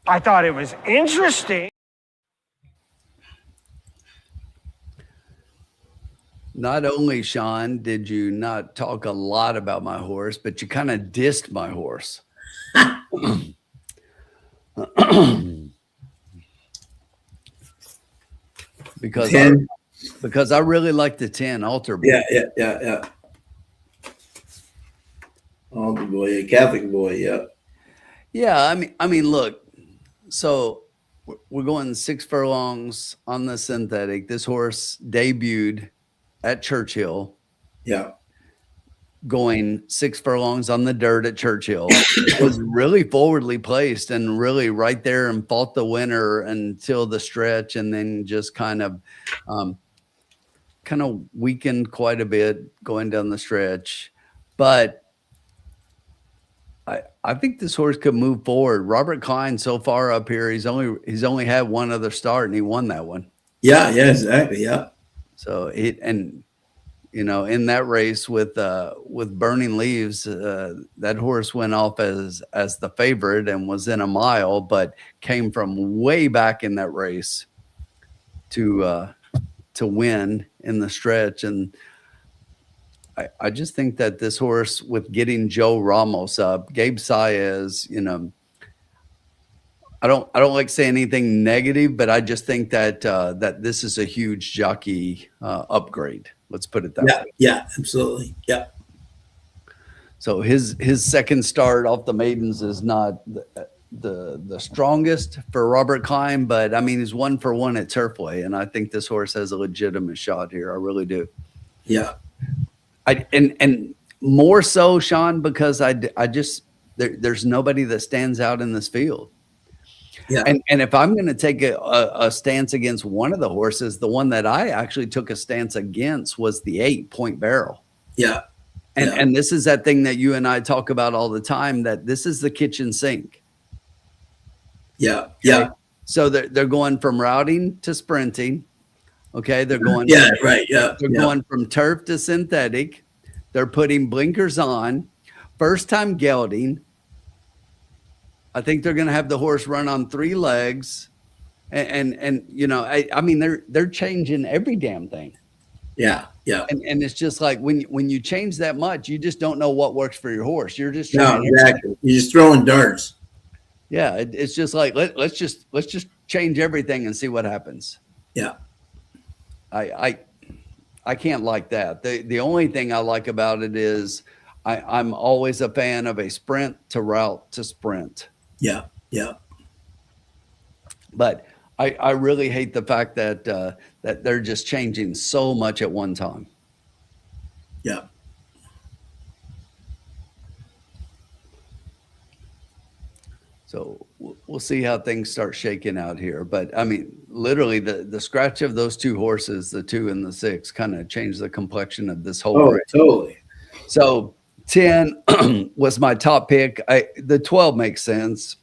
I thought it was interesting. Not only, Sean, did you not talk a lot about my horse, but you kind of dissed my horse. because I really like the 10 Altar Boy. Yeah. Altar Boy, a Catholic boy, yeah. Yeah, I mean, look. So we're going 6 furlongs on the synthetic. This horse debuted at Churchill. Yeah. Going 6 furlongs on the dirt at Churchill. Was really forwardly placed and really right there and fought the winner until the stretch, and then just kind of weakened quite a bit going down the stretch. But I think this horse could move forward. Robert Klein so far up here, he's only had one other start and he won that one. Yeah, exactly. Yeah. So in that race with Burning Leaves, that horse went off as the favorite and was in a mile, but came from way back in that race to win in the stretch. And I just think that this horse, with getting Joe Ramos up, Gabe Saez, I don't like saying anything negative, but I just think that that this is a huge jockey upgrade. Let's put it that way. Yeah, absolutely. Yeah. So his second start off the maidens is not the strongest for Robert Klein, but I mean, he's 1-for-1 at Turfway, and I think this horse has a legitimate shot here. I really do. Yeah. And more so, Sean, because I just there's nobody that stands out in this field. Yeah. And if I'm going to take a stance against one of the horses, the one that I actually took a stance against was the 8 Point Barrel. Yeah. And this is that thing that you and I talk about all the time, that this is the kitchen sink. Yeah. Okay? So they're going from routing to sprinting. Okay. They're going. Yeah. Right. Yeah. They're going from turf to synthetic. They're putting blinkers on. First time gelding. I think they're going to have the horse run on 3 legs, and I mean they're changing every damn thing. Yeah. Yeah. And it's just like when you change that much, you just don't know what works for your horse. You're just No, exactly. You're just throwing darts. Yeah, it's just like let's just change everything and see what happens. Yeah. I can't like that. The only thing I like about it is I'm always a fan of a sprint to route to sprint. Yeah. Yeah. But I really hate the fact that that they're just changing so much at one time. Yeah. So we'll see how things start shaking out here. But I mean, literally the scratch of those 2 horses, the 2 and the 6, kind of changed the complexion of this whole race. Totally. So 10 was my top pick. The 12 makes sense.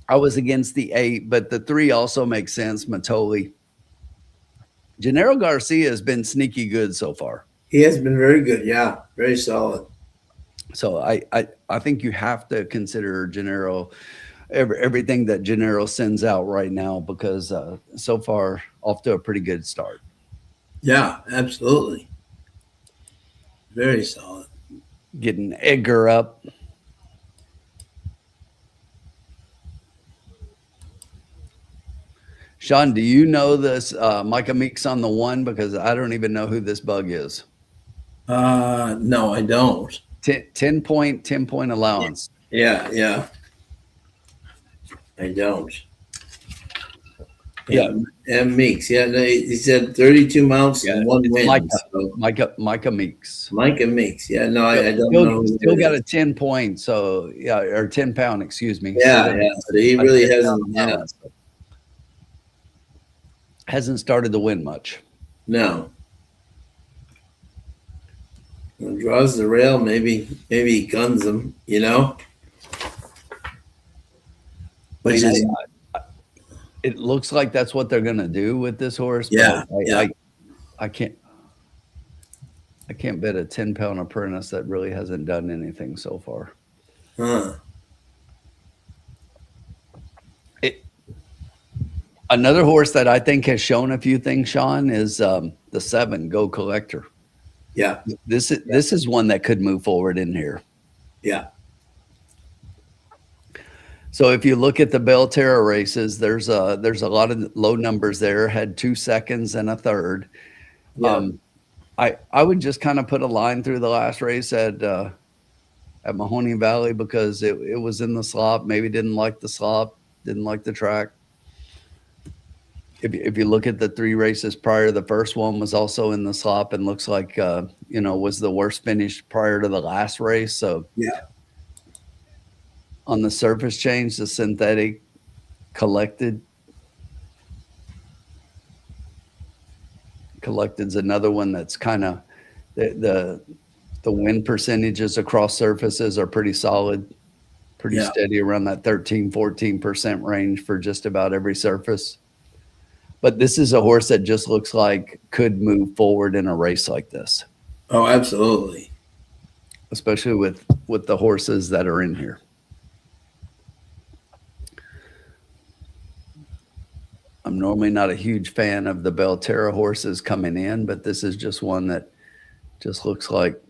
I was against the 8, but the 3 also makes sense. Matoli. Gennaro Garcia has been sneaky good so far. He has been very good. Yeah. Very solid. So I think you have to consider Gennaro, everything that Gennaro sends out right now, because so far off to a pretty good start. Yeah, absolutely. Very solid. Getting Edgar up. Sean, do you know this Micah Meeks on the 1? Because I don't even know who this bug is. No, I don't. 10 point allowance. Yeah. I don't. Yeah. And Meeks. Yeah, he said 32 mounts and 1 win. Micah Meeks. Micah Meeks. Yeah, no, I don't know. Still got a 10 point. So yeah, or 10 pound, excuse me. Yeah. So he really hasn't. Hasn't started to win much. No. When he draws the rail, maybe he guns him, Which is, it looks like that's what they're gonna do with this horse. Yeah. I can't bet a 10 pound apprentice that really hasn't done anything so far. Huh. Another horse that I think has shown a few things, Sean, is the 7 Go Collector. Yeah. This is one that could move forward in here. Yeah. So if you look at the Belterra races, there's a lot of low numbers there. Had 2 seconds and a third. Yeah. I would just kind of put a line through the last race at Mahoney Valley, because it was in the slop. Maybe didn't like the slop, didn't like the track. If you look at the 3 races prior, the first one was also in the slop and looks like was the worst finish prior to the last race. So Yeah. On the surface change, the synthetic collected's another one that's kind of the win percentages across surfaces are pretty solid. Pretty Yeah. steady around that 13-14% range for just about every surface. But this is a horse that just looks like could move forward in a race like this, Oh, absolutely. especially with the horses that are in here. I'm normally not a huge fan of the Belterra horses coming in, but this is just one that just looks like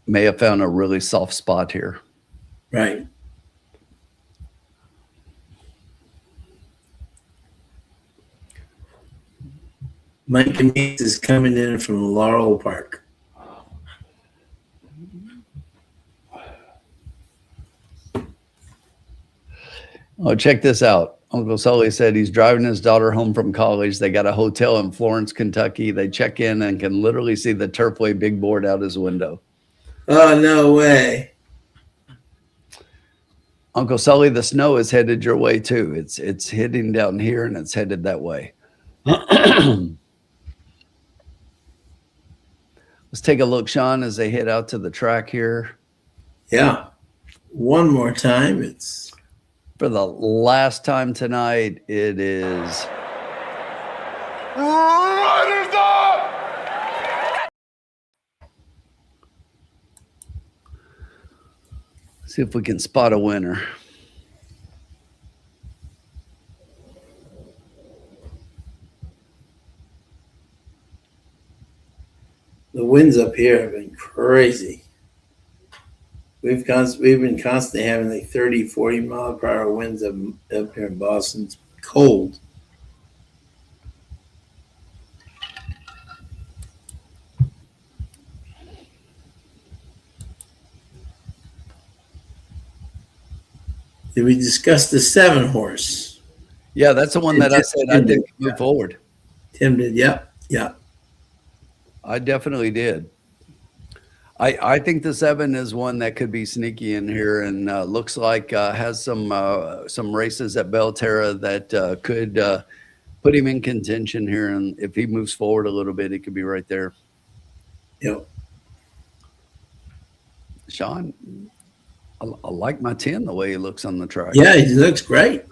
may have found a really soft spot here. Right. Mike Meeks is coming in from Laurel Park. Oh, check this out. Uncle Sully said he's driving his daughter home from college. They got a hotel in Florence, Kentucky. They check in and can literally see the Turfway big board out his window. Oh, no way. Uncle Sully, the snow is headed your way too. It's hitting down here and it's headed that way. Let's take a look, Sean, as they head out to the track here. Yeah. One more time. It's For the last time tonight, it is Riders up! see if we can spot a winner. the winds up here have been crazy. We've been constantly having like 30, 40 mile per hour winds up here in Boston. It's cold. Did we discuss the 7 horse? Yeah, that's the one that I said I didn't move forward. Tim did. Yep. Yeah. I definitely did. I think the 7 is one that could be sneaky in here and looks like has some races at Belterra that could put him in contention here. And if he moves forward a little bit, he could be right there. Yep. Sean, I like my 10 the way he looks on the track. Yeah, he looks great.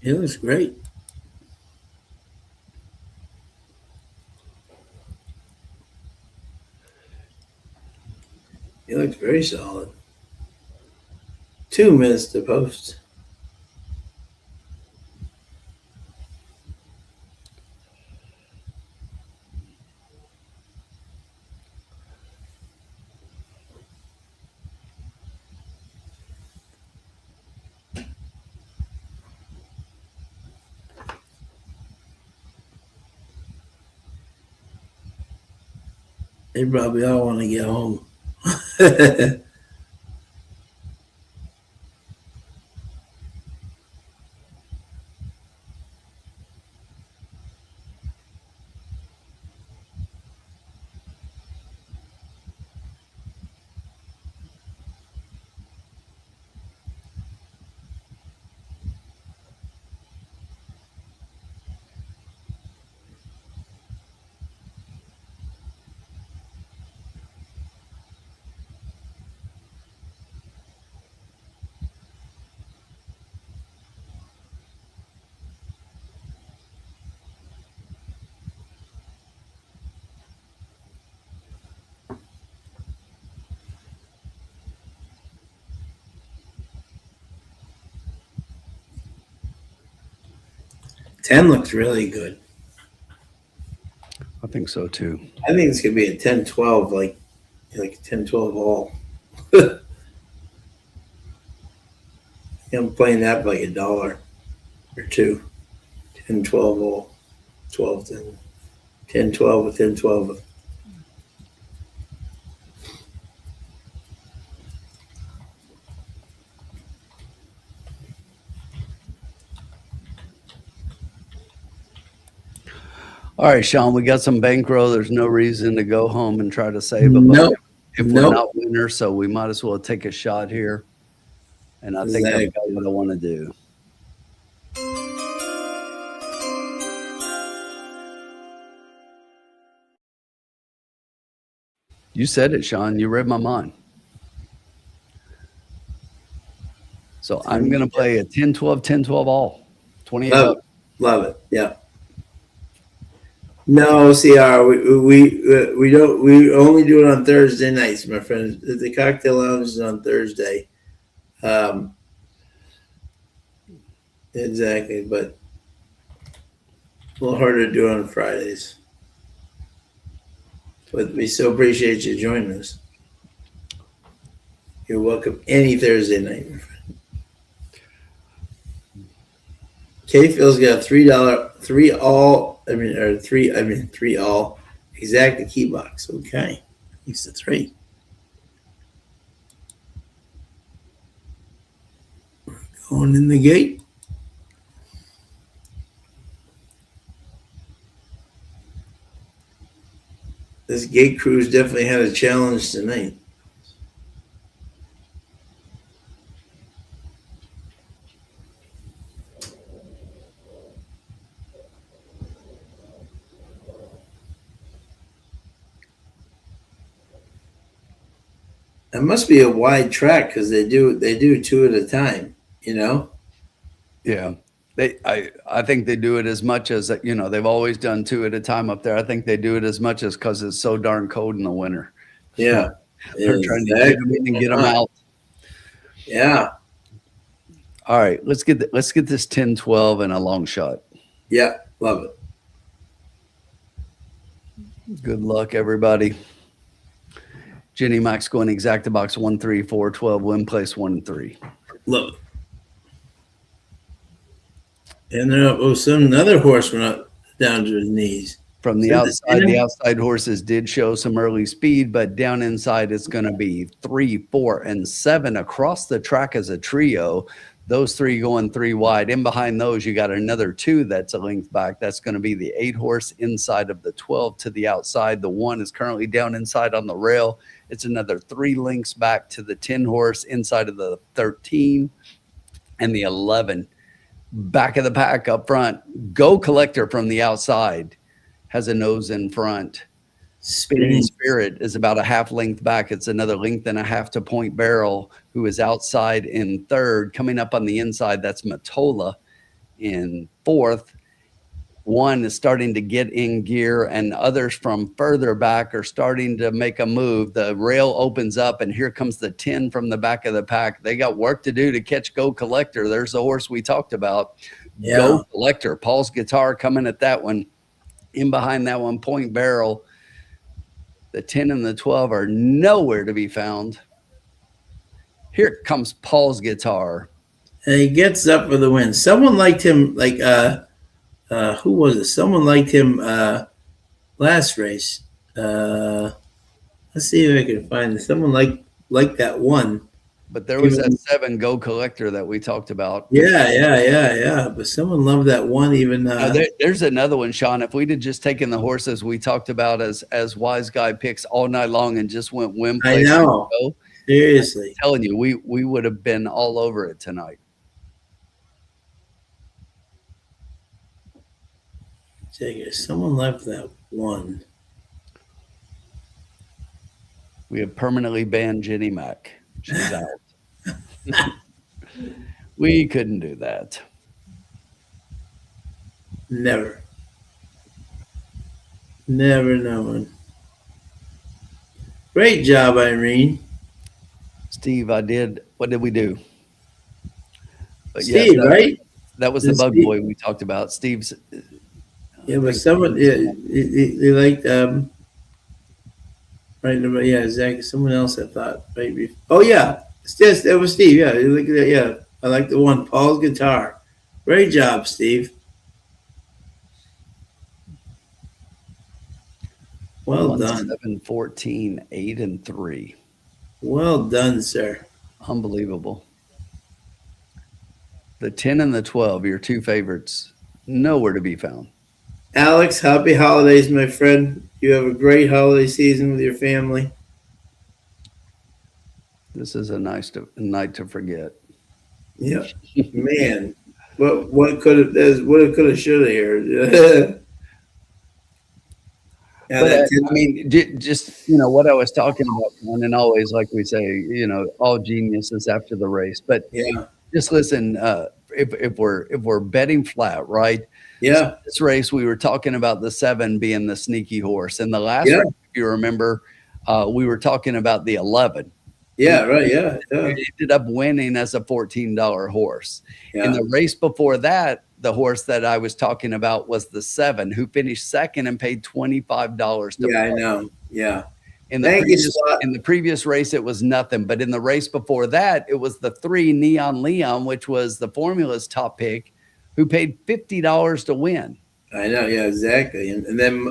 He looks great. He looks very solid. 2 missed the post. They probably all want to get home. Ten looks really good. I think so too. I think it's gonna be a 10-12, like a 10-12 all. I'm playing that for like $1 or $2. 10-12 all. 12 10. 10-12 with 10-12. All right, Sean, we got some bankroll. There's no reason to go home and try to save a Nope. buck if we're not winners, so we might as well take a shot here. And I think I've got what I want to do. You said it, Sean. You read my mind. So I'm going to play a 10-12, 10-12 all. 28 Love bucks. it. Love it. Yeah. No, CR, we don't. We only do it on Thursday nights, my friend. The cocktail lounge is on Thursday. Exactly, but a little harder to do on Fridays. But we so appreciate you joining us. You're welcome any Thursday night, my friend. K-Phil's got a $3 three all exact key box. Okay. He's the 3. Going in the gate. This gate crew's definitely had a challenge tonight. It must be a wide track because they do 2 at a time, you know? Yeah. I think they do it as much as, they've always done 2 at a time up there. I think they do it as much as because it's so darn cold in the winter. Yeah. They're trying to get them in and get them out. Yeah. All right. Let's get this 10-12 and a long shot. Yeah. Love it. Good luck, everybody. Jenny Max going exacta box 1, 3, 4, 12, win place 1 and 3. Love it. And another horse went up down to his knees. From the outside, the outside horses did show some early speed, but down inside it's going to be 3, 4, and 7 across the track as a trio. Those 3 going 3 wide. In behind those, you got another 2 that's a length back. That's going to be the 8 horse inside of the 12 to the outside. The 1 is currently down inside on the rail. It's another 3 lengths back to the 10 horse inside of the 13 and the 11. Back of the pack up front. Go Collector from the outside has a nose in front. Spinning Spirit is about a half length back. It's another length and a half to Point Barrel, who is outside in 3rd. Coming up on the inside, that's Matola in 4th. 1 is starting to get in gear, and others from further back are starting to make a move. The rail opens up, and here comes the 10 from the back of the pack. They got work to do to catch Go Collector. There's the horse we talked about. Yeah. Go Collector. Paul's Guitar coming at that one. In behind that one, Point Barrel. The 10 and the 12 are nowhere to be found. Here comes Paul's Guitar. And he gets up for the win. Someone liked him, who was it? Someone liked him last race. Let's see if I can find it. Someone liked that one. But there was that 7 Go Collector that we talked about. Yeah. But someone loved that one even. There's another one, Sean. If we'd have just taken the horses we talked about as wise guy picks all night long and just went win place. I know. Seriously. I'm telling you, we would have been all over it tonight. Someone left that one. We have permanently banned Jenny Mac. She's out. We couldn't do that. Never known. Great job, Irene. Steve, what did we do? But Steve, right? That was the bug boy we talked about. Steve's. Yeah, but someone, they liked, right, yeah, exactly. Someone else I thought, maybe. Oh, yeah. Yes, that was Steve. Yeah, look at that. Yeah, I like the one. Paul's Guitar. Great job, Steve. Well done. 7, 14, 8, and 3. Well done, sir. Unbelievable. The 10 and the 12, your 2 favorites, nowhere to be found. Alex, happy holidays, my friend. You have a great holiday season with your family. This is a night to forget. Yeah, man. What could have, should have here. Yeah, but, I mean, just what I was talking about, and always, like we say, all genius is after the race. But yeah, just listen. If we're betting flat, right? Yeah. So this race, we were talking about the 7 being the sneaky horse. In the last race, if you remember, we were talking about the 11. Yeah, right. Yeah. It ended up winning as a $14 horse. Yeah. In the race before that, the horse that I was talking about was the 7, who finished second and paid $25 to Yeah, I play. know. Yeah. In the previous race, it was nothing. But in the race before that, it was the 3 Neon Leon, which was the formula's top pick, who paid $50 to win. I know. Yeah, exactly. And then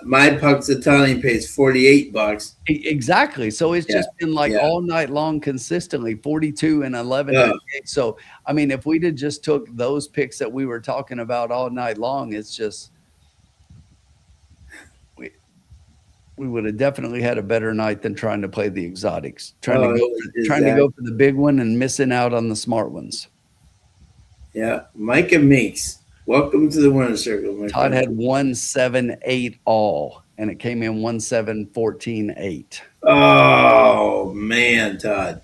my Puxatani pays $48. Exactly. So it's just been like all night long consistently, 42 and 11. Yeah. So, I mean, if we'd have just took those picks that we were talking about all night long, it's just we would have definitely had a better night than trying to play the exotics, trying to go for the big one and missing out on the smart ones. Yeah, Micah Meeks, welcome to the winner's circle. Todd had 1-7-8 all, and it came in 1-7-14-8. Oh man, Todd!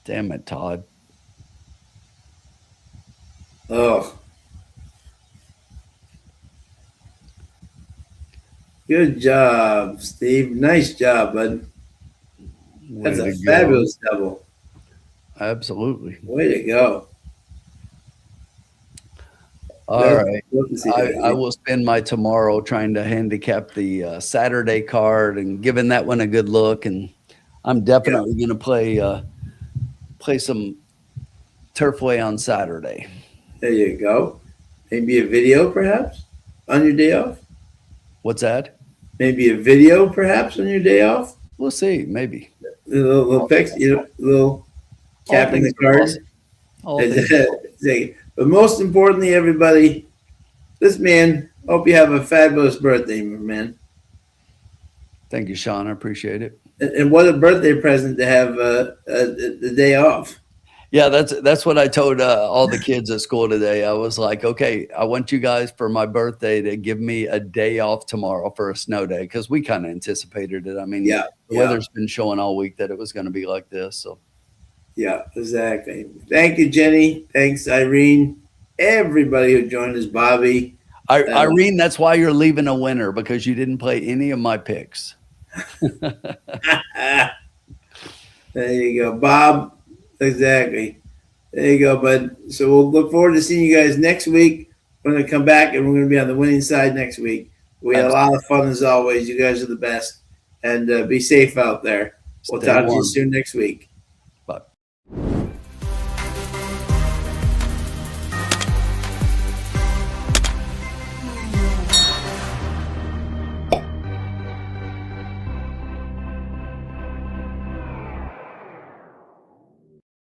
Damn it, Todd! Oh, good job, Steve. Nice job, bud. That's a fabulous double. Absolutely. Way to go. All right. I will spend my tomorrow trying to handicap the Saturday card and giving that one a good look. And I'm definitely going to play some Turfway on Saturday. There you go. Maybe a video, perhaps, on your day off. What's that? Maybe a video, perhaps, on your day off. We'll see. Maybe. Little picks, little capping the card. But most importantly, everybody, this man, hope you have a fabulous birthday, man. Thank you, Sean. I appreciate it. And what a birthday present to have the day off. Yeah, that's what I told all the kids at school today. I was like, okay, I want you guys for my birthday to give me a day off tomorrow for a snow day, because we kind of anticipated it. I mean, the weather's been showing all week that it was going to be like this. So. Yeah, exactly. Thank you, Jenny. Thanks, Irene. Everybody who joined us, Bobby. Irene, that's why you're leaving a winner, because you didn't play any of my picks. There you go, Bob. Exactly. There you go, bud. So we'll look forward to seeing you guys next week. We're going to come back and we're going to be on the winning side next week. We had a lot of fun as always. You guys are the best. And be safe out there. We'll talk to you soon next week.